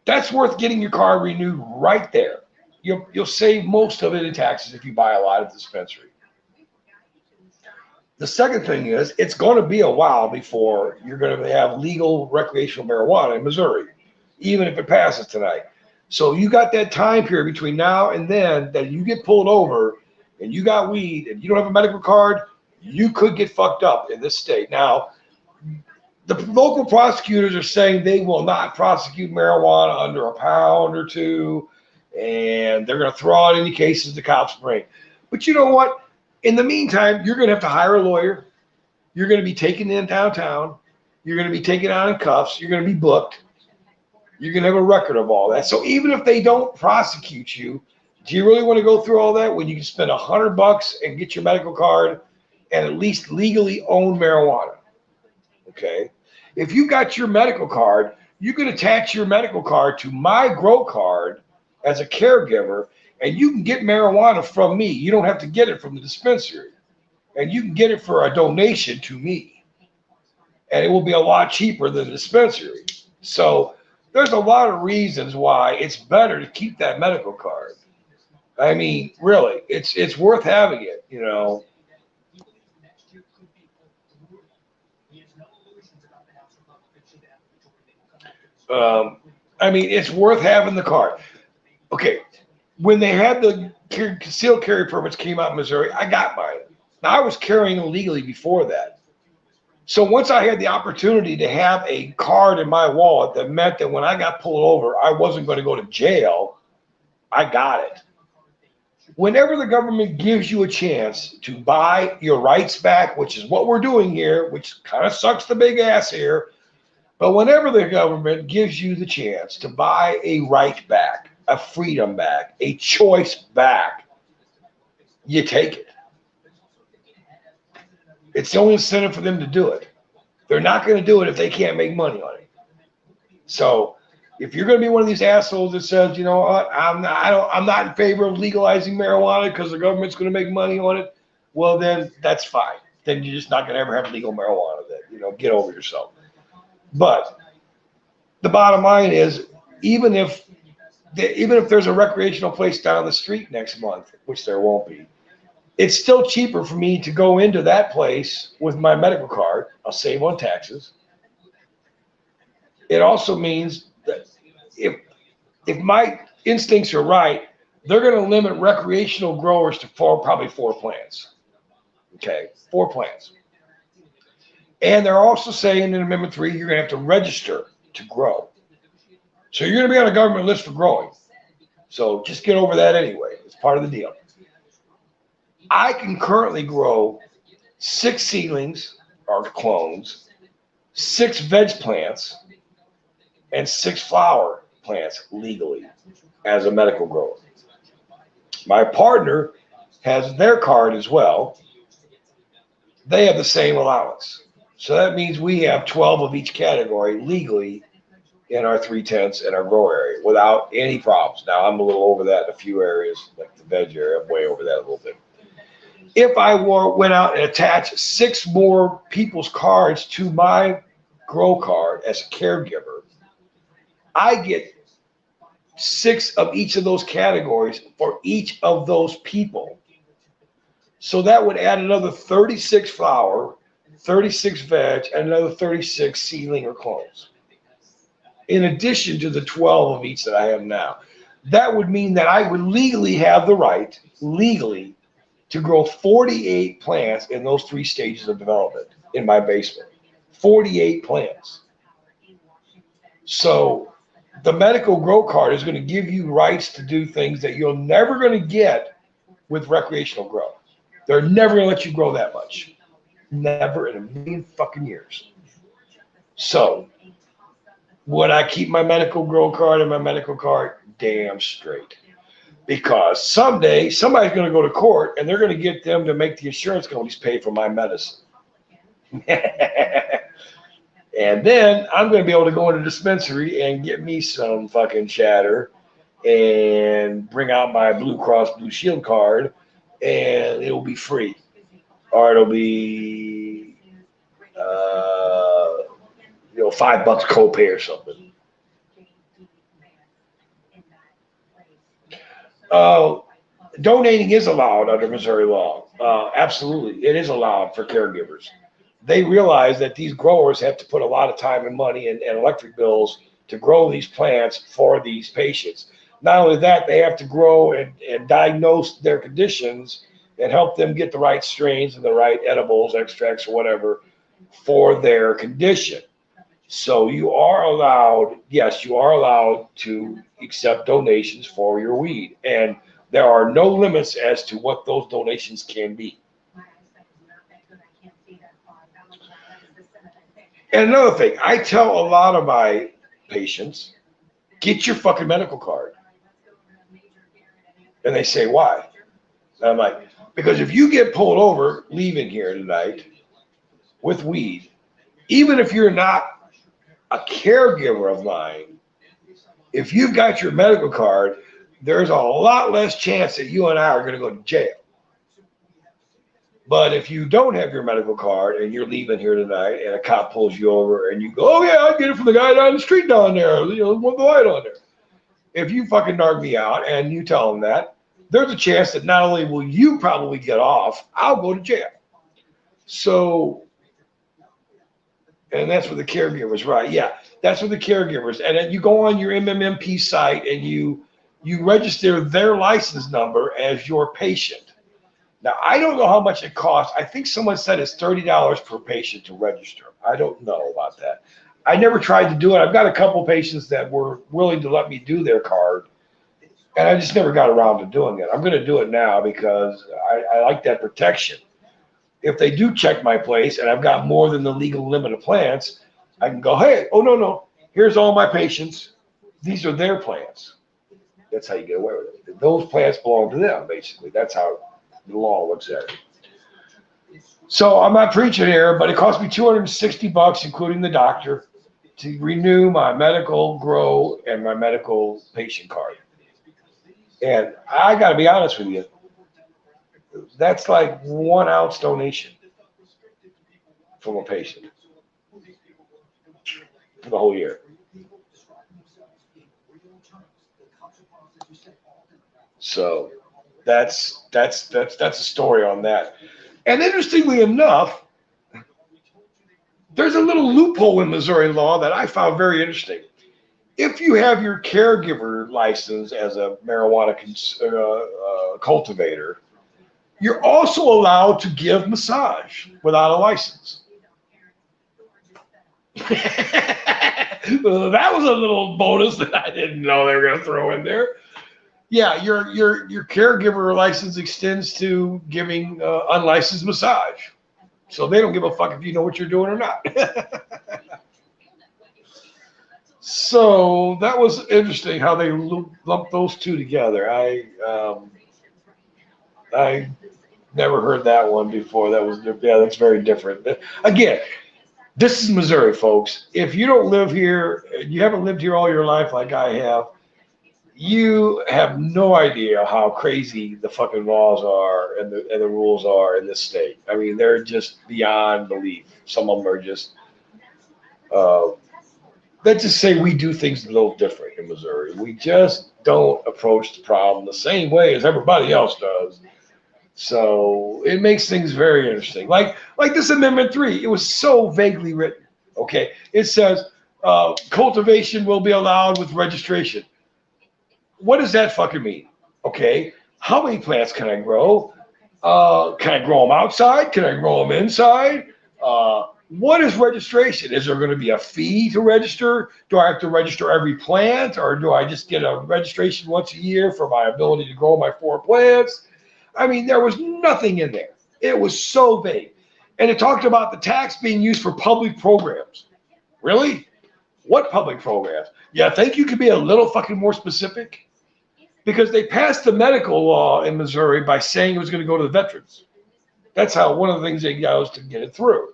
That's worth getting your card renewed right there. You'll save most of it in taxes if you buy a lot at the dispensary. The second thing is, it's going to be a while before you're going to have legal recreational marijuana in Missouri, even if it passes tonight. So you got that time period between now and then that you get pulled over and you got weed and you don't have a medical card, you could get fucked up in this state. Now, the local prosecutors are saying they will not prosecute marijuana under a pound or two, and they're going to throw out any cases the cops bring. But you know what? In the meantime, you're going to have to hire a lawyer. You're going to be taken in downtown. You're going to be taken out in cuffs. You're going to be booked. You're going to have a record of all that. So even if they don't prosecute you, do you really want to go through all that when you can spend $100 and get your medical card and at least legally own marijuana? Okay. If you got your medical card, you can attach your medical card to my grow card as a caregiver, and you can get marijuana from me. You don't have to get it from the dispensary. And you can get it for a donation to me. And it will be a lot cheaper than the dispensary. So there's a lot of reasons why it's better to keep that medical card. I mean, really, it's worth having it, you know. I mean, it's worth having the card. Okay, when they had the concealed carry permits came out in Missouri, I got mine. Now, I was carrying illegally before that. So once I had the opportunity to have a card in my wallet that meant that when I got pulled over, I wasn't going to go to jail, I got it. Whenever the government gives you a chance to buy your rights back, which is what we're doing here, which kind of sucks the big ass here, but whenever the government gives you the chance to buy a right back, a freedom back, a choice back, you take it. It's the only incentive for them to do it. They're not going to do it if they can't make money on it. So if you're going to be one of these assholes that says, you know what, I'm not in favor of legalizing marijuana because the government's going to make money on it, well, then that's fine. Then you're just not going to ever have legal marijuana. Then, you know, get over yourself. But the bottom line is, even if there's a recreational place down the street next month, which there won't be, it's still cheaper for me to go into that place with my medical card. I'll save on taxes. It also means that if my instincts are right, they're going to limit recreational growers to probably 4 plants. Okay, 4 plants. And they're also saying in Amendment 3, you're going to have to register to grow. So you're going to be on a government list for growing. So just get over that anyway. It's part of the deal. I can currently grow 6 seedlings or clones, 6 veg plants, and 6 flower plants legally as a medical grower. My partner has their card as well. They have the same allowance. So that means we have 12 of each category legally in our 3/10 in our grow area without any problems. Now, I'm a little over that in a few areas, like the veg area. I'm way over that a little bit. If I went out and attached 6 more people's cards to my grow card as a caregiver, I get 6 of each of those categories for each of those people. So that would add another 36 flower, 36 veg, and another 36 seedling or clones, in addition to the 12 of each that I have now. That would mean that I would legally have the right, to grow 48 plants in those 3 stages of development in my basement. 48 plants. So the medical grow card is going to give you rights to do things that you're never going to get with recreational grow. They're never going to let you grow that much. Never in a million fucking years. So Would I keep my medical grow card and my medical card? Damn straight. Because someday somebody's going to go to court and they're going to get them to make the insurance companies pay for my medicine. And then I'm going to be able to go in a dispensary and get me some fucking chatter and bring out my Blue Cross Blue Shield card and it'll be free. Or it'll be, $5 copay or something. Donating is allowed under Missouri law. Absolutely. It is allowed for caregivers. They realize that these growers have to put a lot of time and money and electric bills to grow these plants for these patients. Not only that, they have to grow and diagnose their conditions and help them get the right strains and the right edibles, extracts, or whatever for their condition. So you are allowed, yes, you are allowed to accept donations for your weed. And there are no limits as to what those donations can be. And another thing, I tell a lot of my patients, get your fucking medical card. And they say, why? And I'm like, because if you get pulled over leaving here tonight with weed, even if you're not a caregiver of mine, if you've got your medical card, there's a lot less chance that you and I are going to go to jail. But if you don't have your medical card and you're leaving here tonight and a cop pulls you over and you go, oh yeah, I get it from the guy down the street down there, with the light on there. If you fucking narc me out and you tell them that, there's a chance that not only will you probably get off, I'll go to jail. So, and that's for the caregivers, right? Yeah, that's for the caregivers. And then you go on your MMMP site and you register their license number as your patient. Now, I don't know how much it costs. I think someone said it's $30 per patient to register. I don't know about that. I never tried to do it. I've got a couple patients that were willing to let me do their card, and I just never got around to doing it. I'm going to do it now because I like that protection. If they do check my place and I've got more than the legal limit of plants, I can go, hey, oh, no, here's all my patients. These are their plants. That's how you get away with it. Those plants belong to them, basically. That's how the law looks at it. So I'm not preaching here, but it cost me $260, including the doctor, to renew my medical grow and my medical patient card. And I got to be honest with you, that's like 1 ounce donation from a patient for the whole year. So that's a story on that. And interestingly enough, there's a little loophole in Missouri law that I found very interesting. If you have your caregiver license as a marijuana cultivator, you're also allowed to give massage without a license. That was a little bonus that I didn't know they were going to throw in there. Yeah, your caregiver license extends to giving unlicensed massage. So they don't give a fuck if you know what you're doing or not. So that was interesting how they lumped those two together. I never heard that one before. That's very different. Again, this is Missouri, folks. If you don't live here, you haven't lived here all your life like I have, you have no idea how crazy the fucking laws are and the rules are in this state. I mean, they're just beyond belief. Some of them are just, let's just say we do things a little different in Missouri. We just don't approach the problem the same way as everybody else does. So it makes things very interesting. Like this Amendment 3, it was so vaguely written. Okay, it says cultivation will be allowed with registration. What does that fucking mean? Okay, how many plants can I grow? Can I grow them outside? Can I grow them inside? What is registration? Is there going to be a fee to register? Do I have to register every plant, or do I just get a registration once a year for my ability to grow my 4 plants? I mean, there was nothing in there. It was so vague. And it talked about the tax being used for public programs. Really? What public programs? Yeah, I think you could be a little fucking more specific because they passed the medical law in Missouri by saying it was going to go to the veterans. That's how one of the things they used to get it through.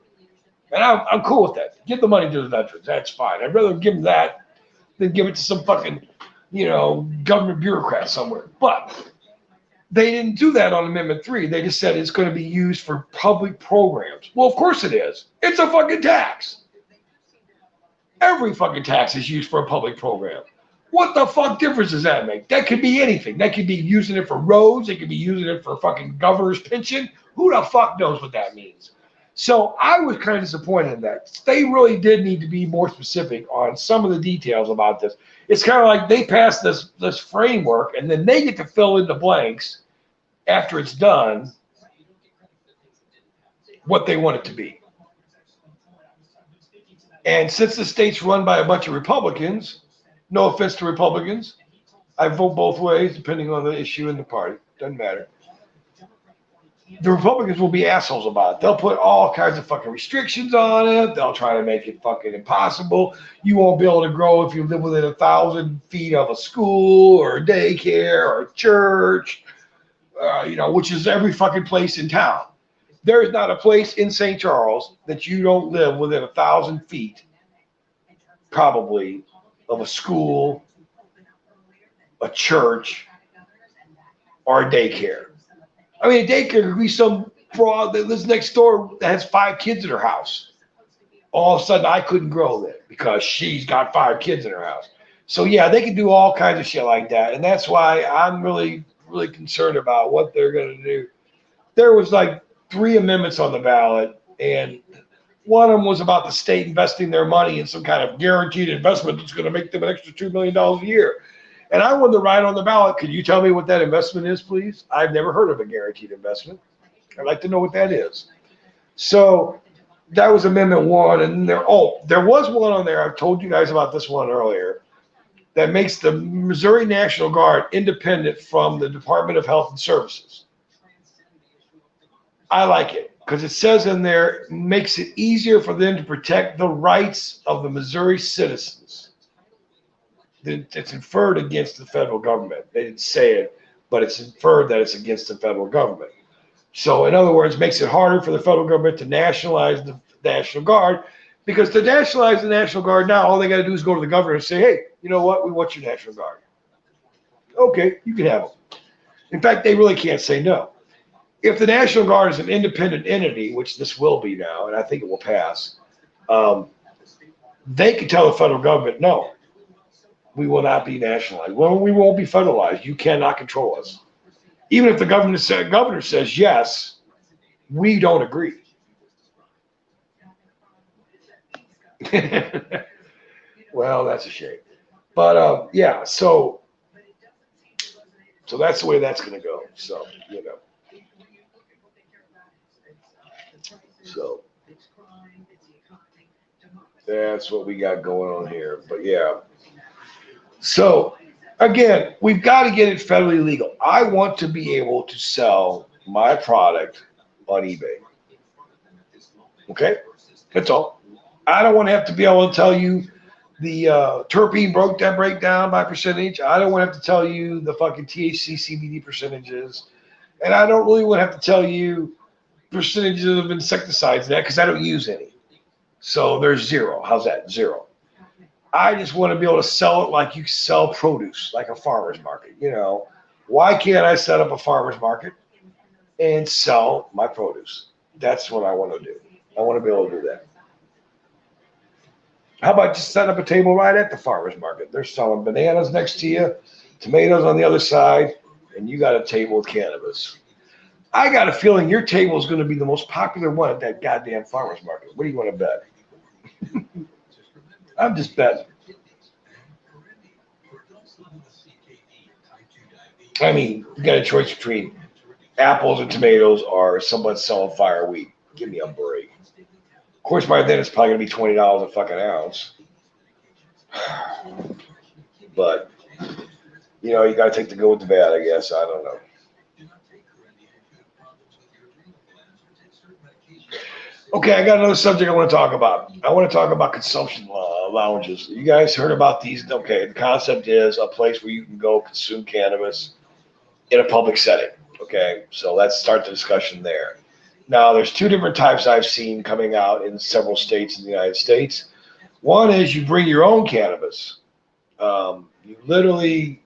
And I'm cool with that. Give the money to the veterans. That's fine. I'd rather give them that than give it to some fucking, government bureaucrat somewhere. But they didn't do that on Amendment 3. They just said it's going to be used for public programs. Well, of course it is. It's a fucking tax. Every fucking tax is used for a public program. What the fuck difference does that make? That could be anything. That could be using it for roads. It could be using it for fucking governor's pension. Who the fuck knows what that means? So I was kind of disappointed in that. They really did need to be more specific on some of the details about this. It's kind of like they passed this framework and then they get to fill in the blanks after it's done what they want it to be. And since the state's run by a bunch of Republicans, no offense to Republicans, I vote both ways depending on the issue in the party. Doesn't matter. The Republicans will be assholes about it. They'll put all kinds of fucking restrictions on it. They'll try to make it fucking impossible. You won't be able to grow if you live within 1,000 feet of a school or a daycare or a church, which is every fucking place in town. There is not a place in St. Charles that you don't live within 1,000 feet, probably, of a school, a church, or a daycare. I mean, a daycare could be some broad that lives next door that has 5 kids in her house. All of a sudden, I couldn't grow there because she's got 5 kids in her house. So, yeah, they can do all kinds of shit like that. And that's why I'm really, really concerned about what they're going to do. There was like 3 amendments on the ballot, and one of them was about the state investing their money in some kind of guaranteed investment that's going to make them an extra $2 million a year. And I wanted to write on the ballot, could you tell me what that investment is, please? I've never heard of a guaranteed investment. I'd like to know what that is. So that was Amendment 1. And there was one on there, I've told you guys about this one earlier, that makes the Missouri National Guard independent from the Department of Health and Services. I like it because it says in there, makes it easier for them to protect the rights of the Missouri citizens. It's inferred against the federal government. They didn't say it, but it's inferred that it's against the federal government. So in other words, makes it harder for the federal government to nationalize the National Guard, because to nationalize the National Guard now, all they got to do is go to the governor and say, hey, you know what? We want your National Guard. Okay, you can have them. In fact, they really can't say no. If the National Guard is an independent entity, which this will be now, and I think it will pass, they can tell the federal government, no, we will not be nationalized. Well, we won't be federalized. You cannot control us. Even if the governor says yes, we don't agree. Well, that's a shame. But yeah, so that's the way that's going to go. So, So that's what we got going on here. But yeah. So again, we've got to get it federally legal. I want to be able to sell my product on eBay. Okay? That's all. I don't want to have to be able to tell you the terpene breakdown by percentage. I don't want to have to tell you the fucking THC CBD percentages. And I don't really want to have to tell you percentages of insecticides in that because I don't use any. So there's 0. How's that? 0. I just want to be able to sell it like you sell produce, like a farmer's market. Why can't I set up a farmer's market and sell my produce? That's what I want to do. I want to be able to do that. How about just set up a table right at the farmer's market? They're selling bananas next to you, tomatoes on the other side, and you got a table with cannabis. I got a feeling your table is going to be the most popular one at that goddamn farmer's market. What do you want to bet? I'm just betting. I mean, you got a choice between apples and tomatoes or someone selling fire wheat. Give me a break. Of course, by then it's probably going to be $20 a fucking ounce. But, you got to take the good with the bad, I guess. I don't know. Okay, I got another subject I want to talk about. I want to talk about consumption laws. lounges. You guys heard about these? Okay, the concept is a place where you can go consume cannabis in a public setting. Okay, so let's start the discussion there. Now, there's two different types I've seen coming out in several states in the United States. One is you bring your own cannabis. You literally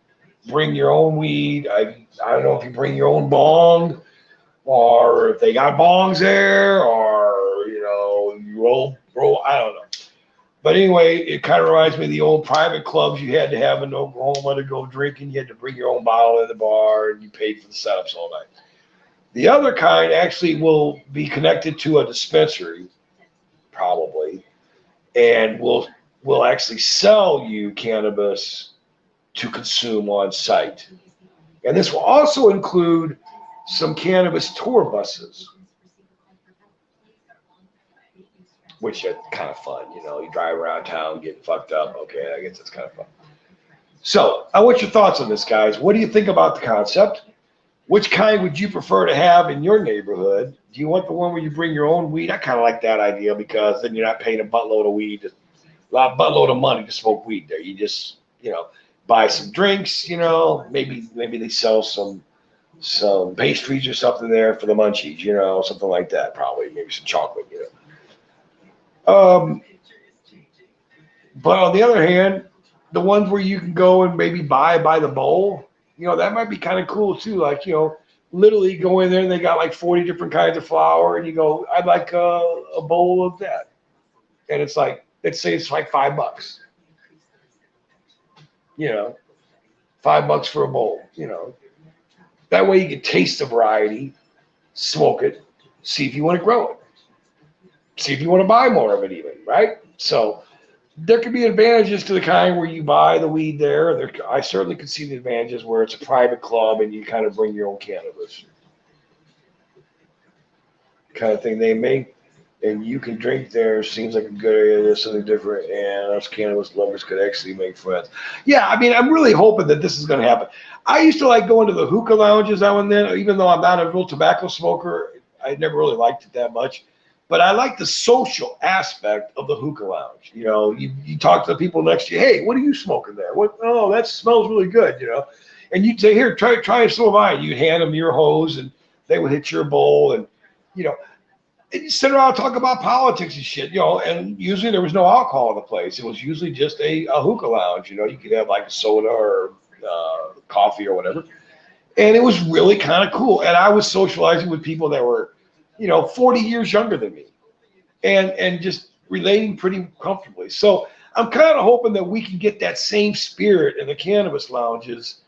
bring your own weed. I don't know if you bring your own bong or if they got bongs there or, you roll, I don't know. But anyway, it kind of reminds me of the old private clubs you had to have in Oklahoma to go drinking. You had to bring your own bottle in the bar and you paid for the setups all night. The other kind actually will be connected to a dispensary, probably, and will actually sell you cannabis to consume on site. And this will also include some cannabis tour buses, which are kind of fun. You drive around town getting fucked up. Okay, I guess that's kind of fun. So, what's your thoughts on this, guys? What do you think about the concept? Which kind would you prefer to have in your neighborhood? Do you want the one where you bring your own weed? I kind of like that idea because then you're not paying a buttload of money to smoke weed there. You just, buy some drinks, maybe they sell some pastries or something there for the munchies, something like that, probably, maybe some chocolate, But on the other hand, the ones where you can go and maybe buy by the bowl, that might be kind of cool too. Like, literally go in there and they got like 40 different kinds of flour and you go, I'd like a bowl of that. And it's like, let's say it's like $5, $5 for a bowl, That way you can taste the variety, smoke it, see if you want to grow it, see if you want to buy more of it even, right? So there could be advantages to the kind where you buy the weed there. I certainly could see the advantages where it's a private club and you kind of bring your own cannabis. Kind of thing they make, and you can drink there. Seems like a good area. There's something different, and us cannabis lovers could actually make friends. Yeah, I mean, I'm really hoping that this is going to happen. I used to like going to the hookah lounges now and then, even though I'm not a real tobacco smoker. I never really liked it that much. But I like the social aspect of the hookah lounge. You talk to the people next to you. Hey, what are you smoking there? What? Oh, that smells really good. And you'd say, here, try some of mine. You'd hand them your hose, and they would hit your bowl, and and you sit around and talk about politics and shit. And usually there was no alcohol in the place. It was usually just a hookah lounge. You could have like a soda or coffee or whatever, and it was really kind of cool. And I was socializing with people that were 40 years younger than me and just relating pretty comfortably. So I'm kind of hoping that we can get that same spirit in the cannabis lounges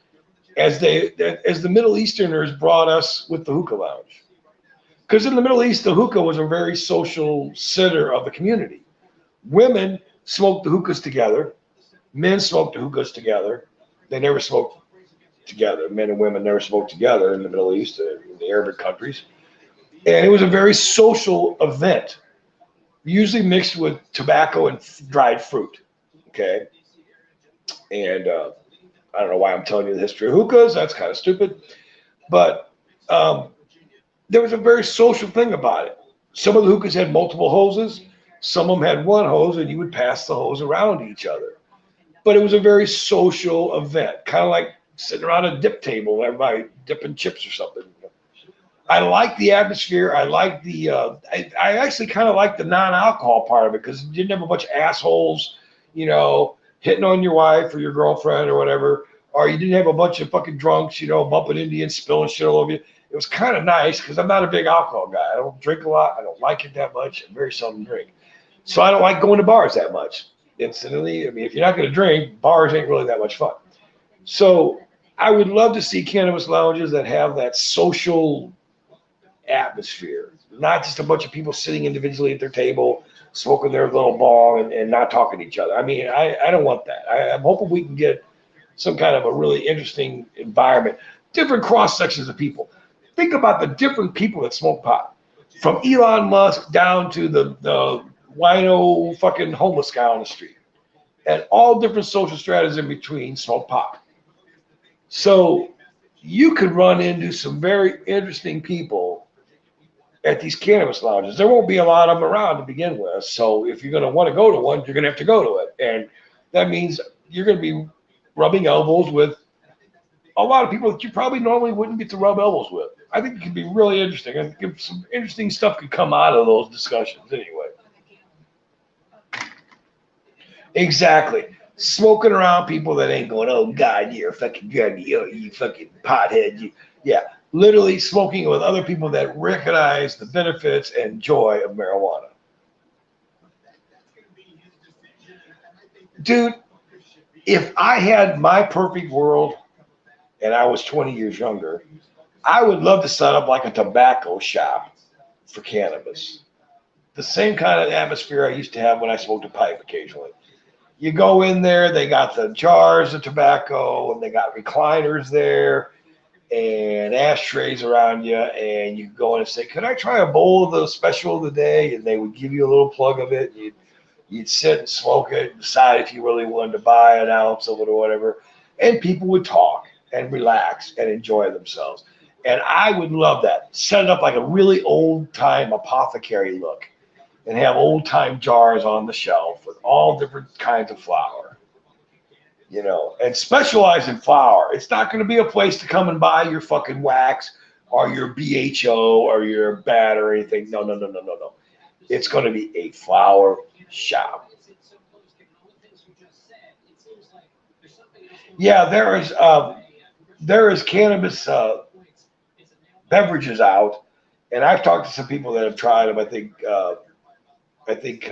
as the Middle Easterners brought us with the hookah lounge. Because in the Middle East, the hookah was a very social center of the community. Women smoked the hookahs together. Men smoked the hookahs together. They never smoked together. Men and women never smoked together in the Middle East, in the Arabic countries. And it was a very social event, usually mixed with tobacco and dried fruit. Okay. And I don't know why I'm telling you the history of hookahs. That's kind of stupid. But there was a very social thing about it. Some of the hookahs had multiple hoses. Some of them had one hose, and you would pass the hose around each other. But it was a very social event, kind of like sitting around a dip table, everybody dipping chips or something. I like the atmosphere. I like the. I actually kind of like the non-alcohol part of it because you didn't have a bunch of assholes, hitting on your wife or your girlfriend or whatever, or you didn't have a bunch of fucking drunks, bumping into you and spilling shit all over you. It was kind of nice because I'm not a big alcohol guy. I don't drink a lot. I don't like it that much. I very seldom drink. So I don't like going to bars that much. Incidentally, I mean, if you're not going to drink, bars ain't really that much fun. So I would love to see cannabis lounges that have that social atmosphere, not just a bunch of people sitting individually at their table, smoking their little bong and not talking to each other. I mean, I don't want that. I'm hoping we can get some kind of a really interesting environment, different cross sections of people. Think about the different people that smoke pot, from Elon Musk down to the wino fucking homeless guy on the street, and all different social stratas in between smoke pot. So you could run into some very interesting people at these cannabis lounges. There won't be a lot of them around to begin with. So if you're going to want to go to one, you're going to have to go to it. And that means you're going to be rubbing elbows with a lot of people that you probably normally wouldn't get to rub elbows with. I think it could be really interesting. I think some interesting stuff could come out of those discussions anyway. Exactly. Smoking around people that ain't going, oh God, you're a fucking druggie, oh you fucking pothead. Yeah, literally smoking with other people that recognize the benefits and joy of marijuana. Dude, if I had my perfect world and I was 20 years younger, I would love to set up like a tobacco shop for cannabis. The same kind of atmosphere I used to have when I smoked a pipe occasionally. You go in there, they got the jars of tobacco and they got recliners there and ashtrays around you, and you go in and say, "Could I try a bowl of the special of the day?" And they would give you a little plug of it. You'd sit and smoke it, and decide if you really wanted to buy an ounce of it or whatever. And people would talk and relax and enjoy themselves. And I would love that. Set it up like a really old time apothecary look, and have old time jars on the shelf with all different kinds of flour, and specialize in flour. It's not going to be a place to come and buy your fucking wax or your BHO or your bat or anything. No, no, no, no, no, no. It's going to be a flour shop. Yeah, there is cannabis beverages out, and I've talked to some people that have tried them. I think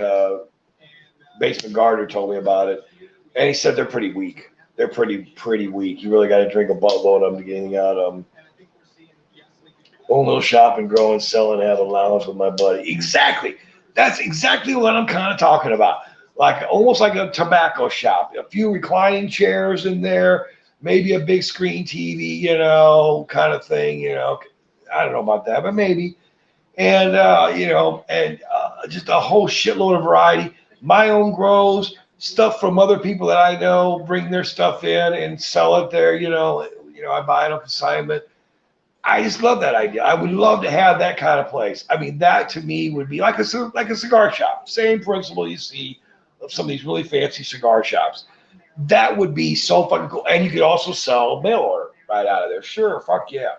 Basement Gardener told me about it, and he said they're pretty weak. They're pretty weak. You really got to drink a buttload of them to get anything out of them. Own little shop and grow and sell and have a lounge with my buddy. Exactly. That's exactly what I'm kind of talking about. Like almost like a tobacco shop. A few reclining chairs in there, maybe a big screen TV, kind of thing. I don't know about that, but maybe. And just a whole shitload of variety. My own grows, stuff from other people that I know, bring their stuff in and sell it there. I buy it on consignment. I just love that idea. I would love to have that kind of place. I mean, that to me would be like a cigar shop. Same principle you see of some of these really fancy cigar shops. That would be so fucking cool. And you could also sell mail order right out of there. Sure, fuck yeah.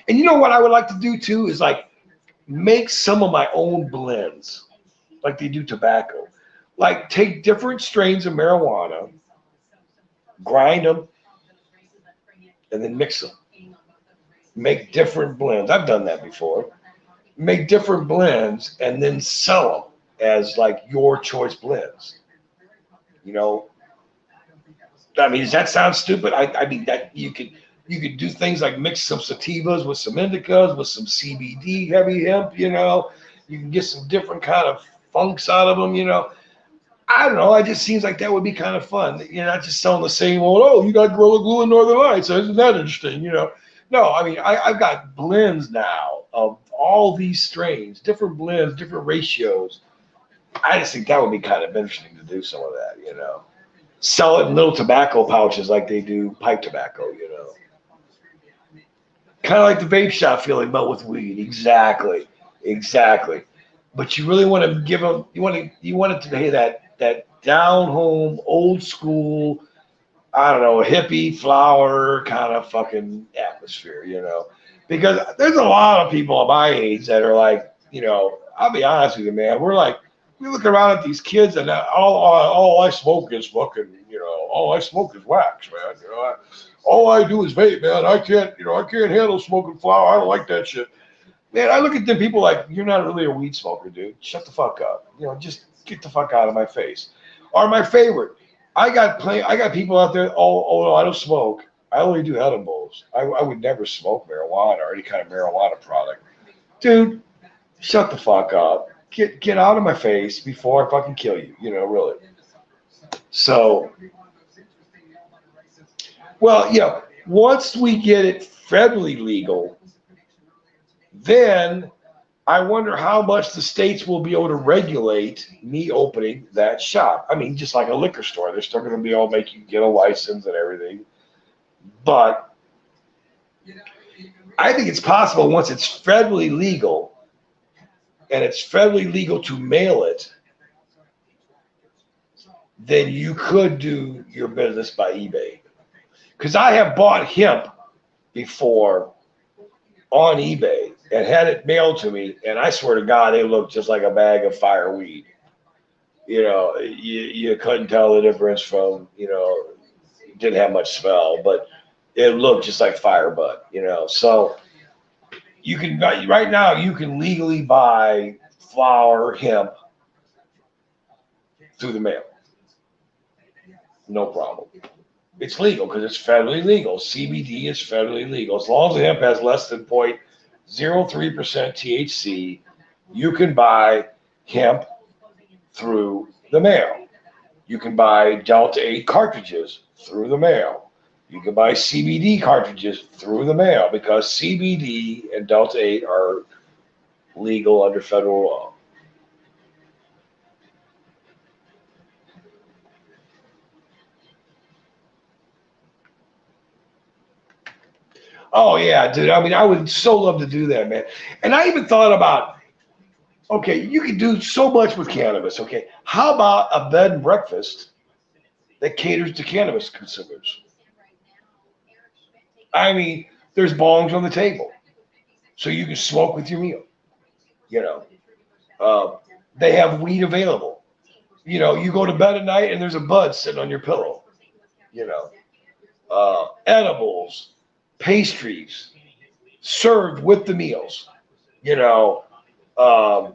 And you know what I would like to do too is like make some of my own blends, like they do tobacco. Like take different strains of marijuana, grind them, and then mix them. Make different blends. I've done that before. Make different blends and then sell them as like your choice blends. I mean, does that sound stupid? I mean that you could do things like mix some sativas with some indicas with some CBD heavy hemp. You can get some different kind of funks out of them. I don't know. It just seems like that would be kind of fun. You're not just selling the same old. Oh, you got Gorilla Glue and Northern Lights. Isn't that interesting? No, I mean, I've got blends now of all these strains, different blends, different ratios. I just think that would be kind of interesting to do some of that, Sell it in little tobacco pouches like they do pipe tobacco, Kind of like the vape shop feeling, but with weed. Exactly. But you really want to give them, you want it to be that down home, old school, I don't know, hippie flower kind of fucking atmosphere, because there's a lot of people at my age that are like, I'll be honest with you, man. We look around at these kids and all I smoke is fucking, all I smoke is wax, man. All I do is vape, man. I can't handle smoking flower. I don't like that shit. Man, I look at them people like, you're not really a weed smoker, dude. Shut the fuck up. Just get the fuck out of my face. Or my favorite. I got people out there. Oh, no, I don't smoke. I only do edibles. I would never smoke marijuana or any kind of marijuana product. Dude, shut the fuck up. Get out of my face before I fucking kill you. Really. So, well, once we get it federally legal, then I wonder how much the states will be able to regulate me opening that shop. I mean, just like a liquor store, they're still going to be able to make you get a license and everything. But I think it's possible once it's federally legal and it's federally legal to mail it, then you could do your business by eBay. Because I have bought hemp before on eBay and had it mailed to me, and I swear to God, it looked just like a bag of fireweed. You couldn't tell the difference from, it didn't have much smell, but it looked just like firebutt. So you can right now you can legally buy flower hemp through the mail, no problem. It's legal because it's federally legal. CBD is federally legal. As long as the hemp has less than 0.03% THC, you can buy hemp through the mail. You can buy Delta 8 cartridges through the mail. You can buy CBD cartridges through the mail because CBD and Delta 8 are legal under federal law. Oh yeah, dude. I mean, I would so love to do that, man. And I even thought about, okay, you can do so much with cannabis. Okay, how about a bed and breakfast that caters to cannabis consumers? I mean, there's bongs on the table, so you can smoke with your meal. You know, uh, they have weed available. You go to bed at night and there's a bud sitting on your pillow. You know, edibles, pastries, served with the meals. You know, um,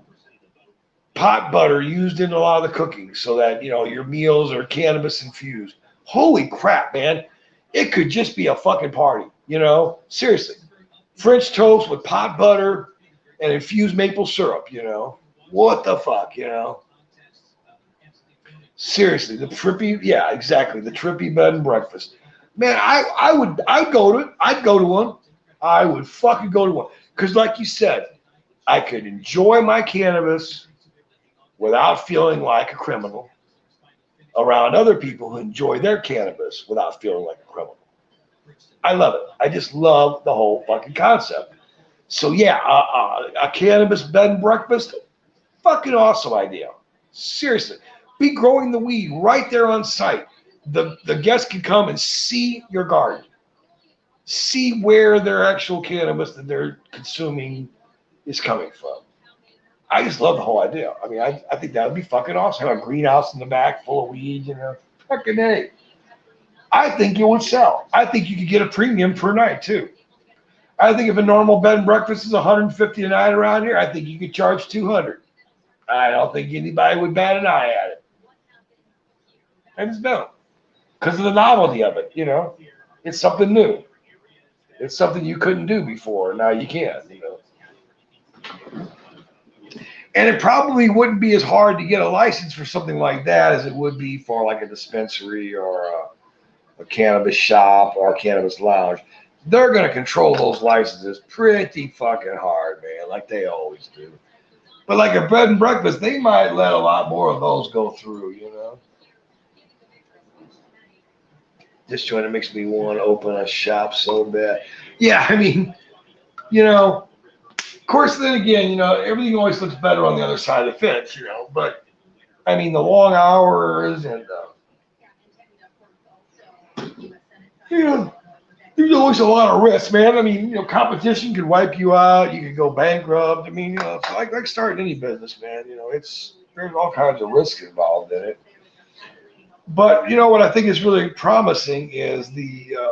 pot butter used in a lot of the cooking so that your meals are cannabis infused. Holy crap, man! It could just be a fucking party. Seriously, French toast with pot butter and infused maple syrup. What the fuck? Seriously, the trippy, yeah, exactly, the trippy bed and breakfast. Man, I'd go to it. I'd go to one. I would fucking go to one because, like you said, I could enjoy my cannabis without feeling like a criminal around other people who enjoy their cannabis without feeling like a criminal. I love it. I just love the whole fucking concept. So yeah, a cannabis bed and breakfast, fucking awesome idea. Seriously, be growing the weed right there on site. The guests can come and see your garden, see where their actual cannabis that they're consuming is coming from. I just love the whole idea. I mean, I think that would be fucking awesome. Have a greenhouse in the back full of weed, Fucking A. I think it would sell. I think you could get a premium per night too. I think if a normal bed and breakfast is 150 a night around here, I think you could charge 200. I don't think anybody would bat an eye at it. I just don't. Because of the novelty of it, It's something new. It's something you couldn't do before. Now you can. And it probably wouldn't be as hard to get a license for something like that as it would be for like a dispensary or a cannabis shop or a cannabis lounge. They're going to control those licenses pretty fucking hard, man, like they always do. But like a bed and breakfast, they might let a lot more of those go through, This joint makes me want to open a shop so bad. Yeah, I mean, of course, then again, everything always looks better on the other side of the fence, But I mean, the long hours and there's always a lot of risk, man. I mean, competition can wipe you out. You can go bankrupt. I mean, it's like starting any business, man. There's all kinds of risks involved in it. But what I think is really promising is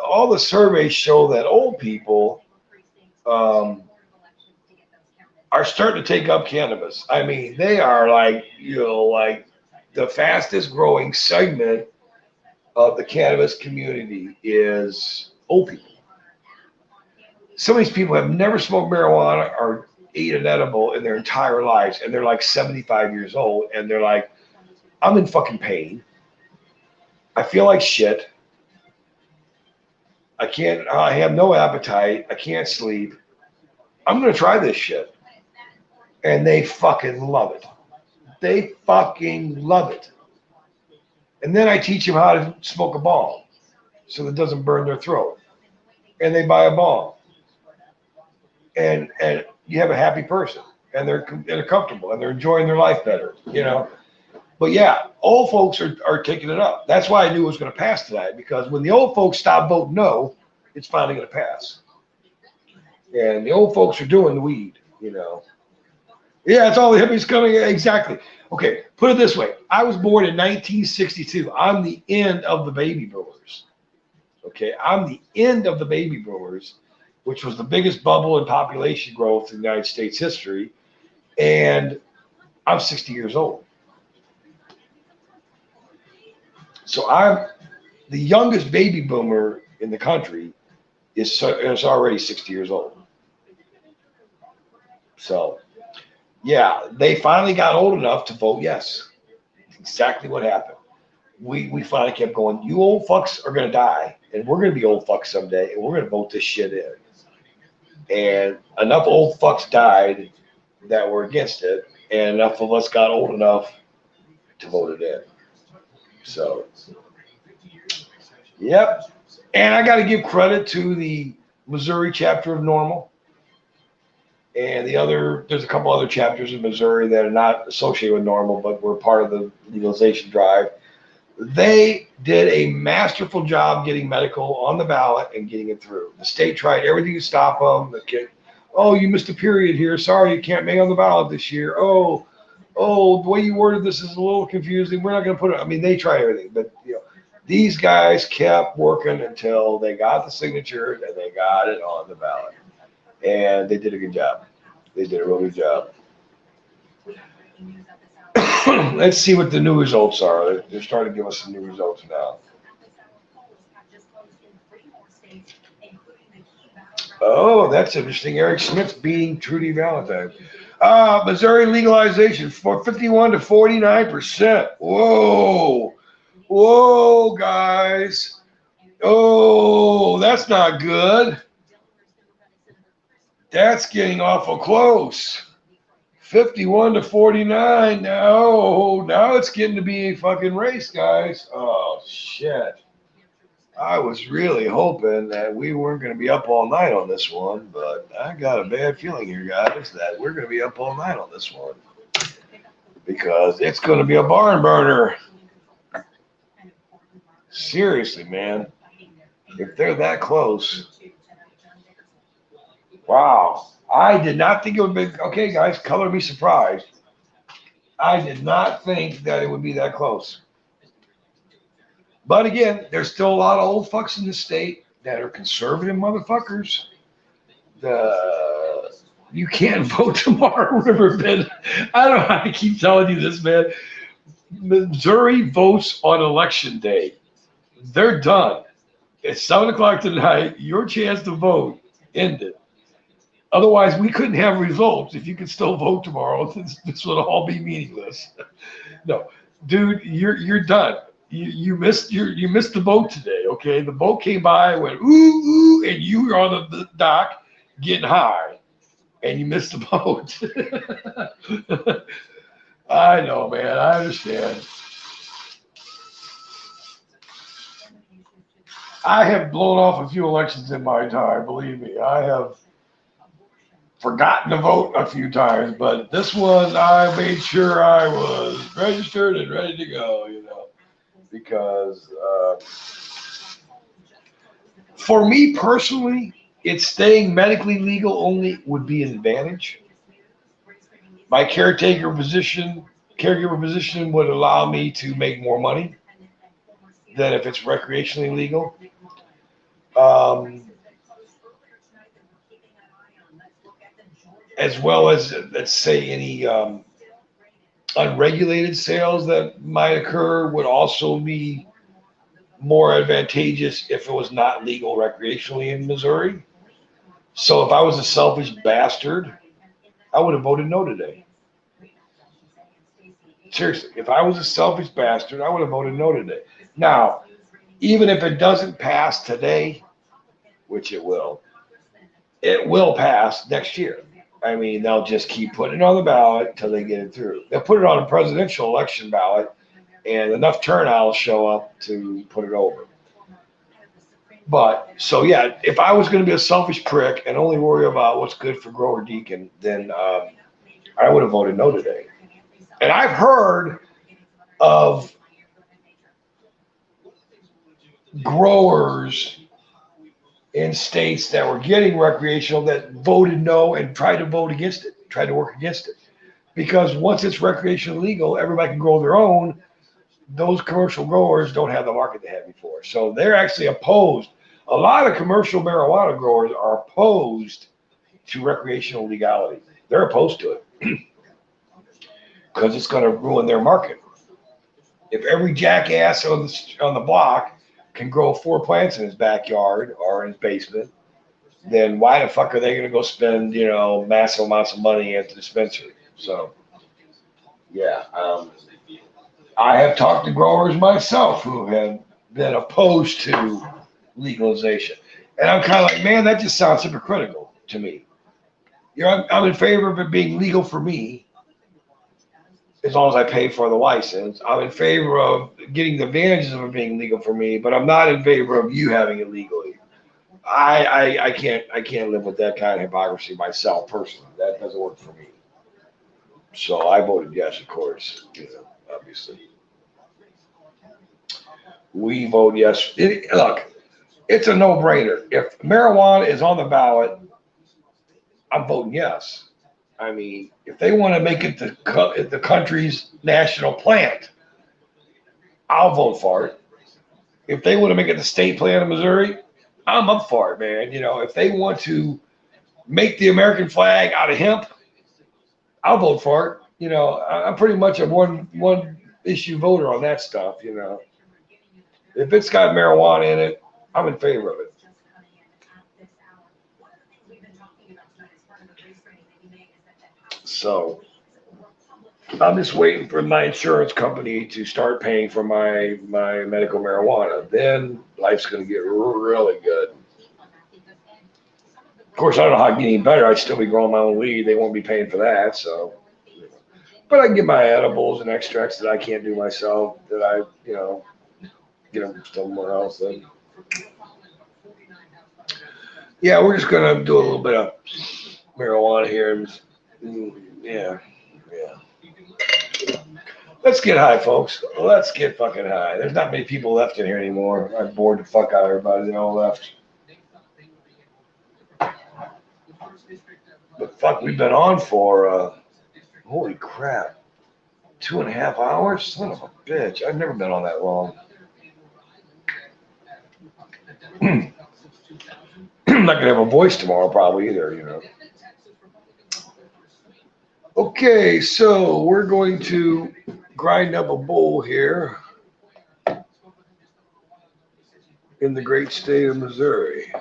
all the surveys show that old people are starting to take up cannabis. I mean, they are like the fastest growing segment of the cannabis community is old people. Some of these people have never smoked marijuana or ate an edible in their entire lives, and they're like 75 years old, and they're like, I'm in fucking pain. I feel like shit. I have no appetite. I can't sleep. I'm going to try this shit. And they fucking love it. They fucking love it. And then I teach them how to smoke a bong so that it doesn't burn their throat. And they buy a bong. And you have a happy person. and they're comfortable and they're enjoying their life better, But yeah, old folks are taking it up. That's why I knew it was going to pass tonight, because when the old folks stop voting no, it's finally going to pass. And the old folks are doing the weed. Yeah, it's all the hippies coming. Exactly. Okay, put it this way. I was born in 1962. I'm the end of the baby boomers. Okay, I'm the end of the baby boomers, which was the biggest bubble in population growth in United States history. And I'm 60 years old. So I'm the youngest baby boomer in the country is already 60 years old. So, yeah, they finally got old enough to vote yes. Exactly what happened. We finally kept going, you old fucks are going to die, and we're going to be old fucks someday, and we're going to vote this shit in. And enough old fucks died that were against it, and enough of us got old enough to vote it in. So, yep. And I got to give credit to the Missouri chapter of NORML. And there's a couple other chapters in Missouri that are not associated with NORML, but were part of the legalization drive. They did a masterful job getting medical on the ballot and getting it through. The state tried everything to stop them. Oh, you missed a period here. Sorry, you can't make it on the ballot this year. Oh, the way you worded this is a little confusing. We're not going to put it. I mean, they tried everything, but these guys kept working until they got the signatures and they got it on the ballot. And they did a good job. They did a really good job. Let's see what the new results are. They're starting to give us some new results now. Oh, that's interesting. Eric Smith's beating Trudy Valentine. Missouri legalization for 51 to 49%. Whoa, guys. Oh, that's not good. That's getting awful close. 51 to 49. Now it's getting to be a fucking race, guys. Oh, shit. I was really hoping that we weren't going to be up all night on this one, but I got a bad feeling here, guys, that we're going to be up all night on this one. Because it's going to be a barn burner. Seriously, man. If they're that close. Wow. I did not think it would be, okay, guys, color me surprised. I did not think that it would be that close. But again, there's still a lot of old fucks in the state that are conservative motherfuckers. You can't vote tomorrow, Riverbend. I don't know how to keep telling you this, man. Missouri votes on election day. They're done. It's 7 o'clock tonight. Your chance to vote ended. Otherwise, we couldn't have results if you could still vote tomorrow. This would all be meaningless. No, dude, you're done. You missed the boat today. Okay, the boat came by, went ooh, and you were on the dock getting high, and you missed the boat. I know, man. I understand. I have blown off a few elections in my time. Believe me, I have forgotten to vote a few times, but this one I made sure I was registered and ready to go, because for me personally, it's staying medically legal only would be an advantage. My caregiver position would allow me to make more money than if it's recreationally legal. As well as, let's say, any unregulated sales that might occur would also be more advantageous if it was not legal recreationally in Missouri. So if I was a selfish bastard, I would have voted no today. Seriously, if I was a selfish bastard, I would have voted no today. Now, even if it doesn't pass today, which it will pass next year. I mean, they'll just keep putting it on the ballot until they get it through. They'll put it on a presidential election ballot, and enough turnout will show up to put it over. But, so yeah, if I was going to be a selfish prick and only worry about what's good for Grover Deacon, then I would have voted no today. And I've heard of growers in states that were getting recreational that voted no and tried to vote against it, tried to work against it. Because once it's recreational legal, everybody can grow their own. Those commercial growers don't have the market they had before. So they're actually opposed. A lot of commercial marijuana growers are opposed to recreational legality. They're opposed to it because it's going to ruin their market. If every jackass on the block can grow 4 plants in his backyard or in his basement, then why the fuck are they going to go spend, massive amounts of money at the dispensary? So, yeah, I have talked to growers myself who have been opposed to legalization. And I'm kind of like, man, that just sounds hypocritical to me. I'm in favor of it being legal for me as long as I pay for the license. I'm in favor of getting the advantages of it being legal for me, but I'm not in favor of you having it legally. I can't live with that kind of hypocrisy myself personally. That doesn't work for me. So I voted yes, of course. Obviously. We vote yes. Look, it's a no-brainer. If marijuana is on the ballot, I'm voting yes. I mean, if they want to make it the country's national plant, I'll vote for it. If they want to make it the state plant of Missouri, I'm up for it, man. If they want to make the American flag out of hemp, I'll vote for it. I'm pretty much a one issue voter on that stuff. If it's got marijuana in it, I'm in favor of it. So I'm just waiting for my insurance company to start paying for my medical marijuana. Then life's going to get really good. Of course, I don't know how it can get any better. I'd still be growing my own weed. They won't be paying for that. So, but I can get my edibles and extracts that I can't do myself. That I, get them somewhere else. Then. Yeah, we're just gonna do a little bit of marijuana here. Yeah. Let's get high, folks. Let's get fucking high. There's not many people left in here anymore. I'm bored the fuck out of everybody. They all left. But fuck, we've been on for, holy crap, 2.5 hours? Son of a bitch. I've never been on that long. I'm not going to have a voice tomorrow probably either, Okay, so we're going to grind up a bowl here in the great state of Missouri.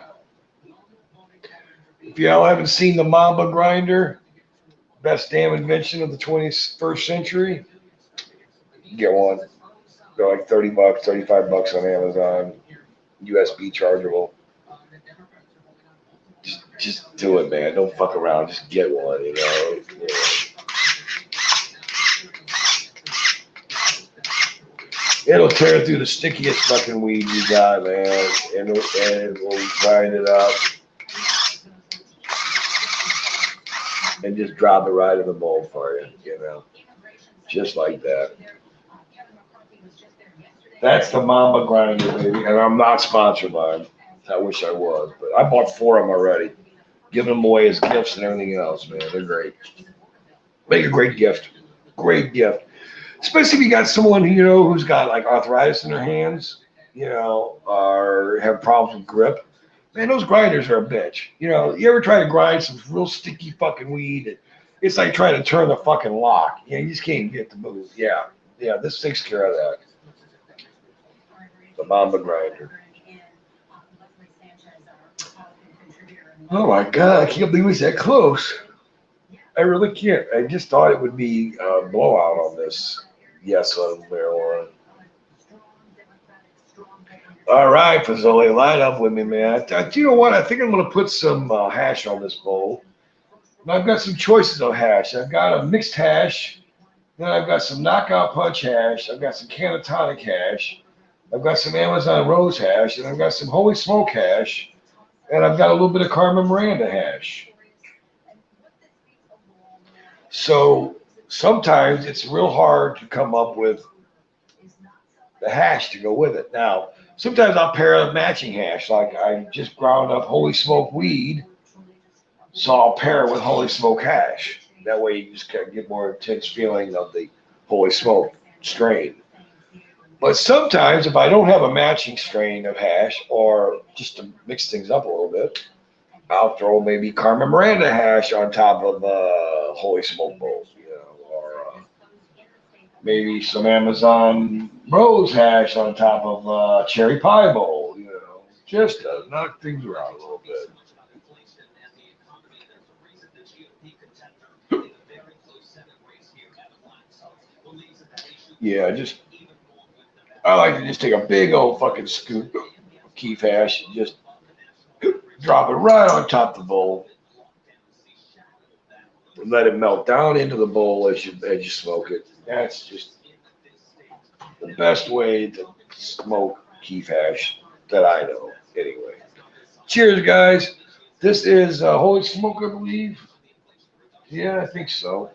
If y'all haven't seen the Mamba grinder, best damn invention of the 21st century, get one. They're like $30, $35 on Amazon, USB chargeable. Just do it, man. Don't fuck around. Just get one, It'll tear through the stickiest fucking weed you got, man, and we'll grind it up and just drop it right in the bowl for you, just like that. That's the Mamba grinder, baby, and I'm not sponsored by them. I wish I was, but I bought 4 of them already. Giving them away as gifts and everything else, man. They're great. Make a great gift. Great gift. Especially if you got someone, who's got like arthritis in their hands, or have problems with grip. Man, those grinders are a bitch. You ever try to grind some real sticky fucking weed? It's like trying to turn the fucking lock. You just can't get the move. Yeah, this takes care of that. The Mamba grinder. Oh my God, I can't believe it's that close. I really can't. I just thought it would be a blowout on this. Yes, on marijuana. All right, Fazoli, line up with me, man. You know what? I think I'm going to put some hash on this bowl. Now, I've got some choices of hash. I've got a mixed hash. Then I've got some knockout punch hash. I've got some canatonic hash. I've got some Amazon rose hash. And I've got some holy smoke hash. And I've got a little bit of Carmen Miranda hash. So sometimes it's real hard to come up with the hash to go with it. Now, sometimes I'll pair a matching hash. Like I just ground up holy smoke weed, so I'll pair it with holy smoke hash. That way you just kind of get more intense feeling of the holy smoke strain. But sometimes if I don't have a matching strain of hash, or just to mix things up a little bit, I'll throw maybe Carmen Miranda hash on top of holy smoke bowl, or maybe some Amazon Rose hash on top of cherry pie bowl, just to knock things around a little bit. Yeah, I like to just take a big old fucking scoop of keef hash and just drop it right on top of the bowl and let it melt down into the bowl as you smoke it. That's just the best way to smoke keef hash that I know, anyway. Cheers, guys. This is Holy Smoke, I believe. Yeah, I think so.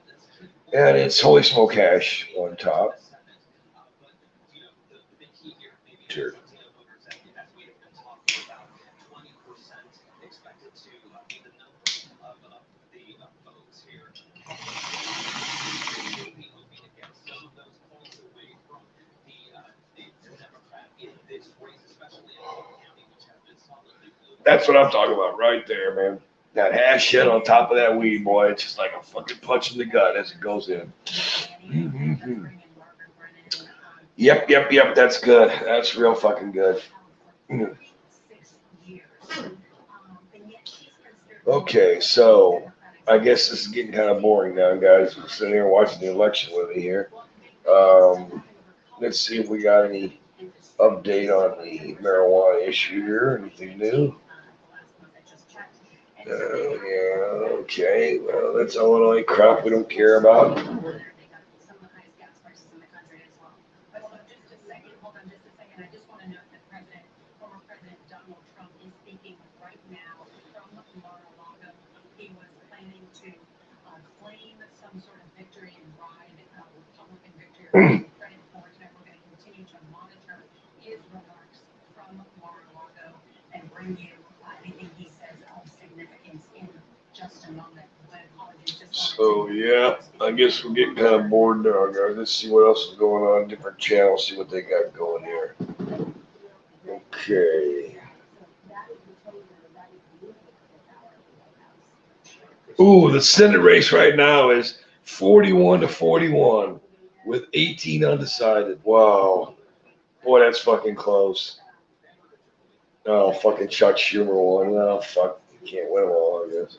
And it's Holy Smoke hash on top. Cheers. That's what I'm talking about right there, man. That hash shit on top of that weed, boy. It's just like a fucking punch in the gut as it goes in. Mm-hmm. Yep. That's good. That's real fucking good. Mm. Okay, so I guess this is getting kind of boring now, guys. We're sitting here watching the election with me here. Um, let's see if we got any update on the marijuana issue here. Anything new? Yeah, okay. Well, that's Illinois crap we don't care about. So yeah, I guess we're getting kind of bored now, guys. Let's see what else is going on. Different channels, see what they got going here. Okay. Ooh, the Senate race right now is 41-41 with 18 undecided. Wow. Boy, that's fucking close. Oh, fucking Chuck Schumer won. Oh, fuck. You can't win them all, I guess.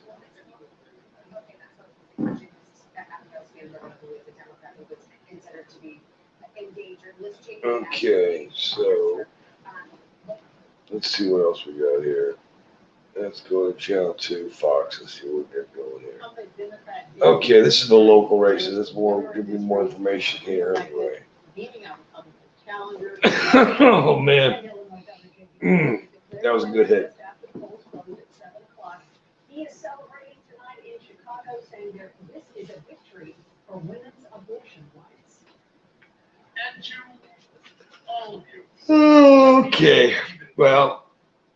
Okay, so let's see what else we got here. Let's go to channel 2, Fox. Let's see what we got going here. Okay, this is the local races. This more give me more information here anyway. Oh man, that was a good hit. He is celebrating tonight in Chicago, saying that this is a victory for women's abortion rights. And to all of you. Okay, well.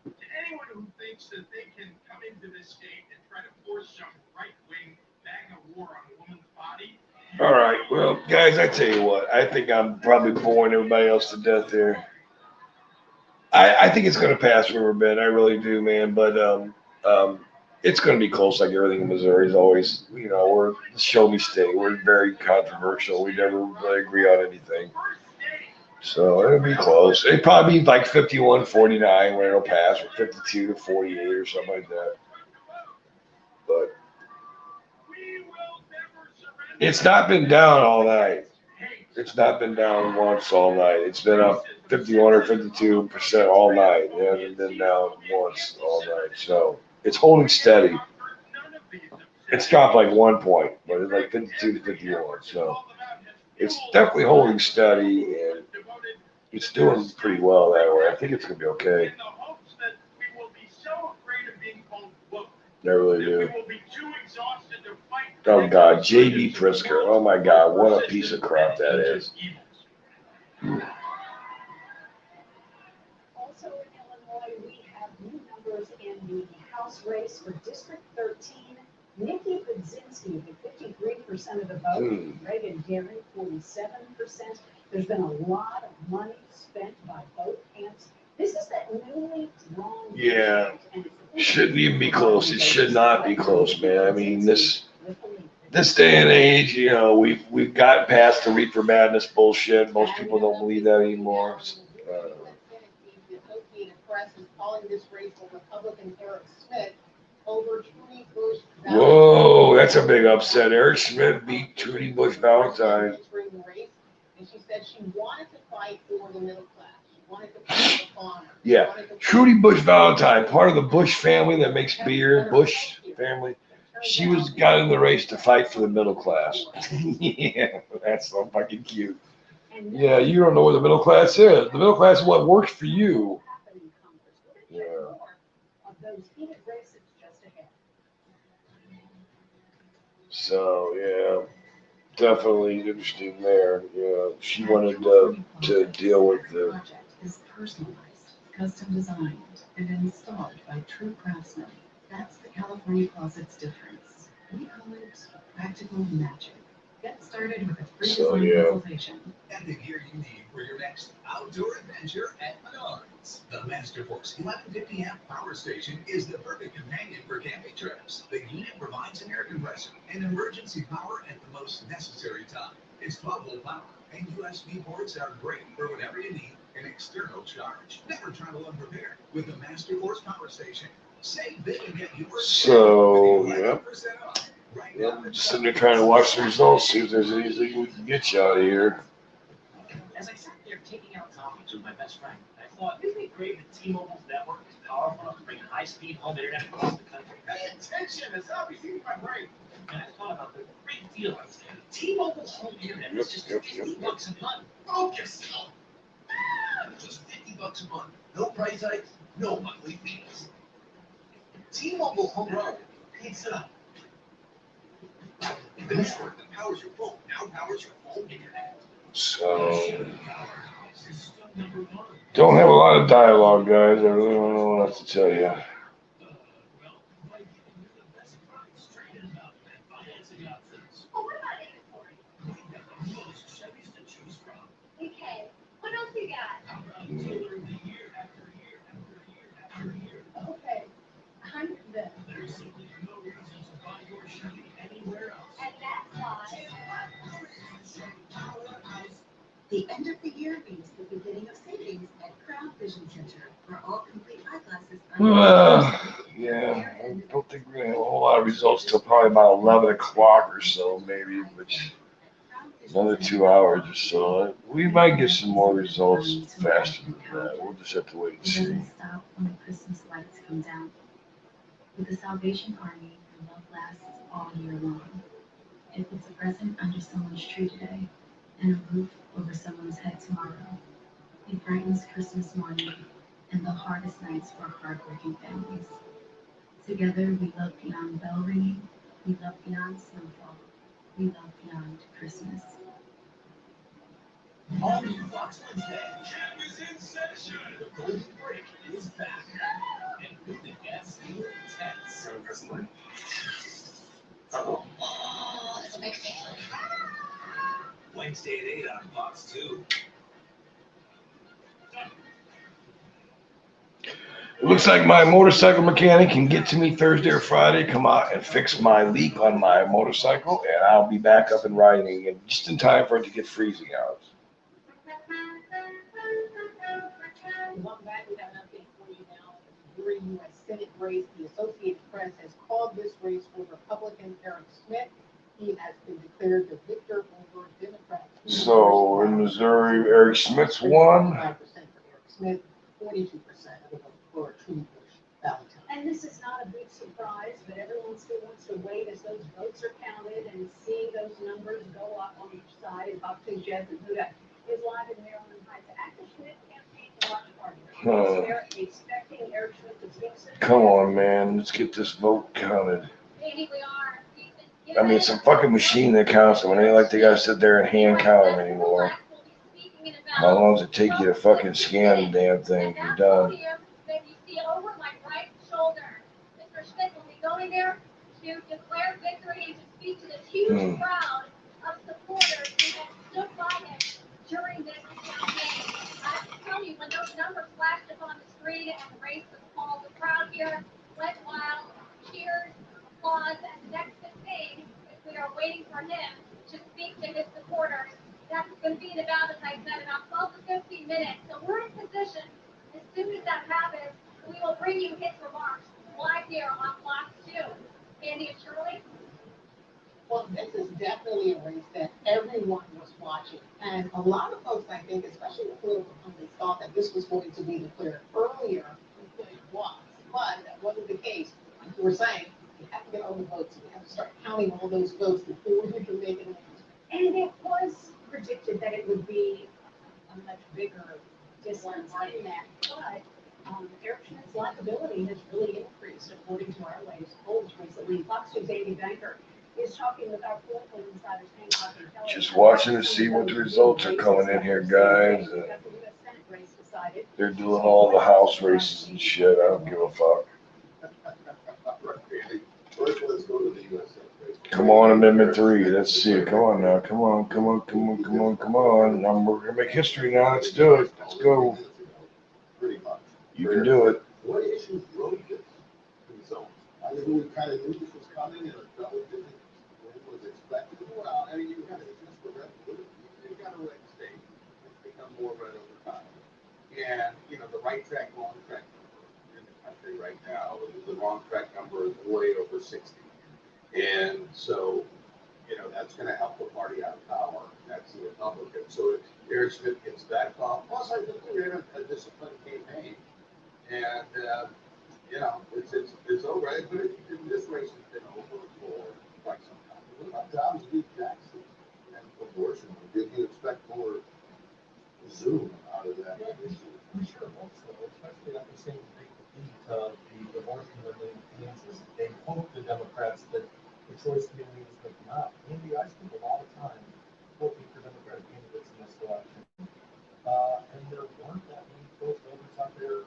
To anyone who thinks that they can come into this state and try to force some right-wing MAGA war on a woman's body. All right, well, guys, I tell you what, I think I'm probably boring everybody else to death here. I think it's going to pass Riverbend. I really do, man. But it's going to be close, like everything in Missouri is always. We're the show me state. We're very controversial. We never really agree on anything. So it'll be close. It'll probably be like 51-49 when it'll pass, or 52-48 or something like that. But it's not been down all night. It's not been down once all night. It's been up 51 or 52% all night. It hasn't been down once all night. So it's holding steady. It's dropped like 1 point, but it's like 52-51. So it's definitely holding steady, and it's doing pretty well that way. I think it's going to be okay. I really do. Oh God, J.B. Pritzker. Oh my God, what a piece of crap that is. Also in Illinois, we have new numbers in the House race for District 13. Nikki Budzinski with 53% of the vote. Reagan Gary, 47%. There's been a lot of money spent by both camps. This is that newly drawn. Yeah, shouldn't even be close. It should not be close, man. I mean, this day and age, you know, we've gotten past the reefer madness bullshit. Most people don't believe that anymore. The Associated Press is calling this race for Republican Eric Smith over Trudy Bush. Whoa, that's a big upset. Eric Smith beat Trudy Bush Valentine. And she said she wanted to fight for the middle class. She wanted to fight for farmers. Yeah, Trudy Bush Valentine, part of the Bush family that makes beer, Bush family. She got in the race to fight for the middle class. Yeah, that's so fucking cute. Yeah, you don't know where the middle class is. The middle class is what works for you. Yeah. So, yeah, definitely interesting there. Yeah, she wanted to deal with the project is personalized, custom designed, and installed by true craftsmen. That's the California Closet's difference. We call it practical magic. Get started with a free design consultation. And the gear you need for your next outdoor adventure at Menards. The Masterforce 1150 amp power station is the perfect companion for camping trips. The unit provides an air compressor and emergency power at the most necessary time. It's 12-volt power, and USB ports are great for whatever you need an external charge. Never travel unprepared with the Masterforce power station. Save big and get yours. So, yeah. Yeah, I'm just sitting there trying to watch the results, see if there's anything we can get you out of here. As I sat there taking out coffees with my best friend, I thought, isn't it great that T-Mobile's network is powerful enough to bring high-speed home internet across the country? Pay attention, it's obviously my brain. And I thought about the great deal on T-Mobile home internet is just $50 a month. Focus! Just $50 a month. No price hikes, no monthly fees. T-Mobile home internet. Pizza. The network that powers your phone now powers your home internet. So, don't have a lot of dialogue, guys. I really don't know what else to tell you. Okay, what else you got? Okay, I'm the. There's simply no reason to buy your Chevy anywhere else. And that's why. The end of the year means the beginning of savings at Crown Vision Center for all complete eyeglasses. Yeah, I don't think we're going to have a whole lot of results till probably about 11 o'clock or so, maybe, which another 2 hours or so. We might get some more results faster than that. We'll just have to wait and It see. doesn't stop when the Christmas lights come down. With the Salvation Army, the love lasts all year long. If it's a present under someone's tree today, and a roof over someone's head tomorrow, it brightens Christmas morning and the hardest nights for hardworking families. Together, we love beyond bell ringing, we love beyond snowfall, we love beyond Christmas. All new Fox Wednesday. Camp is in session. The Golden Break is back. And with the guests, intense. Oh, that's a big fan. Wednesday at 8 on Fox 2. It looks like my motorcycle mechanic can get to me Thursday or Friday, come out and fix my leak on my motorcycle, and I'll be back up and riding again just in time for it to get freezing out. Welcome back. We have an update for you now. During U.S. Senate race, the Associated Press has called this race for Republican Eric Smith. He has been declared the victor over Democrat. So in Missouri, Eric Smith's won. 5% for Eric Smith, 42% of the vote for Trudy Bush Valentine. And this is not a big surprise, but everyone still wants to wait as those votes are counted and see those numbers go up on each side. And Boxing Jeff and Huda is live in Maryland Heights. Active Schmidt campaign to watch party. They're expecting Eric Schmidt to fix it. Come on, man. Let's get this vote counted. Maybe we are. I mean, it's a fucking machine that counts them. It ain't like they gotta sit there and hand count them anymore. How long does it take you to fucking scan the damn thing? You're done. Then you see over my right shoulder. Mr. Schmidt will be going there to declare victory and to speak to this huge crowd of supporters who have stood by him during this campaign. I have to tell you, when those numbers flashed up on the screen and the race was called, the crowd here went wild, cheers, applause, and the next thing is we are waiting for him to speak to his supporters. That's going to be in about, as I said, about 12 to 15 minutes. So we're in position. As soon as that happens, we will bring you his remarks live here on Block 2. Andy and Shirley? Well, this is definitely a race that everyone was watching. And a lot of folks, I think, especially the political companies, thought that this was going to be declared earlier than it was. But that wasn't the case. Like you were saying, you have to get all the votes. You have to start counting all those votes before you can make an announcement. And it was predicted that it would be a much bigger distance than that. But Eric Schmidt's likability has really increased according to our latest polls recently. Fox News' Andy Banker is talking with our political insiders, Hancock and Kelly. Just watching to see what the results are coming in here, guys. They're doing all the house races and shit. I don't give a fuck. First, let's go to the U.S. Come on, Amendment 3. Let's see it. Come on now. Come on. We're gonna make history now. Let's do it. Let's go. Pretty much. You can do it. What issues drove this? And so, I think we kind of knew this was coming, and it felt like it was expected. Well, I mean, you kind of just the red blue. You got a red state. It's become more red over time. And, you know, the right track, wrong track number in the country right now, the wrong track number is way over 60. And so, you know, that's going to help the party out of power. That's the Republicans. So Eric Schmidt gets that call. Plus, I think we're in a disciplined campaign. And, you know, it's over. But this race has been over for quite some time. What about Dobbs v. Jackson and abortion? Did you expect more zoom out of that issue? We sure hope so, especially after seeing the beat of the abortion-related cases. They hope the Democrats that the choice community is going to come out. Andy, I spent a lot of time voting for Democratic candidates in this election. And there weren't that many close voters out there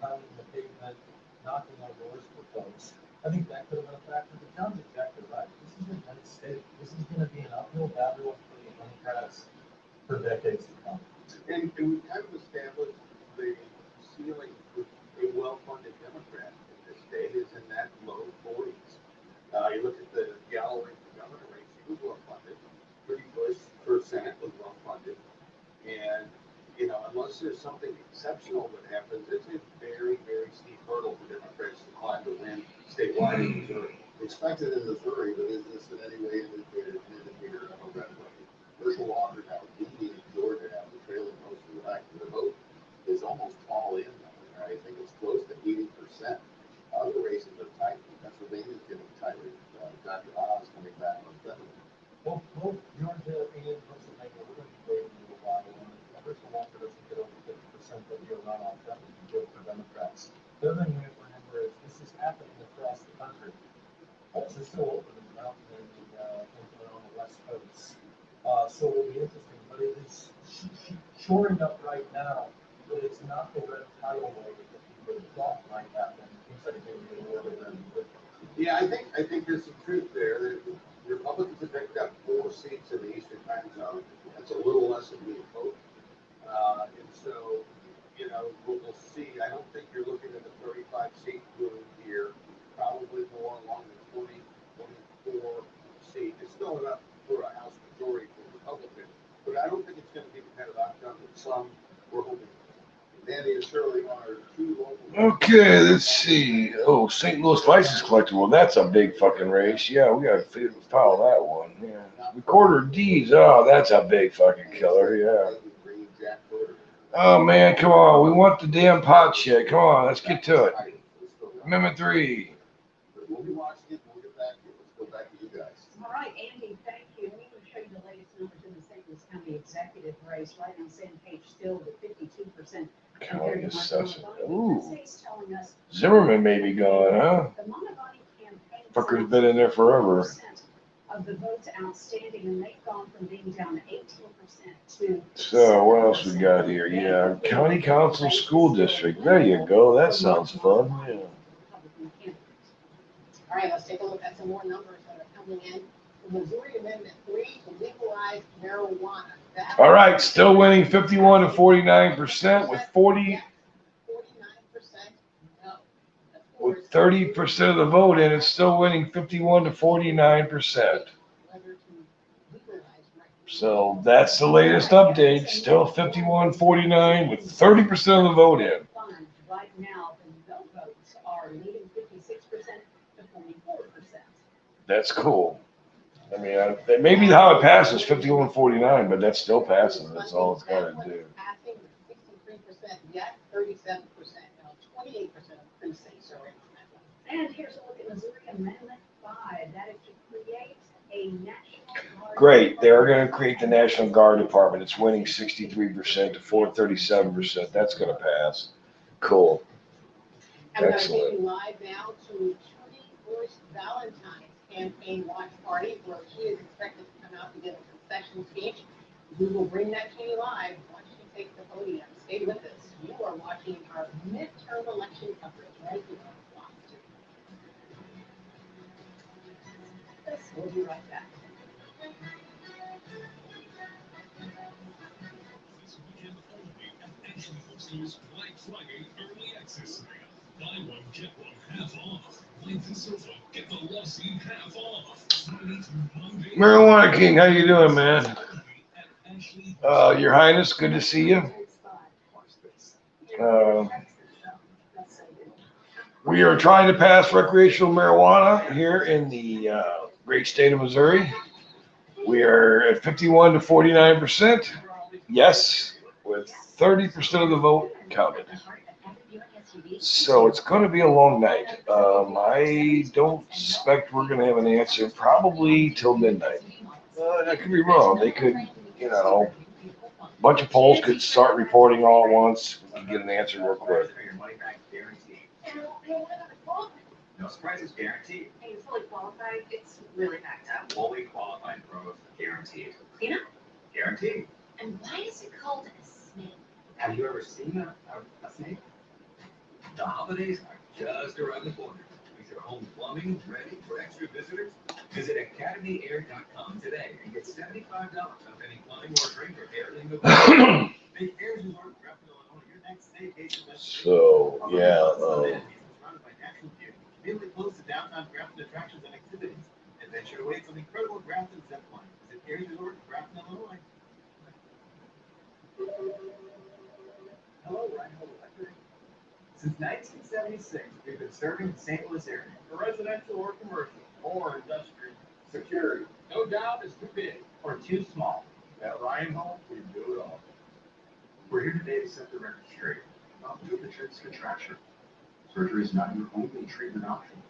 pounding the pavement, knocking on doors for folks. I think that could have been a factor, but John's exactly right. This is a red state. This is going to be an uphill battle for the Democrats for decades to come. And we kind of established the ceiling for a well-funded Democrat in this state is in that low 40s. You look at the Galloway governor race, he was well-funded. Pretty Bush for Senate was well-funded. And, you know, unless there's something exceptional that happens, it's a very, very steep hurdle for Democrats to climb to win statewide in Missouri. Expected in Missouri, but is this in any way an indicator of a red wave? Herschel Walker now leading in Georgia after trailing most of the back. The vote is almost all in. I think it's close to 80%. Other races are tight. Pennsylvania's getting tighter. Dr. Oz coming back on Federal. Well, both Georgia and Pennsylvania, we're going to be waiting a little while. And Herschel Walker doesn't get over 50% of your runoff. That would be good for Democrats. The other thing we have to remember is this is happening across the country. Polls are still open in the mountain and on the West Coast. So it will be interesting, but it is shoring up right now that it's not the red tidal wave that people thought might happen. Yeah, I think there's some truth there. The Republicans have picked up 4 seats in the Eastern Time Zone. That's a little less than we had hoped. And so, you know, we'll see. I don't think you're looking at a 35-seat room here. Probably more along the 20, 24 seat. It's still enough for a House majority for Republicans, but I don't think it's going to be the kind of outcome that some were hoping for. Andy and Shirley are 2 local. Okay, let's see. Oh, St. Louis license collector. Well, that's a big fucking race. Yeah, we got to follow that one. Yeah. Recorder deeds. Oh, that's a big fucking killer. Yeah. Oh, man, come on. We want the damn pot shit. Come on, let's get to it. Amendment 3. We'll be watching it. We'll get back to it. Let's go back to you guys. All right, Andy, thank you. We will show you the latest numbers in the St. Louis County executive race. Right on the same page, still with 52%. County assessor. Ooh. Telling us Zimmerman may be gone, huh? the Monavani campaign Fucker's been in there forever. of of the votes outstanding, and they've gone from being down to 18% to. So what else we got here? Yeah, county council school district. There you go. That sounds fun. Yeah. All right, let's take a look at some more numbers that are coming in. The Missouri Amendment 3 to legalize marijuana. All right, still winning 51 to 49% with 49% no. with 30% of the vote in. It's still winning 51 to 49%. So that's the latest update. Still 51-49 with 30% of the vote in. Right now, the no votes are leading 56% to 44%. That's cool. I mean, maybe how it passes 51-49, but that still passes. That's all it's got to do. Passing with 63% yes, 37% no, 28% of precincts are in on that one. And here's a look at Missouri Amendment 5. That is to create a national guard. Great. They're going to create the National Guard Department. It's winning 63% to 437%. That's going to pass. Cool. I'm going to take Excellent. you live now to Trudy Bush Valentine's campaign watch party, where she is expected to come out to give a concession speech. We will bring that to you live once she takes the podium. Stay with us. You are watching our midterm election coverage right here on Fox 2. We'll be right back. This weekend only at Ashley Fixers Black Friday Early Access Sale. Buy one, get one half off. Like the sofa, get the love seat half off. Friday through Monday. Marijuana King, how you doing, man? Your Highness, good to see you. We are trying to pass recreational marijuana here in the great state of Missouri. We are at 51 to 49%. Yes, with 30% of the vote counted. So it's going to be a long night. I don't suspect we're going to have an answer probably till midnight. I could be wrong. They could, a bunch of polls could start reporting all at once. We can get an answer real quick. No surprises guaranteed. Hey, you fully qualified, it's really backed up. Fully qualified pros guaranteed. You know? Guaranteed. And why is it called a snake? Have you ever seen a snake? The holidays are just around the corner. Is your home plumbing ready for extra visitors? Visit academyair.com today and get $75 off any plumbing or drink or air removal. Make Air's Resort Grafton, Illinois your next staycation destination. So, yeah. Surrounded by natural beauty, conveniently close to downtown Grafton attractions and activities. Adventure awaits on incredible Grafton zip line. Visit Air's Resort Grafton, Illinois. Hello, Rhino Electric. Since 1976, we've been serving the St. Louis area for residential or commercial or industrial. Security. No job is too big or too small. At Ryan Home, we do it all. We're here today to set the record straight about Duplicit's contraction. Surgery is not your only treatment option.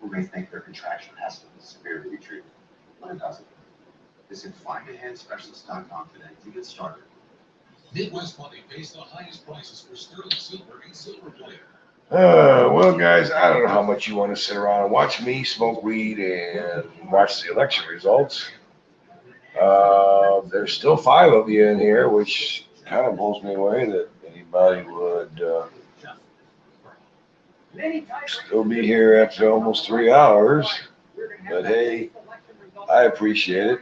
Who may think their contraction has to be severely treated, but it doesn't. Visit findahandspecialist.com today to get started. Midwest Money pays the highest prices for sterling silver and silver plate. Well, guys, I don't know how much you want to sit around and watch me smoke weed and watch the election results. There's still 5 of you in here, which kind of blows me away that anybody would still be here after almost 3 hours. But hey, I appreciate it.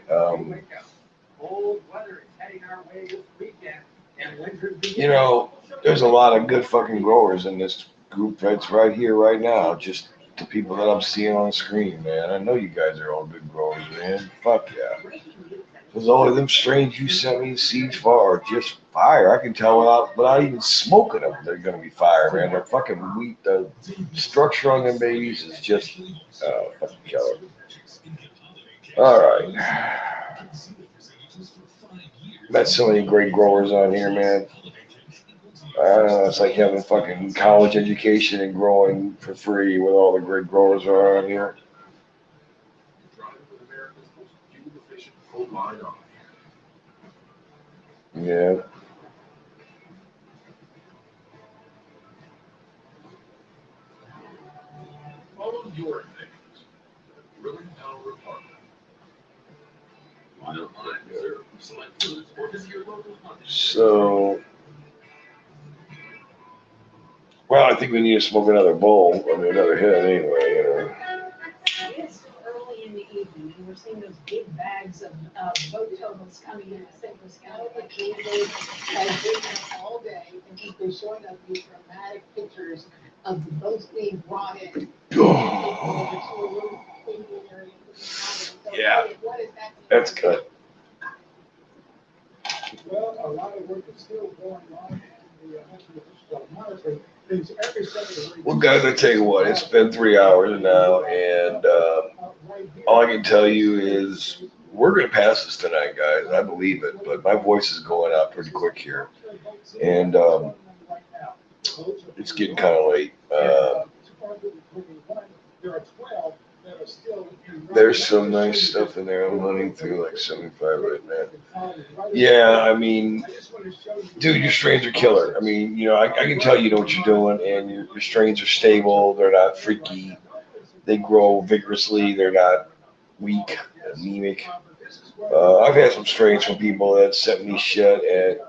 There's a lot of good fucking growers in this group that's right here, right now. Just the people that I'm seeing on the screen, man. I know you guys are all good growers, man. Fuck yeah. Because all of them strains you sent me seeds for are just fire. I can tell without even smoking them, they're going to be fire, man. They're fucking wheat. The structure on them babies is just fucking killer. All right. Met so many great growers on here, man. I don't know, it's like having fucking college education and growing for free with all the great growers are on here. Yeah. Follow your things. Really Power Apartment. So, well, I think we need to smoke another bowl. I mean, another hit anyway, you know. It's still early in the evening, and we're seeing those big bags of boat totals coming into St. Louis County. Like David has been there all day, and he's been showing us these dramatic pictures of the boats being brought in. Yeah, that's good. Well, a lot of work is still going on, and the monitoring things every second. Well, guys, I tell you what, it's been 3 hours now, and all I can tell you is we're going to pass this tonight, guys. I believe it, but my voice is going out pretty quick here, and it's getting kind of late. There's some nice stuff in there. I'm running through like 75 right now. Yeah, I mean, dude, your strains are killer. I mean, you know, I can tell you know what you're doing, and your strains are stable. They're not freaky. They grow vigorously. They're not weak, anemic. I've had some strains from people that sent me shit, and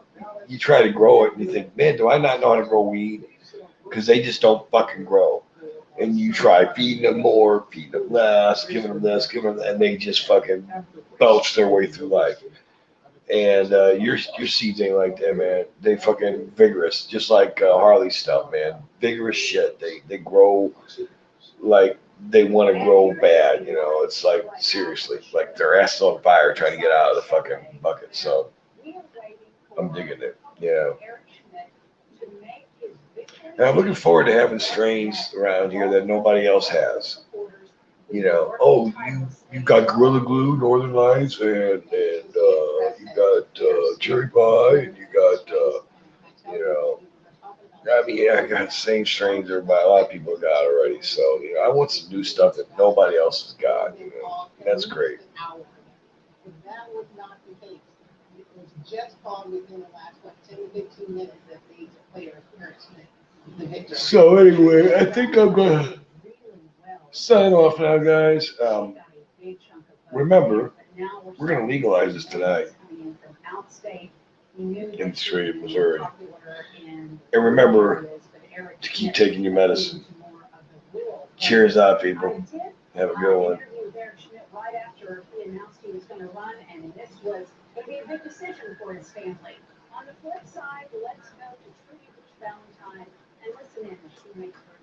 you try to grow it, and you think, man, do I not know how to grow weed? Because they just don't fucking grow. And you try feeding them more, feeding them less, giving them this, giving them that, and they just fucking belch their way through life. And your seeds ain't like that, man. They fucking vigorous, just like Harley stuff, man. Vigorous shit. They grow like they want to grow bad, you know. It's like seriously, like their ass is on fire trying to get out of the fucking bucket. So I'm digging it, yeah. And I'm looking forward to having strains around here that nobody else has. You know, oh, you got Gorilla Glue, Northern Lights, and you got Cherry Pie, and you got you know. I mean, yeah, I got the same strains everybody, a lot of people got already. So, you know, I want some new stuff that nobody else has got. You know, that's great. That was not the case. It was just called within the last, 10 to 15 minutes that the players experienced the victory. So anyway, I think I'm gonna sign off now, guys. Remember, we're gonna legalize this tonight in the state of Missouri. And remember to keep taking your medicine. Cheers out, people. Have a good one. Right after he announced he was going to run, and this was going to be a big decision for his family. On the flip side, let's go to tribute Valentine and listen in as she makes her